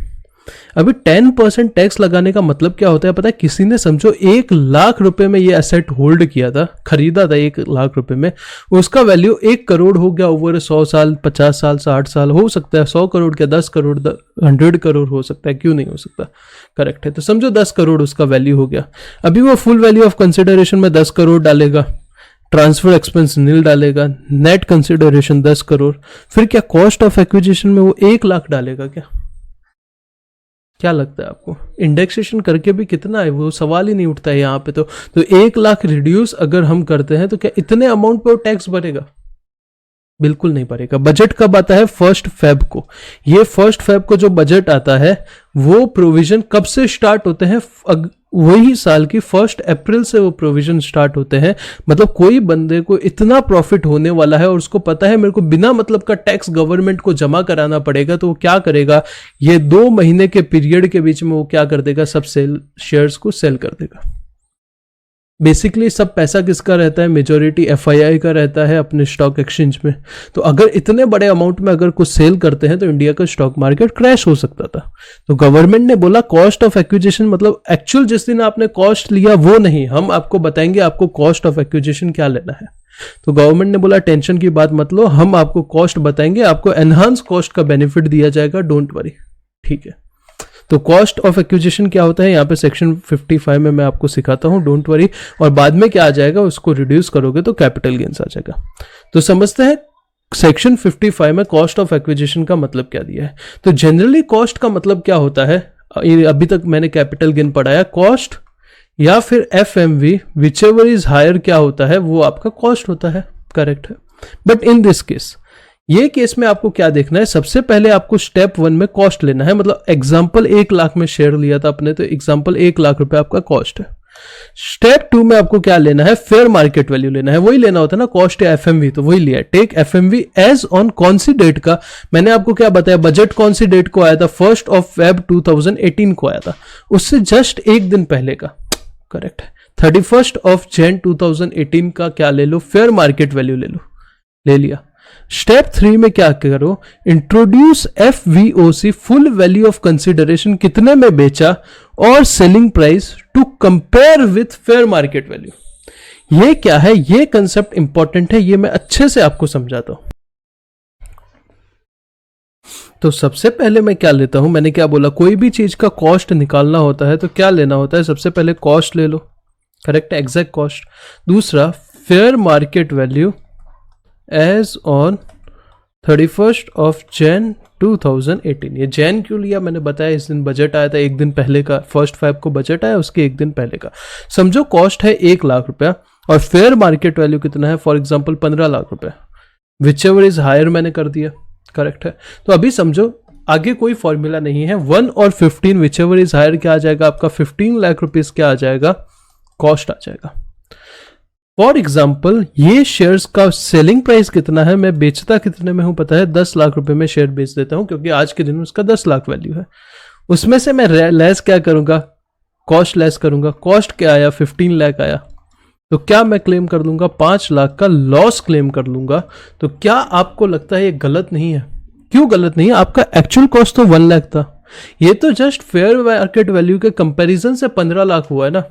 अभी 10% टैक्स लगाने का मतलब क्या होता है पता है? किसी ने समझो 1 लाख रुपए में ये एसेट होल्ड किया था, खरीदा था 1 लाख रुपए में, उसका वैल्यू 1 करोड़ हो गया ओवर 100 साल, 50 साल, 60 साल, हो सकता है 100 करोड़ क्या 10 करोड़ 100 करोड़ हो सकता है, क्यों नहीं हो सकता? करेक्ट है। तो समझो 10 करोड़ उसका वैल्यू हो गया। अभी वो फुल वैल्यू ऑफ कंसिडरेशन में 10 करोड़ डालेगा, ट्रांसफर एक्सपेंस नील डालेगा, नेट कंसिडरेशन 10 करोड़, फिर क्या कॉस्ट ऑफ एक्विजिशन में वो 1 लाख डालेगा क्या लगता है आपको? इंडेक्सेशन करके भी कितना है, वो सवाल ही नहीं उठता है यहाँ पे। तो 1 लाख रिड्यूस अगर हम करते हैं तो क्या इतने अमाउंट पे वो टैक्स भरेगा? बिल्कुल नहीं भरेगा। बजट कब आता है? 1 फ़रवरी को। ये 1 फ़रवरी को जो बजट आता है वो प्रोविजन कब से स्टार्ट होते हैं? वही साल की 1 अप्रैल से वो प्रोविजन स्टार्ट होते हैं। मतलब कोई बंदे को इतना प्रॉफिट होने वाला है और उसको पता है मेरे को बिना मतलब का टैक्स गवर्नमेंट को जमा कराना पड़ेगा, तो वो क्या करेगा, ये 2 महीने के पीरियड के बीच में वो क्या कर देगा, सब शेयर्स को सेल कर देगा। बेसिकली सब पैसा किसका रहता है? मेजॉरिटी एफआईआई का रहता है अपने स्टॉक एक्सचेंज में। तो अगर इतने बड़े अमाउंट में अगर कुछ सेल करते हैं तो इंडिया का स्टॉक मार्केट क्रैश हो सकता था। तो गवर्नमेंट ने बोला कॉस्ट ऑफ एक्विजिशन मतलब एक्चुअल जिस दिन आपने कॉस्ट लिया वो नहीं, हम आपको बताएंगे आपको कॉस्ट ऑफ एक्विजिशन क्या लेना है। तो गवर्नमेंट ने बोला टेंशन की बात मत लो, हम आपको कॉस्ट बताएंगे, आपको एनहांस कॉस्ट का बेनिफिट दिया जाएगा, डोंट वरी। ठीक है। तो कॉस्ट ऑफ एक्विजिशन क्या होता है यहाँ पे सेक्शन 55 में मैं आपको सिखाता हूँ, डोंट वरी। और बाद में क्या आ जाएगा, उसको रिड्यूस करोगे तो कैपिटल गेन्स आ जाएगा। तो समझते हैं सेक्शन 55 में कॉस्ट ऑफ एक्विजिशन का मतलब क्या दिया है। तो जनरली कॉस्ट का मतलब क्या होता है, अभी तक मैंने कैपिटल गेन पढ़ाया, कॉस्ट या फिर एफएमवी विचएवर इज हायर क्या होता है वो आपका कॉस्ट होता है, करेक्ट है। बट इन दिस केस, ये केस में आपको क्या देखना है, सबसे पहले आपको स्टेप 1 में कॉस्ट लेना है। मतलब एग्जांपल 1 लाख में शेयर लिया था आपने, तो एग्जांपल 1 लाख रुपए आपका कॉस्ट है। स्टेप 2 में आपको क्या लेना है, फेयर मार्केट वैल्यू लेना है, वही लेना होता है ना कॉस्ट या एफएमवी, तो वही लिया। टेक एफएमवी एज ऑन कौन सी डेट का, मैंने आपको क्या बताया, बजट कौन सी डेट को आया था, 1 Feb 2018 को आया था, उससे जस्ट एक दिन पहले का, करेक्ट है। 31 Jan 2018 का क्या ले लो, फेयर मार्केट वैल्यू ले लो, ले लिया। स्टेप 3 में क्या करो, introduce FVOC, full value of consideration, कितने में बेचा और selling price to compare with fair market value. ये क्या है, ये कंसेप्ट इंपॉर्टेंट है, ये मैं अच्छे से आपको समझाता हूं। तो सबसे पहले मैं क्या लेता हूं, मैंने क्या बोला, कोई भी चीज का कॉस्ट निकालना होता है तो क्या लेना होता है, सबसे पहले कॉस्ट ले लो, करेक्ट है, एग्जैक्ट कॉस्ट। दूसरा fair market value as on 31 Jan 2018। ये जैन क्यों लिया मैंने बताया, इस दिन बजट आया था एक दिन पहले का, 1 Feb को बजट आया, उसके एक दिन पहले का। समझो कॉस्ट है 1 लाख रुपया और फेयर मार्केट वैल्यू कितना है, फॉर एग्जांपल 15 लाख रुपया, विच एवर इज हायर मैंने कर दिया, करेक्ट है। तो अभी समझो आगे कोई फॉर्मूला नहीं है, 1 और 15 विच एवर इज हायर क्या आ जाएगा आपका, 15 लाख रुपीज क्या आ जाएगा, कॉस्ट आ जाएगा। फॉर एग्जाम्पल ये शेयर्स का सेलिंग प्राइस कितना है, मैं बेचता कितने में हूं पता है, 10 लाख रुपए में शेयर बेच देता हूं, क्योंकि आज के दिन में उसका 10 लाख वैल्यू है। उसमें से मैं लेस क्या करूंगा, कॉस्ट लेस करूंगा, कॉस्ट क्या आया, 15 लाख आया, तो क्या मैं क्लेम कर लूंगा, 5 लाख का लॉस क्लेम कर लूंगा। तो क्या आपको लगता है ये गलत नहीं है, क्यों गलत नहीं है, आपका एक्चुअल कॉस्ट तो 1 लाख था, ये तो जस्ट फेयर मार्केट वैल्यू के कंपैरिजन से 15 लाख हुआ है ना,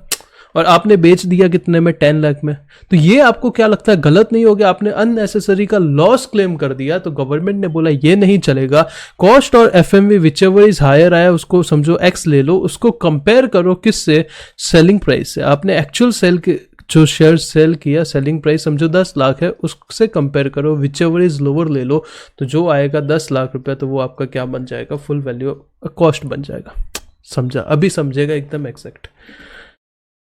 और आपने बेच दिया कितने में, 10 लाख में। तो ये आपको क्या लगता है गलत नहीं हो गया, आपने अननेसेसरी का लॉस क्लेम कर दिया। तो गवर्नमेंट ने बोला ये नहीं चलेगा, कॉस्ट और एफएमवी विचएवर इज हायर आया उसको समझो एक्स ले लो, उसको कंपेयर करो किससे, सेलिंग प्राइस से। आपने एक्चुअल सेल के जो शेयर सेल किया, सेलिंग प्राइस समझो 10 लाख है, उससे कंपेयर करो, विच एवर इज लोअर ले लो, तो जो आएगा 10 लाख रुपया, तो वो आपका क्या बन जाएगा, फुल वैल्यू कॉस्ट बन जाएगा। समझा, अभी समझेगा एकदम एग्जैक्ट।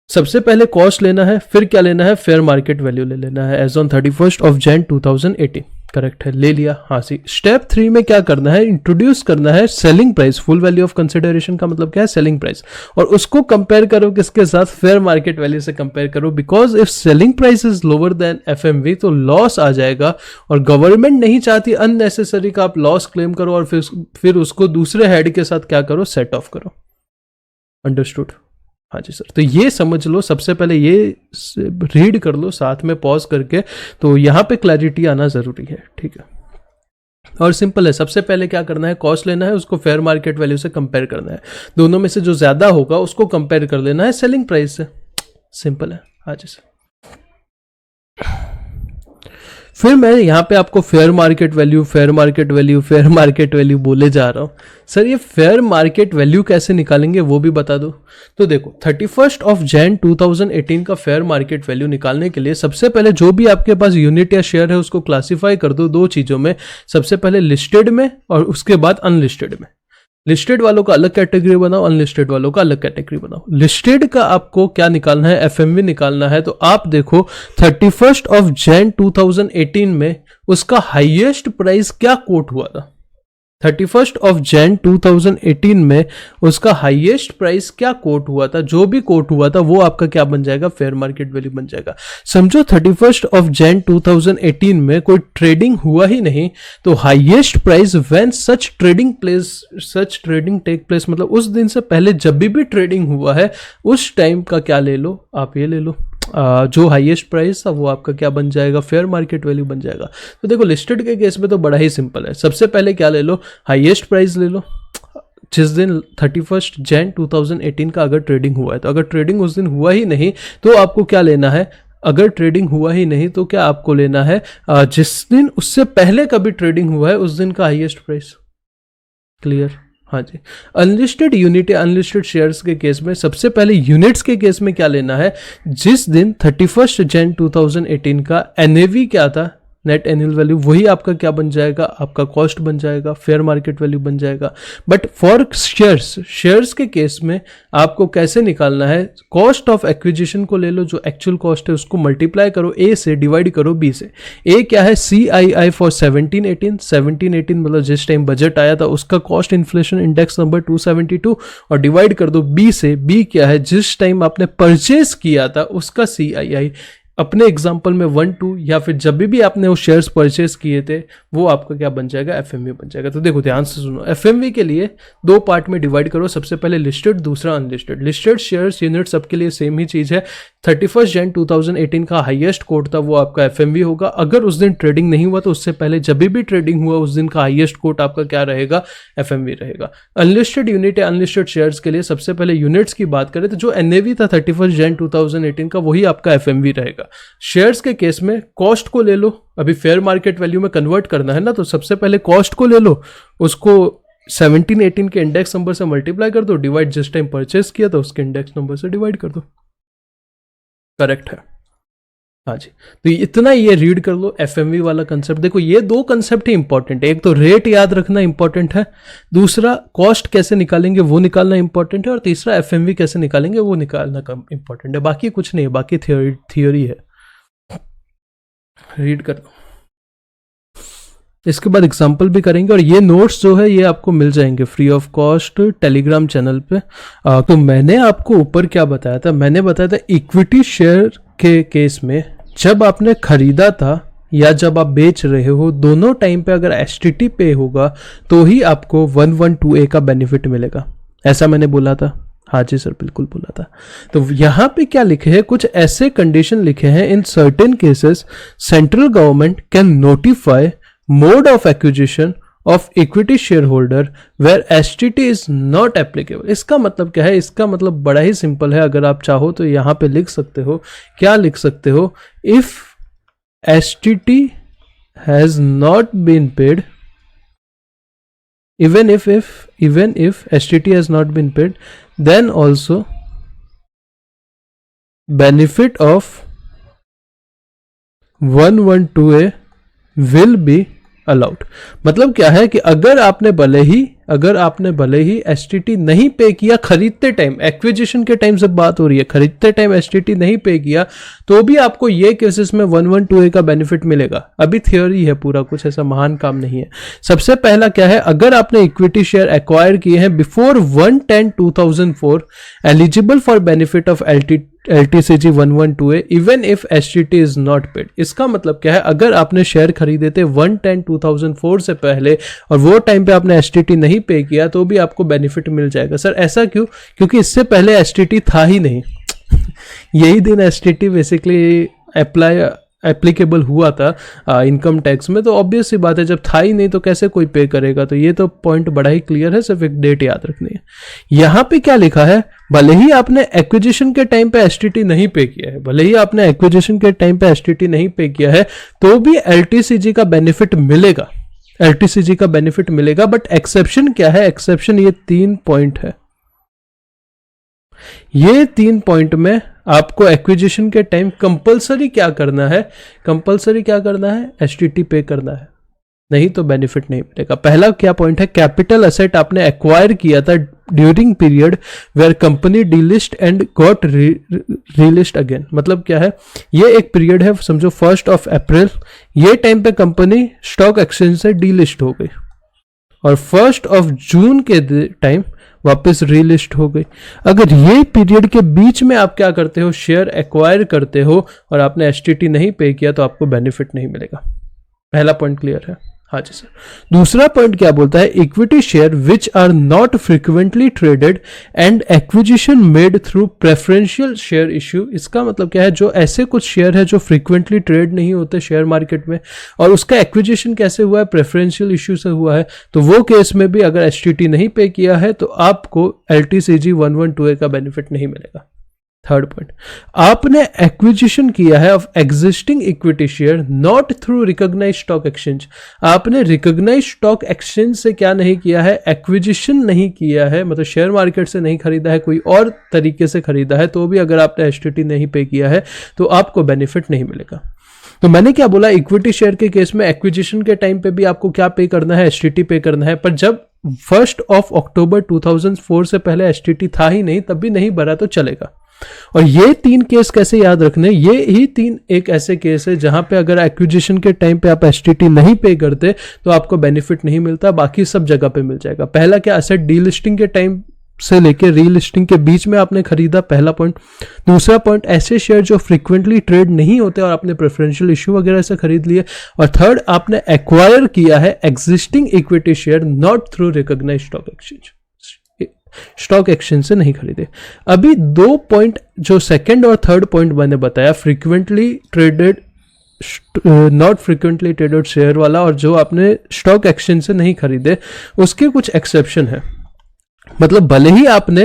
सबसे पहले कॉस्ट लेना है, फिर क्या लेना है, फेयर मार्केट वैल्यू ले लेना है एज ऑन 31 Jan 2018, करेक्ट है, ले लिया। हाँ सी। स्टेप 3 में क्या करना है, इंट्रोड्यूस करना है selling price, full value of consideration का मतलब क्या है, सेलिंग प्राइस, और उसको कंपेयर करो किसके साथ, फेयर मार्केट वैल्यू से कंपेयर करो, because if selling price is lower than FMV तो लॉस आ जाएगा, और गवर्नमेंट नहीं चाहती अननेसेसरी का आप लॉस क्लेम करो और फिर उसको दूसरे हेड के साथ क्या करो, सेट ऑफ करो। अंडरस्टूड, हाँ जी सर। तो ये समझ लो, सबसे पहले ये रीड कर लो साथ में पॉज करके, तो यहाँ पे क्लैरिटी आना जरूरी है, ठीक है। और सिंपल है, सबसे पहले क्या करना है, कॉस्ट लेना है, उसको फेयर मार्केट वैल्यू से कंपेयर करना है, दोनों में से जो ज्यादा होगा उसको कंपेयर कर लेना है सेलिंग प्राइस से, सिंपल है। हाँ जी सर। फिर मैं यहाँ पे आपको fair market value, fair market value, fair market value बोले जा रहा हूँ। सर ये फेयर मार्केट वैल्यू कैसे निकालेंगे वो भी बता दो। तो देखो 31 Jan 2018 का फेयर मार्केट वैल्यू निकालने के लिए सबसे पहले जो भी आपके पास यूनिट या शेयर है उसको क्लासिफाई कर दो दो चीज़ों में, सबसे पहले लिस्टेड में और उसके बाद अनलिस्टेड में। लिस्टेड वालों का अलग कैटेगरी बनाओ, अनलिस्टेड वालों का अलग कैटेगरी बनाओ। लिस्टेड का आपको क्या निकालना है, एफएमवी निकालना है। तो आप देखो 31 Jan 2018 में उसका हाईएस्ट प्राइस क्या कोट हुआ था, 31 Jan 2018 में उसका हाईएस्ट प्राइस क्या कोट हुआ था, जो भी कोट हुआ था वो आपका क्या बन जाएगा, फेयर मार्केट वैल्यू बन जाएगा। समझो 31 Jan 2018 में कोई ट्रेडिंग हुआ ही नहीं, तो highest price when such trading take place, मतलब उस दिन से पहले जब भी ट्रेडिंग हुआ है उस टाइम का क्या ले लो, आप ये ले लो, जो हाईएस्ट प्राइस था वो आपका क्या बन जाएगा, फेयर मार्केट वैल्यू बन जाएगा। तो देखो लिस्टेड के केस में तो बड़ा ही सिंपल है, सबसे पहले क्या ले लो, हाईएस्ट प्राइस ले लो जिस दिन 31 Jan 2018 का अगर ट्रेडिंग हुआ है। तो अगर ट्रेडिंग उस दिन हुआ ही नहीं तो आपको क्या लेना है, अगर ट्रेडिंग हुआ ही नहीं तो क्या आपको लेना है, जिस दिन उससे पहले कभी ट्रेडिंग हुआ है उस दिन का हाईएस्ट प्राइस। क्लियर? हाँ जी। अनलिस्टेड यूनिट या अनलिस्टेड शेयर्स के केस में सबसे पहले यूनिट्स के केस में क्या लेना है, जिस दिन 31 Jan 2018 का एनएवी क्या था, नेट एनुअल वैल्यू, वही आपका क्या बन जाएगा, आपका कॉस्ट बन जाएगा, फेयर मार्केट वैल्यू बन जाएगा। बट फॉर शेयर्स के केस में आपको कैसे निकालना है, कॉस्ट ऑफ एक्विजिशन को ले लो, जो एक्चुअल कॉस्ट है उसको मल्टीप्लाई करो ए से, डिवाइड करो बी से। ए क्या है, CII फॉर 1718 मतलब जिस टाइम बजट आया था उसका कॉस्ट इन्फ्लेशन इंडेक्स नंबर 272, और डिवाइड कर दो बी से। बी क्या है, जिस टाइम आपने परचेस किया था उसका CII, अपने एग्जांपल में 1 2, या फिर जब भी आपने वो शेयर्स परचेस किए थे वो आपका क्या बन जाएगा, FMV बन जाएगा। तो देखो ध्यान से सुनो, FMV के लिए दो पार्ट में डिवाइड करो, सबसे पहले लिस्टेड, दूसरा अनलिस्टेड। लिस्टेड शेयर्स यूनिट सबके लिए सेम ही चीज है। 31 जन 2018 का हाईएस्ट कोट था वो आपका FMV होगा। अगर उस दिन ट्रेडिंग नहीं हुआ तो उससे पहले जब भी ट्रेडिंग हुआ उस दिन का हाईएस्ट कोट आपका क्या रहेगा, FMV रहेगा। अनलिस्टेड यूनिट है, अनलिस्टेड शेयर्स के लिए सबसे पहले यूनिट्स की बात करें तो जो NAV था 31 जन 2018 का वही आपका FMV रहेगा। शेयर्स के केस में कॉस्ट को ले लो, अभी फेयर मार्केट वैल्यू में कन्वर्ट करना है ना, तो सबसे पहले कॉस्ट को ले लो, उसको 1718 के इंडेक्स नंबर से मल्टीप्लाई कर दो, डिवाइड जिस टाइम परचेस किया था उसके इंडेक्स नंबर से डिवाइड कर दो। करेक्ट है, हाँ जी। तो इतना ये रीड कर लो FMV वाला कंसेप्ट। देखो ये दो कंसेप्ट ही इंपॉर्टेंट है, एक तो रेट याद रखना इंपॉर्टेंट है, दूसरा कॉस्ट कैसे निकालेंगे वो निकालना इंपॉर्टेंट है, और तीसरा FMV कैसे निकालेंगे वो निकालना कम इंपॉर्टेंट है। बाकी कुछ नहीं है, बाकी थियोरी है। रीड कर लो, इसके बाद एग्जाम्पल भी करेंगे, और ये नोट्स जो है ये आपको मिल जाएंगे free of cost Telegram channel पे। तो मैंने आपको ऊपर क्या बताया था, मैंने बताया था इक्विटी शेयर के केस में जब आपने खरीदा था या जब आप बेच रहे हो, दोनों टाइम पे अगर STT पे होगा तो ही आपको 112A का बेनिफिट मिलेगा, ऐसा मैंने बोला था। हाँ जी सर, बिल्कुल बोला था। तो यहाँ पे क्या लिखे हैं, कुछ ऐसे कंडीशन लिखे हैं, in certain cases central government can notify mode of acquisition of equity shareholder where STT is not applicable. इसका मतलब क्या है, इसका मतलब बड़ा ही सिंपल है। अगर आप चाहो तो यहाँ पे लिख सकते हो, क्या लिख सकते हो, if STT has not been paid, even if STT has not been paid, then also benefit of 112A will be allowed। मतलब क्या है कि अगर आपने भले ही STT नहीं पे किया खरीदते टाइम, एक्विजिशन के टाइम से बात हो रही है, खरीदते टाइम STT नहीं पे किया तो भी आपको ये केसेस में 112A का बेनिफिट मिलेगा। अभी थियोरी है पूरा, कुछ ऐसा महान काम नहीं है। सबसे पहला क्या है, अगर आपने इक्विटी शेयर एक्वायर किए हैं before 1/10/2004 eligible for benefit of LTCG 112A even if STT is not paid. इसका मतलब क्या है, अगर आपने शेयर खरीदे थे 1/10/2004 से पहले और वो टाइम पे आपने STT नहीं पे किया तो भी आपको बेनिफिट मिल जाएगा। सर ऐसा क्यों, क्योंकि इससे पहले STT था ही नहीं यही दिन STT बेसिकली एप्लीकेबल हुआ था इनकम टैक्स में, तो ऑब्वियस सी बात है जब था ही नहीं तो कैसे कोई पे करेगा। तो ये तो पॉइंट बड़ा ही क्लियर है, सिर्फ एक डेट याद रखनी है। यहाँ पे क्या लिखा है, भले ही आपने एक्विजिशन के टाइम पे STT नहीं पे किया है, भले ही आपने एक्विजिशन के टाइम पे STT नहीं पे किया है तो भी LTCG का बेनिफिट मिलेगा, LTCG का बेनिफिट मिलेगा। बट एक्सेप्शन क्या है, एक्सेप्शन ये 3 पॉइंट है। ये 3 पॉइंट में आपको एक्विजिशन के टाइम कंपलसरी क्या करना है, STT पे करना है, नहीं तो बेनिफिट नहीं मिलेगा। पहला क्या पॉइंट है, कैपिटल एसेट आपने एक्वायर किया था during period where company delist and got relist again. मतलब क्या है, ये एक पीरियड है, समझो 1 अप्रैल, ये टाइम पे कंपनी स्टॉक एक्सचेंज से डीलिस्ट हो गई और 1 जून के टाइम वापस रीलिस्ट हो गई। अगर ये पीरियड के बीच में आप क्या करते हो, शेयर एक्वायर करते हो और आपने STT नहीं पे किया तो आपको बेनिफिट नहीं मिलेगा। पहला पॉइंट क्लियर है, हाँ जी सर। दूसरा पॉइंट क्या बोलता है, equity share which are not frequently traded and acquisition made through preferential share issue. इसका मतलब क्या है, जो ऐसे कुछ शेयर है जो फ्रिक्वेंटली ट्रेड नहीं होते शेयर मार्केट में और उसका एक्विजिशन कैसे हुआ है, प्रेफरेंशियल इश्यू से हुआ है, तो वो केस में भी अगर STT नहीं पे किया है तो आपको LTCG 112A का बेनिफिट नहीं मिलेगा। थर्ड पॉइंट, आपने एक्विजिशन किया है of existing equity share not through recognised stock exchange. आपने रिकॉग्नाइज्ड स्टॉक एक्सचेंज से क्या नहीं किया है, एक्विजिशन नहीं किया है, मतलब शेयर मार्केट से नहीं खरीदा है, कोई और तरीके से खरीदा है, तो भी अगर आपने STT नहीं पे किया है तो आपको बेनिफिट नहीं मिलेगा। तो मैंने क्या बोला, इक्विटी शेयर के केस में एक्विजिशन के टाइम पे भी आपको क्या पे करना है, एसटीटी पे करना है, पर जब 1 अक्टूबर 2004 से पहले एसटीटी था ही नहीं, तब भी नहीं भरा तो चलेगा। और ये 3 केस कैसे याद रखने, ये ही 3 एक ऐसे केस है जहां पे अगर एक्विजिशन के टाइम पे आप एसटीटी नहीं पे करते तो आपको बेनिफिट नहीं मिलता, बाकी सब जगह पे मिल जाएगा। पहला क्या, असेट डीलिस्टिंग के टाइम से लेके रीलिस्टिंग के बीच में आपने खरीदा, पहला पॉइंट। दूसरा पॉइंट, ऐसे शेयर जो फ्रीक्वेंटली ट्रेड नहीं होते और आपने प्रेफरेंशियल इश्यू वगैरह से खरीद लिए। और थर्ड, आपने एक्वायर किया है existing equity share not through recognised stock exchange, stock exchange से नहीं खरीदे। अभी 2 पॉइंट जो सेकंड और थर्ड पॉइंट मैंने बताया, frequently traded not frequently traded share वाला, और जो आपने स्टॉक एक्सचेंज से नहीं खरीदे, उसके कुछ एक्सेप्शन है। मतलब भले ही आपने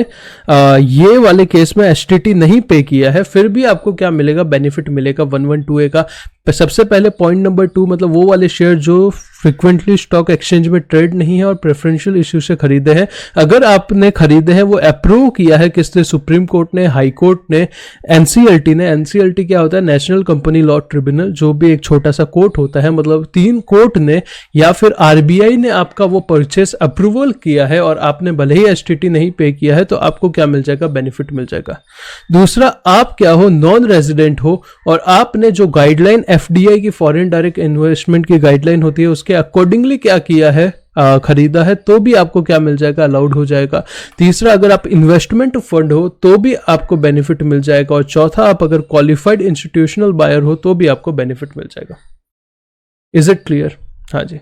ये वाले केस में एसटीटी नहीं पे किया है, फिर भी आपको क्या मिलेगा, बेनिफिट मिलेगा 112A का। सबसे पहले पॉइंट नंबर 2, मतलब वो वाले शेयर जो फ्रीक्वेंटली स्टॉक एक्सचेंज में ट्रेड नहीं है और प्रेफरेंशियल इश्यू से खरीदे हैं, अगर आपने खरीदे हैं, वो अप्रूव किया है किसने, सुप्रीम कोर्ट ने, हाई कोर्ट ने, एनसीएलटी ने। एनसीएलटी क्या होता है, नेशनल कंपनी लॉ ट्रिब्यूनल, जो भी एक छोटा सा कोर्ट होता है, मतलब 3 कोर्ट ने या फिर आरबीआई ने आपका वो परचेस अप्रूवल किया है और आपने भले ही एसटीटी नहीं पे किया है, तो आपको क्या मिल जाएगा, बेनिफिट मिल जाएगा। दूसरा, आप क्या हो, नॉन रेजिडेंट हो और आपने जो गाइडलाइन एफडीआई की, फॉरेन डायरेक्ट इन्वेस्टमेंट की गाइडलाइन होती है, उसके अकॉर्डिंगली क्या किया है, खरीदा है, तो भी आपको क्या मिल जाएगा, अलाउड हो जाएगा। तीसरा, अगर आप इन्वेस्टमेंट फंड हो तो भी आपको बेनिफिट मिल जाएगा। और चौथा, आप अगर क्वालिफाइड इंस्टीट्यूशनल बायर हो तो भी आपको बेनिफिट मिल जाएगा। Is it clear? हाँ जी।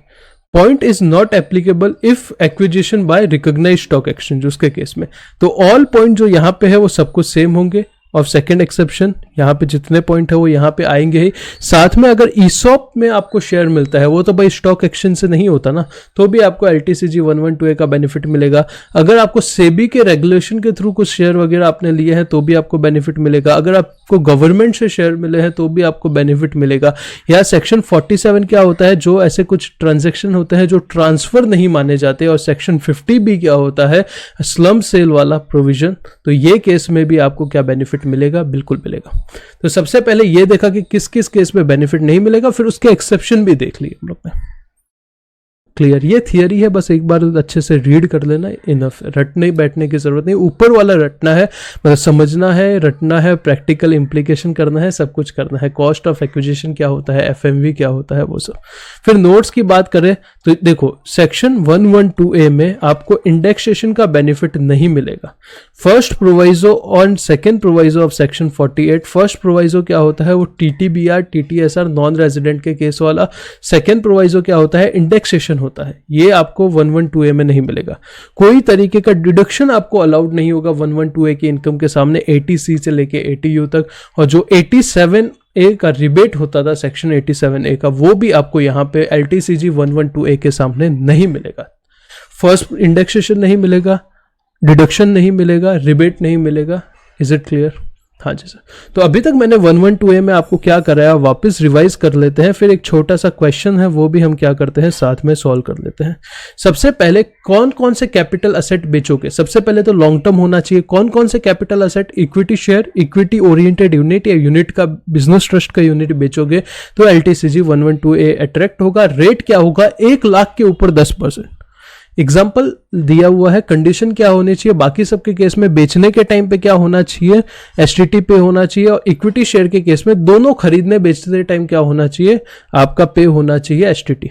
Point is not applicable if acquisition by recognised stock exchange, उसके केस में। तो ऑल पॉइंट जो यहां पे है वो सब कुछ सेम होंगे, और सेकंड एक्सेप्शन यहाँ पे जितने पॉइंट है वो यहाँ पे आएंगे ही। साथ में अगर ईसॉप में आपको शेयर मिलता है, वो तो भाई स्टॉक एक्सचेंज से नहीं होता ना, तो भी आपको एलटीसीजी 112A का बेनिफिट मिलेगा। अगर आपको सेबी के रेगुलेशन के थ्रू कुछ शेयर वगैरह आपने लिए हैं तो भी आपको बेनिफिट मिलेगा। अगर आपको गवर्नमेंट से शेयर मिले हैं तो भी आपको बेनिफिट मिलेगा। या सेक्शन 47 क्या होता है, जो ऐसे कुछ ट्रांजेक्शन होते हैं जो ट्रांसफर नहीं माने जाते। और सेक्शन 50B क्या होता है, स्लम सेल वाला प्रोविजन। तो ये केस में भी आपको क्या बेनिफिट मिलेगा, बिल्कुल मिलेगा। तो सबसे पहले ये देखा कि किस किस केस में बेनिफिट नहीं मिलेगा, फिर उसके एक्सेप्शन भी देख लिए हम लोग ने। क्लियर? ये थियरी है, बस एक बार अच्छे से रीड कर लेना, इनफ। रटने बैठने की जरूरत नहीं, ऊपर वाला रटना है, मतलब समझना है, रटना है, प्रैक्टिकल इंप्लीकेशन करना है, सब कुछ करना है। कॉस्ट ऑफ एक्विजिशन क्या होता है, एफएमवी क्या होता है, वो सब। फिर नोट्स की बात करें तो देखो, सेक्शन 112A में आपको इंडेक्सेशन का बेनिफिट नहीं मिलेगा। फर्स्ट प्रोवाइजो और second proviso of section 48। First proviso क्या होता है, वो टीटीबीआर, टीटीएसआर, नॉन रेजिडेंट के केस वाला। सेकेंड प्रोवाइजो क्या होता है, इंडेक्सेशन होता है। ये आपको 112A में नहीं मिलेगा। कोई तरीके का डिडक्शन आपको अलाउड नहीं होगा 112A की इनकम के सामने, 80C से लेके 80U तक। और जो 87A का रिबेट होता था, सेक्शन 87A का, वो भी आपको यहाँ पे LTCG 112A के सामने नहीं मिलेगा। फर्स्ट इंडेक्सेशन नहीं मिलेगा, डिडक्शन नहीं मिलेगा, रिबेट नहीं मिलेगा। Is it clear? हाँ जी सर। तो अभी तक मैंने 112A में आपको क्या कराया, वापस रिवाइज कर लेते हैं। फिर एक छोटा सा क्वेश्चन है, वो भी हम क्या करते हैं, साथ में सॉल्व कर लेते हैं। सबसे पहले कौन कौन से कैपिटल असेट बेचोगे? सबसे पहले तो लॉन्ग टर्म होना चाहिए। कौन कौन से capital asset? Equity share, equity oriented unit या यूनिट का, बिजनेस ट्रस्ट का यूनिट बेचोगे तो LTCG 112A अट्रैक्ट होगा। रेट क्या होगा, 1 लाख के ऊपर 10%। एग्जाम्पल दिया हुआ है। कंडीशन क्या होनी चाहिए, बाकी सबके केस में बेचने के टाइम पे क्या होना चाहिए, एसटीटी पे होना चाहिए। और इक्विटी शेयर के केस में दोनों खरीदने बेचते टाइम क्या होना चाहिए, आपका पे होना चाहिए एसटीटी।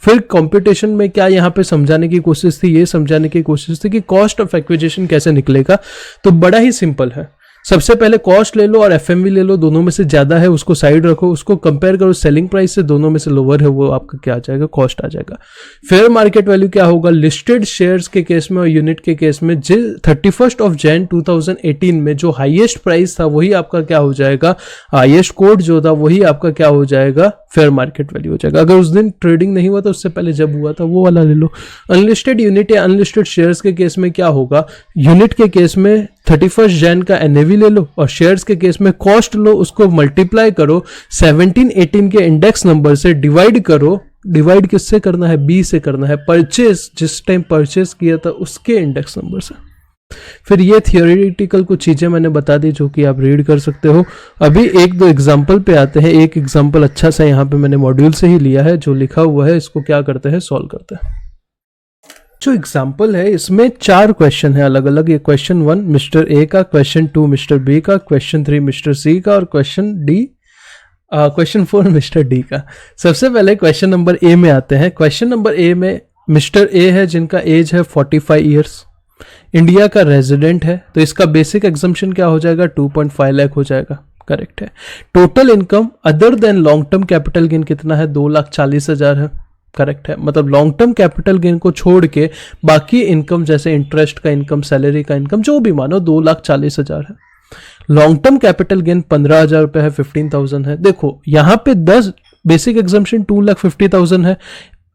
फिर कंप्यूटेशन में क्या यहाँ पे समझाने की कोशिश थी, ये समझाने की कोशिश थी कि कॉस्ट ऑफ एक्विजिशन कैसे निकलेगा। तो बड़ा ही सिंपल है। सबसे पहले कॉस्ट ले लो और एफएमवी ले लो, दोनों में से ज्यादा है उसको साइड रखो, उसको कंपेयर करो सेलिंग प्राइस से, दोनों में से लोअर है वो आपका क्या आ जाएगा, कॉस्ट आ जाएगा। फेयर मार्केट वैल्यू क्या होगा, लिस्टेड शेयर्स के केस में और यूनिट के केस में 31 जनवरी 2018 में जो हाईएस्ट प्राइस था वही आपका क्या हो जाएगा, हाईएस्ट कोड जो था वही आपका क्या हो जाएगा, फेयर मार्केट वैल्यू हो जाएगा। अगर उस दिन ट्रेडिंग नहीं हुआ तो उससे पहले जब हुआ था वो वाला ले लो। अनलिस्टेड यूनिट या अनलिस्टेड शेयर्स के केस में क्या होगा, यूनिट के केस में 31 जनवरी का एनएवी ले लो और शेयर्स के केस में कॉस्ट लो, उसको मल्टीप्लाई करो 1718 के इंडेक्स नंबर से, डिवाइड करो। डिवाइड किससे करना है, बी से करना है, परचेस जिस टाइम परचेस किया था उसके इंडेक्स नंबर से। फिर ये थियोरेटिकल कुछ चीज़ें मैंने बता दी जो कि आप रीड कर सकते हो। अभी एक दो एग्जाम्पल पे आते हैं। एक एग्जाम्पल अच्छा सा यहाँ पे मैंने मॉड्यूल से ही लिया है, जो लिखा हुआ है इसको क्या करते हैं, सॉल्व करते हैं। जो एग्जाम्पल है इसमें 4 क्वेश्चन है अलग अलग। ये क्वेश्चन 1 मिस्टर ए का, क्वेश्चन 2 मिस्टर बी का, क्वेश्चन 3 मिस्टर सी का और क्वेश्चन 4 मिस्टर डी का। सबसे पहले क्वेश्चन नंबर ए में आते हैं। क्वेश्चन नंबर ए में मिस्टर ए है जिनका एज है 45 ईयर्स, इंडिया का रेजिडेंट है, तो इसका बेसिक एग्जम्पशन क्या हो जाएगा, 2.5 लाख हो जाएगा। करेक्ट है। Total income other than long term capital gain कितना है, 2,40,000 है। करेक्ट है। मतलब लॉन्ग टर्म कैपिटल गेन को छोड़ के बाकी इनकम जैसे इंटरेस्ट का इनकम, सैलरी का इनकम, जो भी मानो 2,40,000 है। लॉन्ग टर्म कैपिटल गेन 15,000 रुपए है, 15,000 है। देखो यहाँ पे 10 बेसिक एग्जम्पशन 2,50,000 है।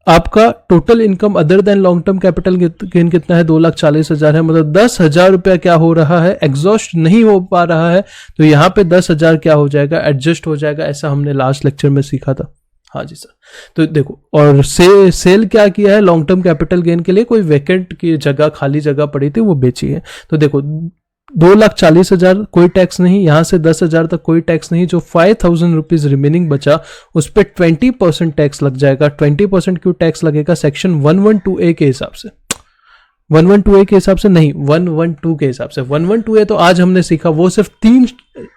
आपका total income other than long term capital gain कितना है, 2,40,000 है। मतलब 10,000 रुपया क्या हो रहा है, एग्जॉस्ट नहीं हो पा रहा है, तो यहाँ पे 10,000 क्या हो जाएगा, एडजस्ट हो जाएगा। ऐसा हमने लास्ट लेक्चर में सीखा था। हाँ जी सर। तो देखो, और सेल क्या किया है, लॉन्ग टर्म कैपिटल गेन के लिए कोई वैकेंट की जगह, खाली जगह पड़ी थी, वो बेची है। तो देखो 2,40,000 कोई टैक्स नहीं, यहां से 10,000 तक कोई टैक्स नहीं। जो 5,000 रुपीज रिमेनिंग बचा उस पर 20% टैक्स लग जाएगा। 20% क्यों टैक्स लगेगा, सेक्शन 112A के हिसाब से। 112A के हिसाब से नहीं, 112 के हिसाब से। 112A तो आज हमने सीखा, वो सिर्फ 3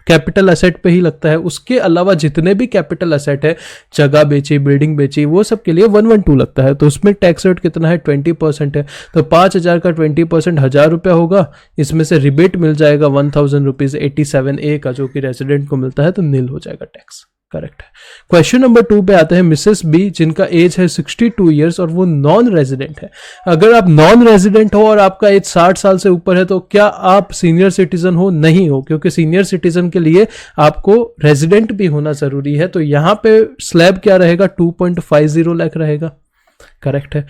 कैपिटल एसेट पे ही लगता है। उसके अलावा जितने भी कैपिटल एसेट है, जगह बेची, बिल्डिंग बेची, वो सब के लिए 112 लगता है। तो उसमें टैक्स रेट कितना है, 20% है। तो 5,000 का 20% 1,000 रुपया होगा। इसमें से रिबेट मिल जाएगा 1,000 रुपीज 87A का, जो कि रेजिडेंट को मिलता है, तो नील हो जाएगा टैक्स। करेक्ट है। क्वेश्चन नंबर 2 पे आते हैं। मिसेस बी जिनका एज है 62 ईयर्स और वो नॉन रेजिडेंट है। अगर आप नॉन रेजिडेंट हो और आपका एज 60 साल से ऊपर है तो क्या आप सीनियर सिटीजन हो, नहीं हो, क्योंकि सीनियर सिटीजन के लिए आपको रेजिडेंट भी होना जरूरी है। तो यहां पे स्लैब क्या रहेगा, 2.50 लाख रहेगा। करेक्ट है।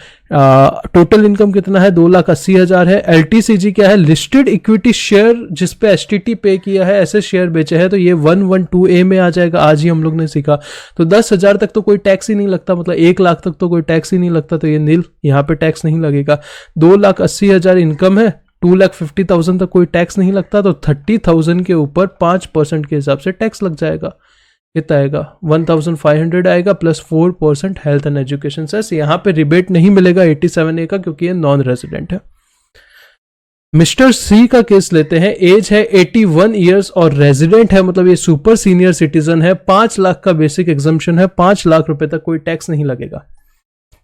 टोटल इनकम कितना है, 2,80,000 है। एलटीसीजी क्या है, लिस्टेड इक्विटी शेयर, जिसपे एसटीटी पे किया है, ऐसे शेयर बेचे हैं, तो ये 112A में आ जाएगा। आज ही हम लोग ने सीखा। तो 10,000 तक तो कोई टैक्स ही नहीं लगता, मतलब 1 लाख तक तो कोई टैक्स ही नहीं लगता, तो ये नील, यहाँ पे टैक्स नहीं लगेगा। 2,80,000 इनकम है, 2,50,000 तक कोई टैक्स नहीं लगता, तो 30,000 के ऊपर 5% के हिसाब से टैक्स लग जाएगा। कितना आएगा, 1,500 आएगा plus 4% health and education cess. यहाँ पे रिबेट नहीं मिलेगा 87A का, क्योंकि ये नॉन रेजिडेंट है। मिस्टर सी का केस लेते हैं। एज है 81 ईयर्स और रेजिडेंट है, मतलब ये सुपर सीनियर सिटीजन है। 5 लाख का बेसिक एग्जम्पशन है, 5 लाख रुपए तक कोई टैक्स नहीं लगेगा।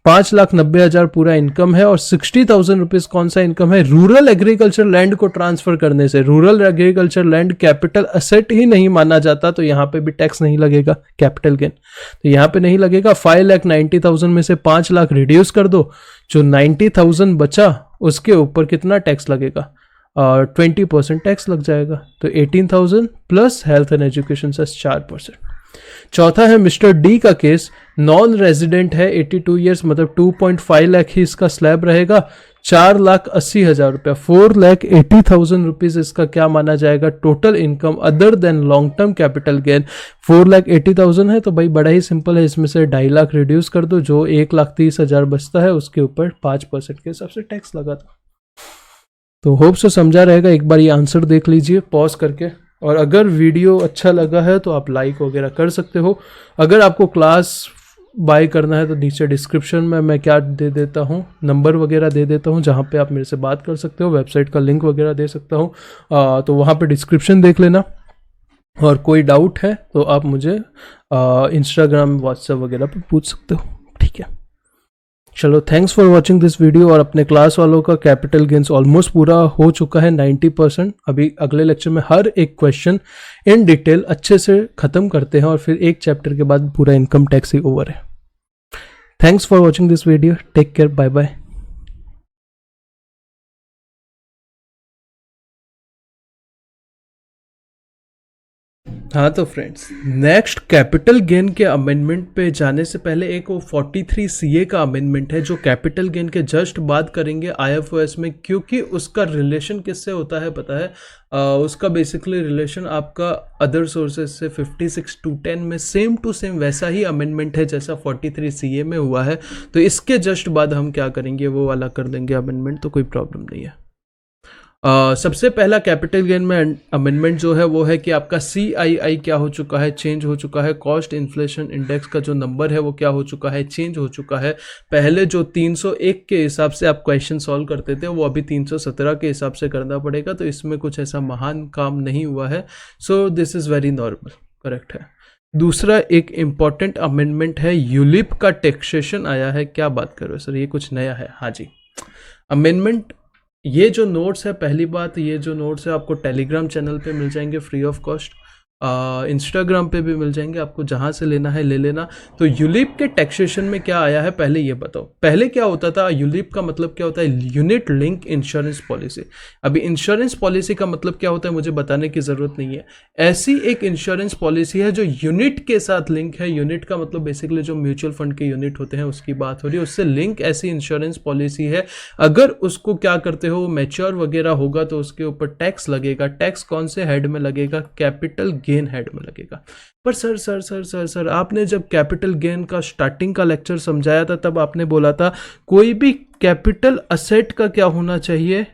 5,90,000 पूरा इनकम है और 60,000 रुपीज कौन सा इनकम है, रूरल एग्रीकल्चर लैंड को ट्रांसफर करने से। Rural agriculture land capital asset ही नहीं माना जाता, तो यहां पे भी टैक्स नहीं लगेगा कैपिटल गेन, तो यहां पे नहीं लगेगा। 5,90,000 में से 5 लाख रिड्यूस कर दो, जो 90,000 बचा उसके ऊपर कितना टैक्स लगेगा, 20% टैक्स लग जाएगा। तो 18,000 प्लस हेल्थ एंड एजुकेशन से 4%। चौथा है मिस्टर डी का केस। नॉन रेजिडेंट है, 82 ईयर्स, मतलब 2.5 लाख ही इसका स्लैब रहेगा। 4,80,000 रुपया, 4,80,000 रुपीज इसका क्या माना जाएगा, total income other than long term capital gain 4,80,000 है। तो भाई बड़ा ही सिंपल है, इसमें से 2.5 लाख रिड्यूस कर दो, जो 1,30,000 बचता है उसके ऊपर 5% के हिसाब से टैक्स लगा दो। तो होप सो समझा रहेगा। एक बार ये आंसर देख लीजिए पॉज करके, और अगर वीडियो अच्छा लगा है तो आप लाइक वगैरह कर सकते हो। अगर आपको क्लास बाय करना है तो नीचे डिस्क्रिप्शन में मैं क्या दे देता हूँ, नंबर वगैरह दे देता हूँ, जहाँ पे आप मेरे से बात कर सकते हो। वेबसाइट का लिंक वगैरह दे सकता हूँ, तो वहाँ पे डिस्क्रिप्शन देख लेना। और कोई डाउट है तो आप मुझे इंस्टाग्राम, व्हाट्सएप वगैरह पे पूछ सकते हो। ठीक है, चलो thanks for watching this video. और अपने क्लास वालों का कैपिटल गेन्स ऑलमोस्ट पूरा हो चुका है, 90%। अभी अगले लेक्चर में हर एक क्वेश्चन इन डिटेल अच्छे से खत्म करते हैं, और फिर एक चैप्टर के बाद पूरा इनकम टैक्स ही ओवर है। Thanks for watching this video, take care, bye bye. हाँ तो फ्रेंड्स, नेक्स्ट कैपिटल गेन के अमेंडमेंट पे जाने से पहले एक वो 43 CA का अमेंडमेंट है, जो कैपिटल गेन के जस्ट बात करेंगे IFOS में, क्योंकि उसका रिलेशन किससे होता है पता है, उसका बेसिकली रिलेशन आपका अदर सोर्सेज से 56(2)(10) में सेम टू सेम वैसा ही अमेंडमेंट है जैसा 43 CA में हुआ है। तो इसके जस्ट बाद हम क्या करेंगे, वो वाला कर देंगे अमेंडमेंट, तो कोई प्रॉब्लम नहीं है। सबसे पहला कैपिटल गेन में अमेंडमेंट जो है वो है कि आपका CII क्या हो चुका है, चेंज हो चुका है। कॉस्ट इन्फ्लेशन इंडेक्स का जो नंबर है वो क्या हो चुका है, चेंज हो चुका है। पहले जो 301 के हिसाब से आप क्वेश्चन सॉल्व करते थे वो अभी 317 के हिसाब से करना पड़ेगा, तो इसमें कुछ ऐसा महान काम नहीं हुआ है। So this is very normal, correct है। दूसरा एक इम्पॉर्टेंट अमेंडमेंट है, यूलिप का टैक्सेशन आया है। क्या बात कर रहे हो सर, ये कुछ नया है? हाँ जी, अमेंडमेंट। ये जो नोट्स है, पहली बात, ये जो नोट्स है आपको टेलीग्राम चैनल पे मिल जाएंगे फ्री ऑफ कॉस्ट, इंस्टाग्राम पे भी मिल जाएंगे, आपको जहाँ से लेना है ले लेना। तो यूलिप के टैक्सेशन में क्या आया है पहले ये बताओ। पहले क्या होता था, यूलिप का मतलब क्या होता है, यूनिट लिंक इंश्योरेंस पॉलिसी। अभी इंश्योरेंस पॉलिसी का मतलब क्या होता है मुझे बताने की ज़रूरत नहीं है। ऐसी एक इंश्योरेंस पॉलिसी है जो यूनिट के साथ लिंक है। यूनिट का मतलब बेसिकली जो म्यूचुअल फंड के यूनिट होते हैं उसकी बात हो रही है, उससे लिंक ऐसी इंश्योरेंस पॉलिसी है। अगर उसको क्या करते हो, मैच्योर वगैरह होगा तो उसके ऊपर टैक्स लगेगा। टैक्स कौन से हेड में लगेगा, कैपिटल गेन हेड में लगेगा। पर sir sir sir sir sir आपने जब कैपिटल गेन का स्टार्टिंग का लेक्चर समझाया था तब आपने बोला था कोई भी कैपिटल असेट का क्या होना चाहिए,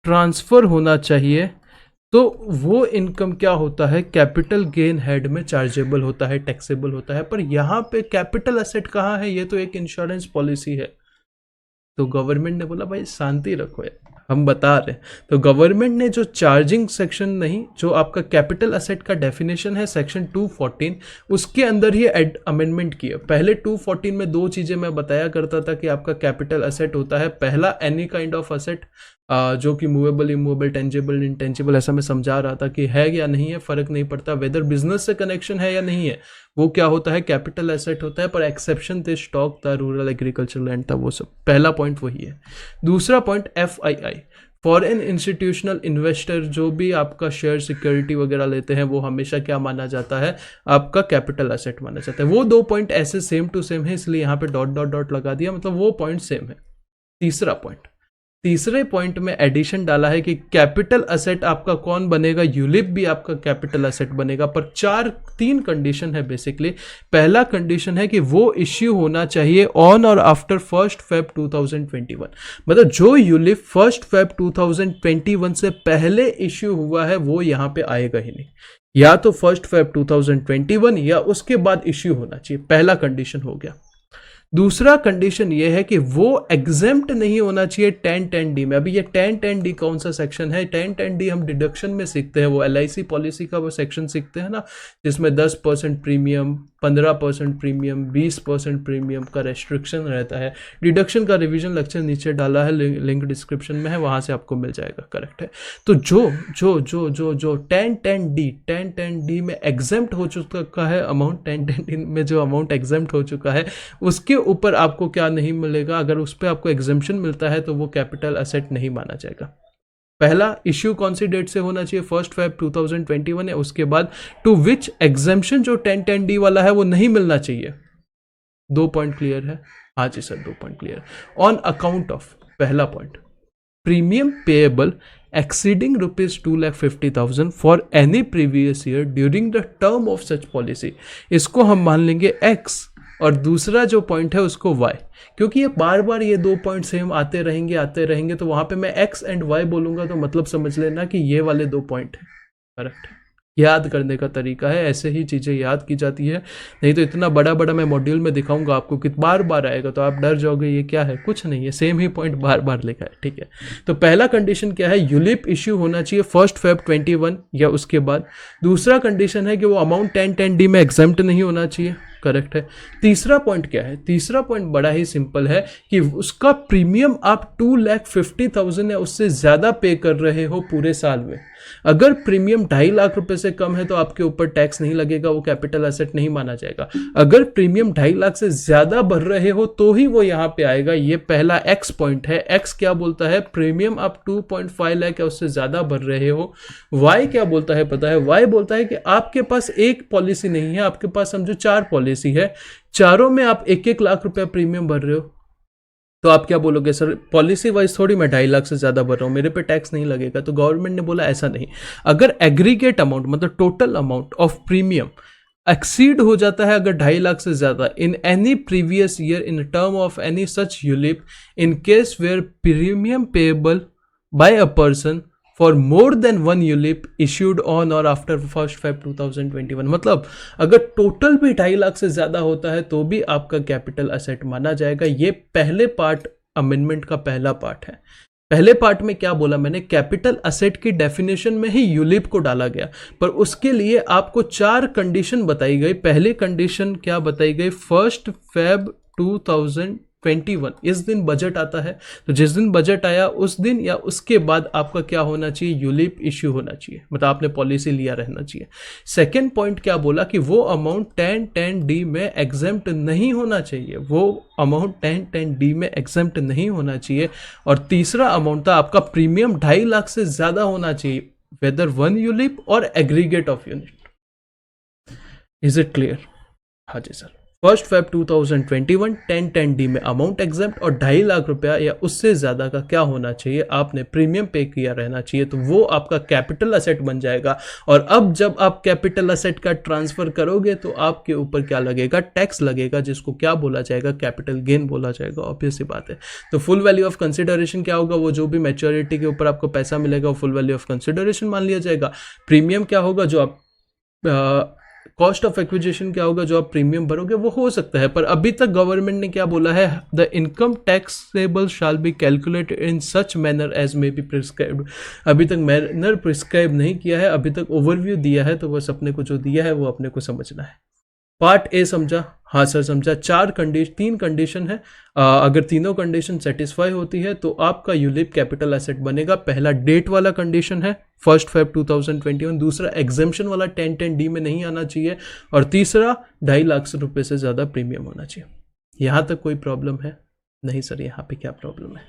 ट्रांसफर होना चाहिए, तो वो इनकम क्या होता है, कैपिटल गेन हेड में चार्जेबल होता है, टैक्सेबल होता है। पर यहाँ पे कैपिटल असेट कहाँ है, ये तो एक इंश्योरेंस पॉलिसी है। तो गवर्नमेंट ने बोला भाई शांति रखो यार, हम बता रहे हैं। तो गवर्नमेंट ने जो चार्जिंग सेक्शन नहीं, जो आपका कैपिटल असेट का डेफिनेशन है सेक्शन 214, उसके अंदर ही अमेंडमेंट किया। पहले 214 में दो चीज़ें मैं बताया करता था कि आपका कैपिटल असेट होता है, पहला एनी काइंड ऑफ असेट जो कि मूवेबल, इमूवेबल, टेंजेबल, इंटेंजिबल, ऐसा मैं समझा रहा था कि है या नहीं है फ़र्क नहीं पड़ता, वेदर बिजनेस से कनेक्शन है या नहीं है, वो क्या होता है, कैपिटल एसेट होता है। पर एक्सेप्शन थे, स्टॉक था, रूरल एग्रीकल्चर लैंड था, वो सब। पहला पॉइंट वही है। दूसरा point FII, foreign institutional investor जो भी आपका शेयर सिक्योरिटी वगैरह लेते हैं वो हमेशा क्या माना जाता है, आपका कैपिटल एसेट माना जाता है। वो दो पॉइंट ऐसे सेम टू सेम है, इसलिए यहाँ पे डॉट डॉट डॉट लगा दिया, मतलब वो पॉइंट सेम है। तीसरा पॉइंट, तीसरे पॉइंट में एडिशन डाला है कि कैपिटल असेट आपका कौन बनेगा, यूलिप भी आपका कैपिटल असेट बनेगा। पर तीन कंडीशन है बेसिकली। पहला कंडीशन है कि वो इश्यू होना चाहिए ऑन और आफ्टर 1 Feb 2021, मतलब जो यूलिप 1 Feb 2021 से पहले इश्यू हुआ है वो यहाँ पे आएगा ही नहीं, या तो 1 Feb 2021 या उसके बाद इश्यू होना चाहिए। पहला कंडीशन हो गया। दूसरा कंडीशन ये है कि वो एग्जेम्प्ट नहीं होना चाहिए 1010D में। अभी ये 1010D कौन सा सेक्शन है, 1010D हम डिडक्शन में सीखते हैं, वो LIC पॉलिसी का वो सेक्शन सीखते हैं ना, जिसमें 10% प्रीमियम, 15% प्रीमियम, 20% प्रीमियम का रेस्ट्रिक्शन रहता है। डिडक्शन का रिवीजन लेक्चर नीचे डाला है, लिंक डिस्क्रिप्शन में है, वहाँ से आपको मिल जाएगा, करेक्ट है। तो जो जो जो जो जो 1010D में एग्जेम्प्ट हो चुका है अमाउंट, 1010D में जो अमाउंट एग्जेम्प्ट हो चुका है उसके ऊपर आपको क्या नहीं मिलेगा, अगर उस पर आपको एग्जेम्पशन मिलता है तो वो कैपिटल असेट नहीं माना जाएगा। पहला इश्यू कौन सी डेट से होना चाहिए, 1 Feb 2021 है। उसके बाद टू विच एग्जेम्पशन जो 1010D वाला है वो नहीं मिलना चाहिए। 2 पॉइंट क्लियर है? हाँ जी sir, 2 point clear. On account of, पहला point, premium payable exceeding rupees 2,50,000 for any previous year during the term of such policy, इसको हम मान लेंगे X, और दूसरा जो पॉइंट है उसको Y, क्योंकि ये बार बार ये 2 पॉइंट सेम आते रहेंगे, तो वहाँ पे मैं X एंड Y बोलूँगा तो मतलब समझ लेना कि ये वाले 2 पॉइंट हैं, करेक्ट। याद करने का तरीका है, ऐसे ही चीज़ें याद की जाती है, नहीं तो इतना बड़ा बड़ा मैं मॉड्यूल में दिखाऊंगा आपको कि बार बार आएगा तो आप डर जाओगे ये क्या है, कुछ नहीं है, सेम ही पॉइंट बार बार लिखा है, ठीक है। तो पहला कंडीशन क्या है, यूलिप इश्यू होना चाहिए 1 Feb 21 या उसके बाद। दूसरा कंडीशन है कि वो अमाउंट 1010D में एग्जेम्प्ट नहीं होना चाहिए, करेक्ट है। तीसरा पॉइंट क्या है, तीसरा पॉइंट बड़ा ही सिंपल है कि उसका प्रीमियम आप 2,50,000 या उससे ज़्यादा पे कर रहे हो पूरे साल में। अगर प्रीमियम 2.5 लाख रुपए से कम है तो आपके ऊपर टैक्स नहीं लगेगा, वो कैपिटल एसेट नहीं माना जाएगा। अगर प्रीमियम 2.5 लाख से ज़्यादा भर रहे हो तो ही वो यहाँ पे आएगा। ये पहला एक्स पॉइंट है। एक्स क्या बोलता है, प्रीमियम आप 2.5 लाख या उससे ज़्यादा भर रहे हो। वाई क्या बोलता है पता है, वाई बोलता है कि आपके पास एक पॉलिसी नहीं है, आपके पास समझो 4 पॉलिसी है, चारों में आप 1-1 लाख रुपया प्रीमियम भर रहे हो। तो आप क्या बोलोगे, सर पॉलिसी वाइज थोड़ी मैं 2.5 लाख से ज़्यादा भर रहा हूँ, मेरे पे टैक्स नहीं लगेगा। तो गवर्नमेंट ने बोला ऐसा नहीं, अगर एग्रीगेट अमाउंट मतलब total amount of premium exceed हो जाता है अगर 2.5 लाख से ज़्यादा in any previous year in term of any such ULIP in case where premium payable by a person for more than 1 ULIP issued on और after 1 Feb 2021। मतलब अगर total भी 2.5 लाख से ज्यादा होता है तो भी आपका कैपिटल असेट माना जाएगा। ये पहले पार्ट अमेंडमेंट का पहला पार्ट है। पहले पार्ट में क्या बोला मैंने, कैपिटल असेट की डेफिनेशन में ही यूलिप को डाला गया, पर उसके लिए आपको 4 कंडीशन बताई गई। पहली कंडीशन क्या बताई गई, 1 Feb 2021 इस दिन बजट आता है, तो जिस दिन बजट आया उस दिन या उसके बाद आपका क्या होना चाहिए, यूलिप इश्यू होना चाहिए, मतलब आपने पॉलिसी लिया रहना चाहिए। सेकेंड पॉइंट क्या बोला कि वो अमाउंट 1010D में एग्जेम्प्ट नहीं होना चाहिए, वो अमाउंट 1010D में एग्जेम्प्ट नहीं होना चाहिए। और तीसरा अमाउंट था आपका प्रीमियम 2.5 लाख से ज्यादा होना चाहिए, वेदर 1 यूलिप और aggregate of unit. Is it clear? हाँ जी सर। 1 Feb 2021 1010D में अमाउंट एग्जेम्प्ट और 2.5 लाख रुपया या उससे ज्यादा का क्या होना चाहिए, आपने प्रीमियम पे किया रहना चाहिए, तो वो आपका कैपिटल असेट बन जाएगा। और अब जब आप कैपिटल असेट का ट्रांसफर करोगे तो आपके ऊपर क्या लगेगा, टैक्स लगेगा, जिसको क्या बोला जाएगा, कैपिटल गेन बोला जाएगा। ऑब्वियस सी बात है। तो फुल वैल्यू ऑफ कंसिडरेशन क्या होगा, वो जो भी मैच्योरिटी के ऊपर आपको पैसा मिलेगा वो फुल वैल्यू ऑफ कंसिडरेशन मान लिया जाएगा। प्रीमियम क्या होगा, जो आप कॉस्ट ऑफ एक्विजिशन क्या होगा, जो आप प्रीमियम भरोगे वो हो सकता है। पर अभी तक गवर्नमेंट ने क्या बोला है, the income taxable shall be calculated in such manner as may be prescribed. अभी तक मैनर प्रिस्क्राइब नहीं किया है, अभी तक ओवरव्यू दिया है, तो बस अपने को जो दिया है वो अपने को समझना है। पार्ट ए समझा? हाँ सर समझा। 3 कंडीशन है, अगर तीनों कंडीशन सेटिस्फाई होती है तो आपका यूलिप कैपिटल एसेट बनेगा। पहला डेट वाला कंडीशन है 1 Feb 2021, दूसरा एग्जेम्पशन वाला 1010D में नहीं आना चाहिए, और तीसरा 2.5 लाख रुपए से ज़्यादा प्रीमियम होना चाहिए। यहाँ तक कोई प्रॉब्लम है? नहीं सर, यहाँ पे क्या प्रॉब्लम है?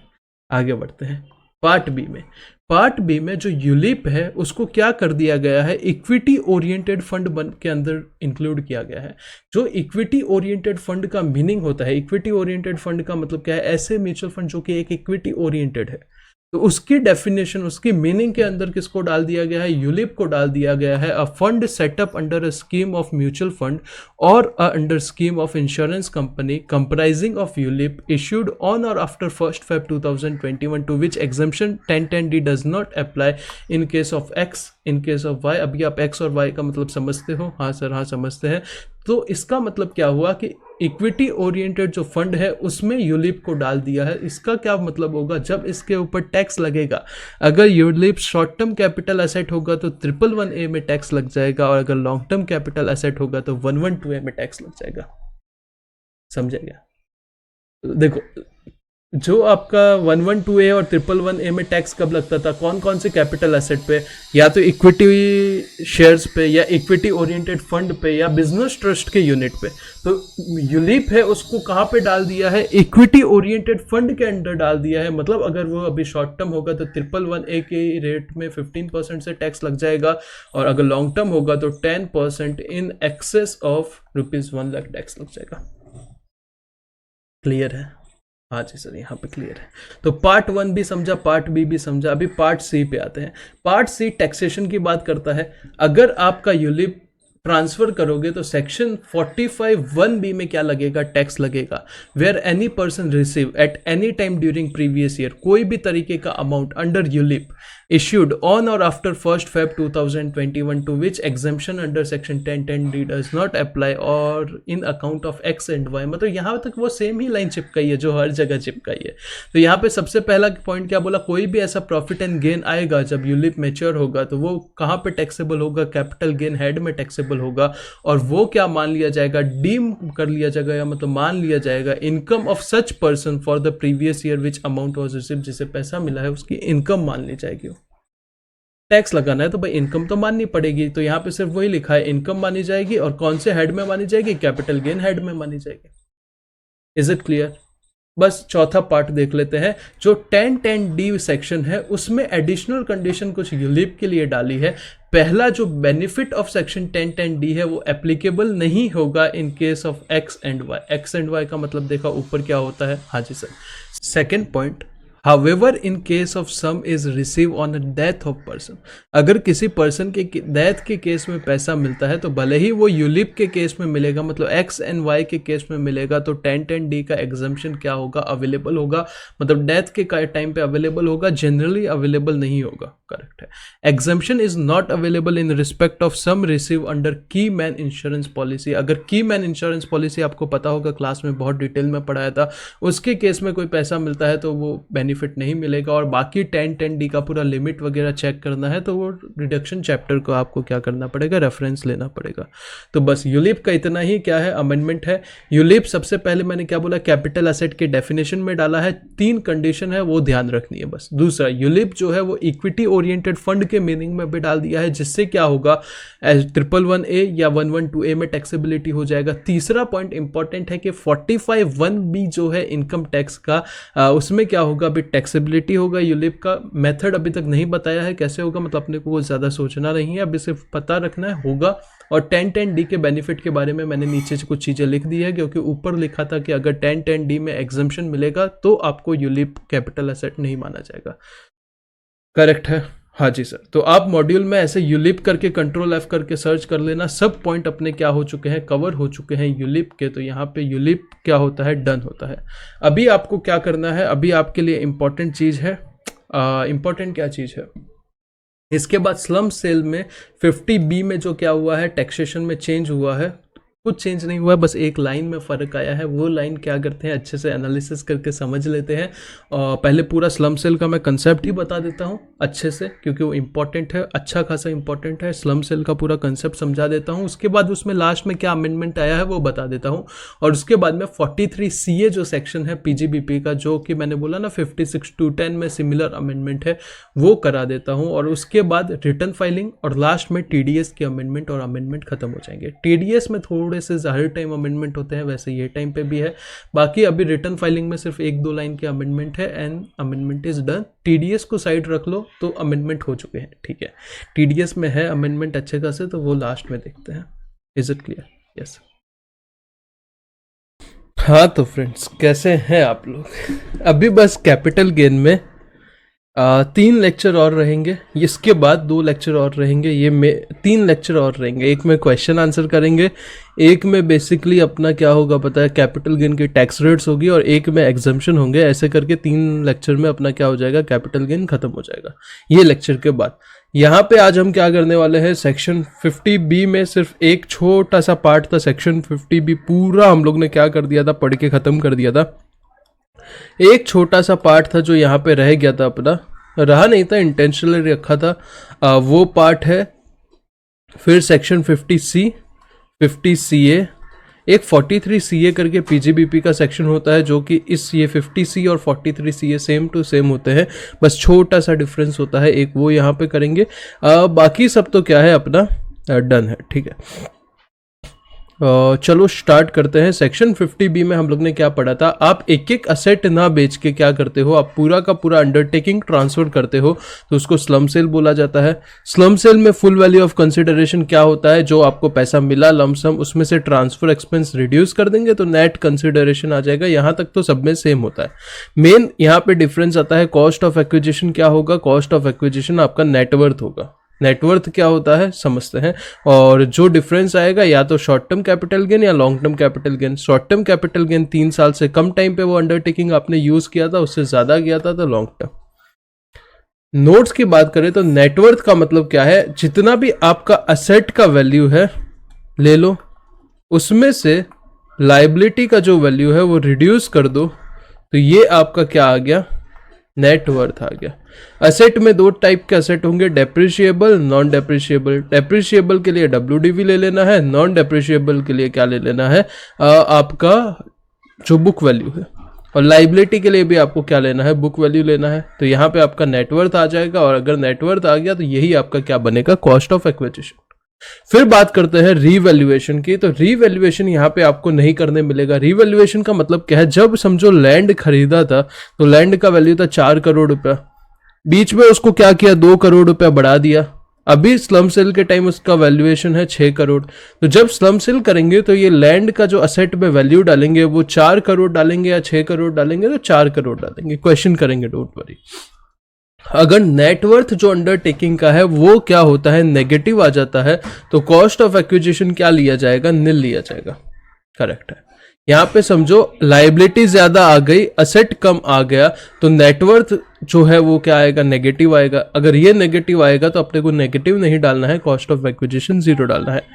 आगे बढ़ते हैं पार्ट बी में। पार्ट बी में जो यूलिप है उसको क्या कर दिया गया है, इक्विटी ओरिएंटेड फंड बन के अंदर इंक्लूड किया गया है। जो इक्विटी ओरिएंटेड फंड का मीनिंग होता है, इक्विटी ओरिएंटेड फंड का मतलब क्या है, ऐसे म्यूचुअल फंड जो कि एक इक्विटी ओरिएंटेड है, तो उसकी डेफिनेशन, उसकी मीनिंग के अंदर किसको डाल दिया गया है, यूलिप को डाल दिया गया है। A fund set up under a scheme of mutual fund और under scheme of insurance company comprising of ULIP issued on और after 1 Feb 2021 to which exemption 1010D does not apply in case of X, in case of Y. अभी आप x और Y का मतलब समझते हो? हाँ सर हाँ समझते हैं। तो इसका मतलब क्या हुआ कि इक्विटी ओरिएंटेड जो फंड है उसमें यूलिप को डाल दिया है। इसका क्या मतलब होगा, जब इसके ऊपर टैक्स लगेगा, अगर ULIP short term capital asset होगा तो 111A में टैक्स लग जाएगा, और अगर लॉन्ग टर्म कैपिटल एसेट होगा तो 112A में टैक्स लग जाएगा। समझेगा? देखो, जो आपका 112A और 111A में टैक्स कब लगता था, कौन कौन से कैपिटल एसेट पे, या तो इक्विटी शेयर्स पे, या इक्विटी ओरिएंटेड फंड पे, या बिजनेस ट्रस्ट के यूनिट पे। तो यूलिप है उसको कहाँ पे डाल दिया है, इक्विटी ओरिएंटेड फंड के अंदर डाल दिया है। मतलब अगर वो अभी शॉर्ट टर्म होगा तो 111A के रेट में 15% से टैक्स लग जाएगा, और अगर लॉन्ग टर्म होगा तो 10% in excess of ₹1 lakh tax लग जाएगा। क्लियर है? हाँ जी सर, यहाँ पे क्लियर है। तो पार्ट 1 भी समझा, पार्ट बी भी समझा। अभी पार्ट सी पे आते हैं। पार्ट सी टैक्सेशन की बात करता है। अगर आपका यूलिप ट्रांसफर करोगे तो सेक्शन 45(1)(b) में क्या लगेगा, टैक्स लगेगा। Where any person receive at any time during previous year, कोई भी तरीके का amount under ULIP issued on or after 1 Feb 2021 to which exemption under section 1010D does not apply or in account of X and Y। मतलब यहाँ तक वो same ही line चिपकाई है जो हर जगह चिपकाई है। तो यहाँ पे सबसे पहला पॉइंट क्या बोला, कोई भी ऐसा प्रॉफिट एंड गेन आएगा जब यूलिप मैच्योर होगा तो वो कहाँ पे टैक्सेबल होगा, कैपिटल गेन हेड में टैक्सेबल होगा, और वो क्या मान लिया जाएगा, डीम कर लिया जाएगा, या मतलब मान लिया जाएगा income of such person for the previous year which amount was received, जिसे पैसा मिला है उसकी इनकम मान ली जाएगी। टैक्स लगाना है तो भाई इनकम तो माननी पड़ेगी, तो यहाँ पे सिर्फ वही लिखा है, इनकम मानी जाएगी, और कौन से हेड में मानी जाएगी, कैपिटल गेन हेड में मानी जाएगी। Is it clear? बस चौथा पार्ट देख लेते हैं। जो 1010D सेक्शन है उसमें एडिशनल कंडीशन कुछ यूलिप के लिए डाली है। पहला जो बेनिफिट ऑफ सेक्शन 1010D है वो एप्लीकेबल नहीं होगा in case of X and Y. X and Y का मतलब देखा ऊपर क्या होता है, हाँ जी sir. Second point, however in case of sum is receive on the death of person, अगर किसी पर्सन के डेथ के केस में पैसा मिलता है तो भले ही वो यूलिप के केस में मिलेगा, मतलब एक्स एंड वाई के केस में मिलेगा, तो 1010D का एग्जम्पशन क्या होगा, अवेलेबल होगा, मतलब डेथ के टाइम पे अवेलेबल होगा, जनरली अवेलेबल नहीं होगा। करेक्ट है। Exemption is not available in respect of sum receive under key man insurance policy. अगर की मैन इंश्योरेंस पॉलिसी आपको पता होगा, क्लास में बहुत डिटेल में पढ़ाया था, उसके केस में कोई पैसा मिलता है तो वो बेनिफिट नहीं मिलेगा। और बाकी 1010D का पूरा लिमिट वगैरह चेक करना है तो वो रिडक्शन चैप्टर को आपको क्या करना पड़ेगा, रेफरेंस लेना पड़ेगा। तो बस यूलिप का इतना ही क्या है, अमेंडमेंट है। यूलिप सबसे पहले मैंने क्या बोला, कैपिटल एसेट के डेफिनेशन में डाला है, 3 कंडीशन है वो ध्यान रखनी है बस। दूसरा, यूलिप जो है वो इक्विटी ओरिएंटेड फंड के मीनिंग में भी डाल दिया है, जिससे क्या होगा 111A या 112A में टैक्सेबिलिटी हो जाएगा। तीसरा पॉइंट इंपॉर्टेंट है कि 45(1)B जो है इनकम टैक्स का, उसमें क्या होगा, अभी टैक्सेबिलिटी होगा। यूलिप का मेथड अभी तक नहीं बताया है कैसे होगा, मतलब अपने को ज़्यादा सोचना नहीं है, अभी सिर्फ पता रखना है होगा। और 1010D के बेनिफिट के बारे में मैंने नीचे से कुछ चीज़ें लिख दी है, क्योंकि ऊपर लिखा था कि अगर 1010D में एग्जम्पशन मिलेगा तो आपको यूलिप कैपिटल एसेट नहीं माना जाएगा। करेक्ट है, हाँ जी सर। तो आप मॉड्यूल में ऐसे यूलिप करके Ctrl+F करके सर्च कर लेना, सब पॉइंट अपने क्या हो चुके हैं, कवर हो चुके हैं यूलिप के। तो यहाँ पे यूलिप क्या होता है, डन होता है। अभी आपको क्या करना है, अभी आपके लिए इंपॉर्टेंट चीज़ है, इंपॉर्टेंट क्या चीज़ है, इसके बाद स्लम सेल में 50B में जो क्या हुआ है, टैक्सेशन में चेंज हुआ है, कुछ चेंज नहीं हुआ है, बस एक लाइन में फ़र्क आया है। वो लाइन क्या करते हैं, अच्छे से एनालिसिस करके समझ लेते हैं। और पहले पूरा स्लम सेल का मैं कंसेप्ट ही बता देता हूँ अच्छे से, क्योंकि वो इंपॉर्टेंट है, अच्छा खासा इंपॉर्टेंट है। स्लम सेल का पूरा कंसेप्ट समझा देता हूँ, उसके बाद उसमें लास्ट में क्या अमेंडमेंट आया है वो बता देता हूँ। और उसके बाद में 43CA जो सेक्शन है PGBP का, जो कि मैंने बोला ना 56(2)(10) में सिमिलर अमेंडमेंट है, वो करा देता हूँ। और उसके बाद रिटर्न फाइलिंग और लास्ट में TDS की अमेंडमेंट, और अमेंडमेंट खत्म हो जाएंगे। TDS में थोड़े से हर टाइम अमेंडमेंट होते हैं, वैसे ये टाइम पे भी है। बाकी अभी रिटर्न फाइलिंग में सिर्फ 1-2 लाइन के अमेंडमेंट है and amendment is done. TDS को साइड रख लो तो अमेंडमेंट हो चुके हैं, ठीक है। TDS में है अमेंडमेंट अच्छे खासे, तो वो लास्ट में देखते हैं। Is it clear? यस। हाँ तो फ्रेंड्स, कैसे हैं आप लोग? अभी बस कैपिटल गेन में 3 लेक्चर और रहेंगे, इसके बाद 2 लेक्चर और रहेंगे, ये में 3 लेक्चर और रहेंगे। एक में क्वेश्चन आंसर करेंगे, एक में बेसिकली अपना क्या होगा पता है, कैपिटल गेन की टैक्स रेट्स होगी, और एक में एग्जम्पशन होंगे। ऐसे करके 3 लेक्चर में अपना क्या हो जाएगा, कैपिटल गेन खत्म हो जाएगा ये लेक्चर के बाद। यहाँ पे आज हम क्या करने वाले हैं, सेक्शन 50B में सिर्फ एक छोटा सा पार्ट था। सेक्शन 50B पूरा हम लोग ने क्या कर दिया था, पढ़ के ख़त्म कर दिया था। एक छोटा सा पार्ट था जो यहाँ पे रह गया था, अपना रहा नहीं था, इंटेंशनली रखा था, वो पार्ट है। फिर सेक्शन 50C, 50CA, एक 43CA करके PGBP का सेक्शन होता है, जो कि इस ये 50C और 43CA सेम टू सेम होते हैं, बस छोटा सा डिफरेंस होता है, एक वो यहाँ पे करेंगे। बाकी सब तो क्या है अपना डन है, ठीक है। चलो स्टार्ट करते हैं। सेक्शन 50B में हम लोग ने क्या पढ़ा था, आप एक एक असेट ना बेच के क्या करते हो, आप पूरा का पूरा अंडरटेकिंग ट्रांसफर करते हो, तो उसको स्लम सेल बोला जाता है। स्लम सेल में फुल वैल्यू ऑफ कंसिडरेशन क्या होता है, जो आपको पैसा मिला लमसम, उसमें से ट्रांसफर एक्सपेंस रिड्यूस कर देंगे तो नेट कंसिडरेशन आ जाएगा। यहाँ तक तो सब में सेम होता है। मेन यहाँ पे डिफरेंस आता है, कॉस्ट ऑफ एक्विजिशन क्या होगा, कॉस्ट ऑफ एक्विजिशन आपका नेटवर्थ होगा। नेटवर्थ क्या होता है समझते हैं। और जो डिफरेंस आएगा, या तो शॉर्ट टर्म कैपिटल गेन या long term capital gain. Short term capital gain 3 साल से कम टाइम पे वो अंडरटेकिंग आपने यूज किया था, उससे ज्यादा गया था तो लॉन्ग टर्म। नोट्स की बात करें तो नेटवर्थ का मतलब क्या है, जितना भी आपका असेट का वैल्यू है ले लो, उसमें से लाइबिलिटी का जो वैल्यू है वो रिड्यूस कर दो, तो ये आपका क्या आ गया, नेटवर्थ आ गया। असेट में 2 टाइप के असेट होंगे, डेप्रिशिएबल, नॉन डेप्रिशिएबल। डेप्रिशिएबल के लिए WDV ले लेना है, नॉन डेप्रिशिएबल के लिए क्या ले लेना है, आपका जो बुक वैल्यू है। और लाइबिलिटी के लिए भी आपको क्या लेना है, बुक वैल्यू लेना है। तो यहाँ पे आपका नेटवर्थ आ जाएगा, और अगर नेटवर्थ आ गया तो यही आपका क्या बनेगा, कॉस्ट ऑफ एक्विजिशन। फिर बात करते हैं रीवैल्यूएशन की। तो रीवैल्यूएशन यहाँ पे आपको नहीं करने मिलेगा। रीवैल्यूएशन का मतलब क्या है, जब समझो लैंड खरीदा था तो लैंड का वैल्यू था 4 करोड़ रुपया, बीच में उसको क्या किया, 2 करोड़ रुपया बढ़ा दिया, अभी स्लम सेल के टाइम उसका वैल्यूएशन है 6 करोड़। तो जब स्लम सेल करेंगे तो ये लैंड का जो असेट में वैल्यू डालेंगे वो 4 करोड़ डालेंगे या 6 करोड़ डालेंगे, तो 4 करोड़ डालेंगे, क्वेश्चन करेंगे, डोंट वरी। अगर नेटवर्थ जो अंडरटेकिंग का है वो क्या होता है, नेगेटिव आ जाता है, तो कॉस्ट ऑफ एक्विजिशन क्या लिया जाएगा, निल लिया जाएगा। करेक्ट है। यहाँ पे समझो लाइबिलिटी ज्यादा आ गई, असेट कम आ गया, तो नेटवर्थ जो है वो क्या आएगा, नेगेटिव आएगा। अगर ये नेगेटिव आएगा तो अपने को नेगेटिव नहीं डालना है, कॉस्ट ऑफ एक्विजिशन 0 डालना है।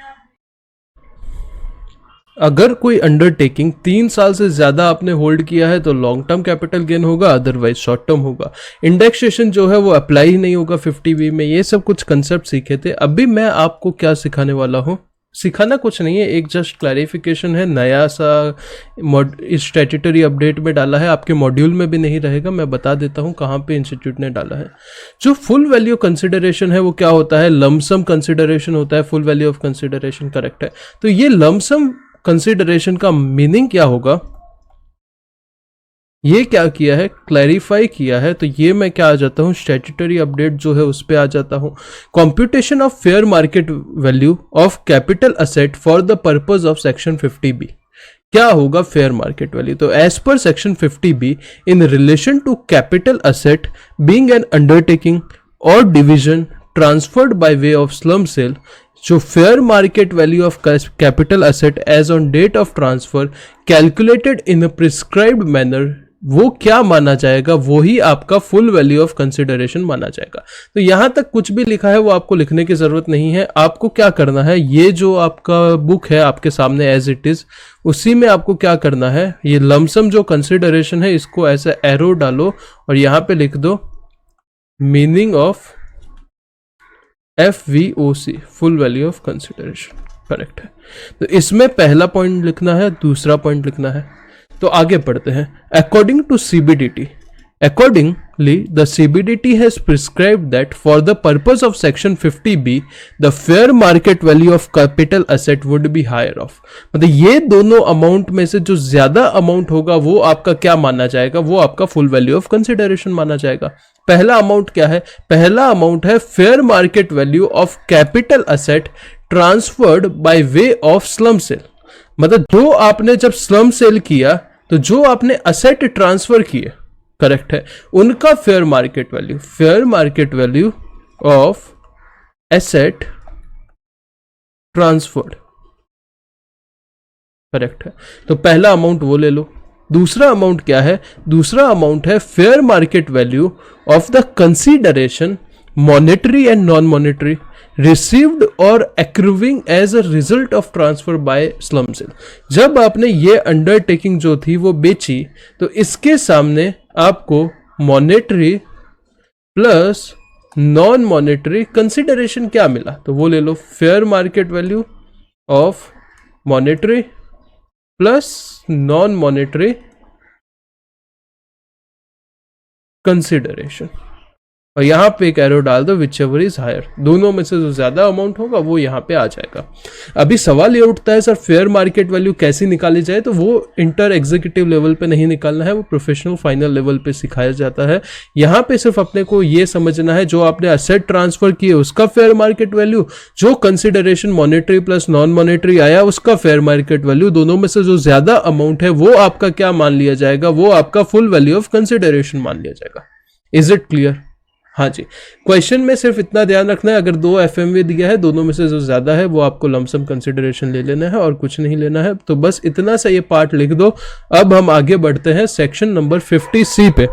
अगर कोई अंडरटेकिंग 3 साल से ज्यादा आपने होल्ड किया है तो लॉन्ग टर्म कैपिटल गेन होगा, अदरवाइज शॉर्ट टर्म होगा। इंडेक्सेशन जो है वो अप्लाई ही नहीं होगा 50B में। ये सब कुछ कंसेप्ट सीखे थे। अभी मैं आपको क्या सिखाने वाला हूँ, सिखाना कुछ नहीं है, एक जस्ट क्लैरिफिकेशन है, नया सा इस स्टैट्यूटरी अपडेट में डाला है, आपके मॉड्यूल में भी नहीं रहेगा। मैं बता देता हूँ कहाँ पे इंस्टीट्यूट ने डाला है। जो फुल वैल्यू कंसिडरेशन है वो क्या होता है, लमसम कंसिडरेशन होता है, full value of consideration. Correct है। तो ये लमसम कंसिडरेशन का मीनिंग क्या होगा, ये क्या किया है, क्लैरिफाई किया है। तो ये मैं क्या आ जाता हूँ, स्टैट्यूटरी अपडेट जो है उस पे आ जाता हूँ। Computation of fair market value of capital asset for the purpose of section 50B। क्या होगा फेयर मार्केट वैल्यू, तो as per section 50B in relation to capital asset being an undertaking और division transferred by way of slump sale, जो fair market value of capital asset as on date of transfer calculated in a prescribed manner, वो क्या माना जाएगा, वो ही आपका full value of consideration माना जाएगा। तो यहां तक कुछ भी लिखा है वो आपको लिखने की जरूरत नहीं है। आपको क्या करना है, ये जो आपका बुक है आपके सामने एज इट इज, उसी में आपको क्या करना है, ये लमसम जो कंसिडरेशन है इसको ऐसे एरो डालो और यहां पे लिख दो meaning of FVOC, full value of consideration. Correct है। तो इसमें पहला पॉइंट लिखना है, दूसरा पॉइंट लिखना है। तो आगे पढ़ते हैं। According to CBDT, accordingly the CBDT has prescribed that for the purpose of section 50B the fair market value of capital asset would be higher of, मतलब ये दोनों अमाउंट में से जो ज्यादा अमाउंट होगा वो आपका क्या माना जाएगा, वो आपका फुल वैल्यू ऑफ कंसिडरेशन माना जाएगा। पहला अमाउंट क्या है, पहला अमाउंट है fair market value of capital asset transferred by way of slump cell, मतलब जो आपने जब स्लम सेल किया तो जो आपने असेट ट्रांसफर किए, करेक्ट है, उनका fair market value, fair market value of asset transferred. Correct है। तो पहला अमाउंट वो ले लो। दूसरा अमाउंट क्या है, दूसरा अमाउंट है fair market value of the consideration monetary and non monetary received और accruing as a result of transfer by slump sale. जब आपने ये अंडरटेकिंग जो थी वो बेची तो इसके सामने आपको monetary plus non monetary consideration क्या मिला, तो वो ले लो fair market value of monetary plus non monetary consideration, और यहां पे एक एरो डाल दो विच एवर इज हायर, दोनों में से जो ज्यादा अमाउंट होगा वो यहां पे आ जाएगा। अभी सवाल ये उठता है सर फेयर मार्केट वैल्यू कैसे निकाली जाए, तो वो इंटर एग्जीक्यूटिव लेवल पे नहीं निकालना है, वो प्रोफेशनल फाइनल लेवल पे सिखाया जाता है। यहां पे सिर्फ अपने को ये समझना है जो आपने असेट ट्रांसफर किए उसका फेयर मार्केट वैल्यू, जो consideration monetary plus non monetary आया उसका फेयर मार्केट वैल्यू, दोनों में से जो ज्यादा अमाउंट है वो आपका क्या मान लिया जाएगा, वो आपका फुल वैल्यू ऑफ कंसिडरेशन मान लिया जाएगा। Is it clear? हाँ जी। क्वेश्चन में सिर्फ इतना ध्यान रखना है, अगर 2 FMV दिया है, दोनों में से जो ज्यादा है वो आपको लमसम कंसिडरेशन ले लेना है और कुछ नहीं लेना है। तो बस इतना सा ये पार्ट लिख दो। अब हम आगे बढ़ते हैं सेक्शन नंबर 50C पे।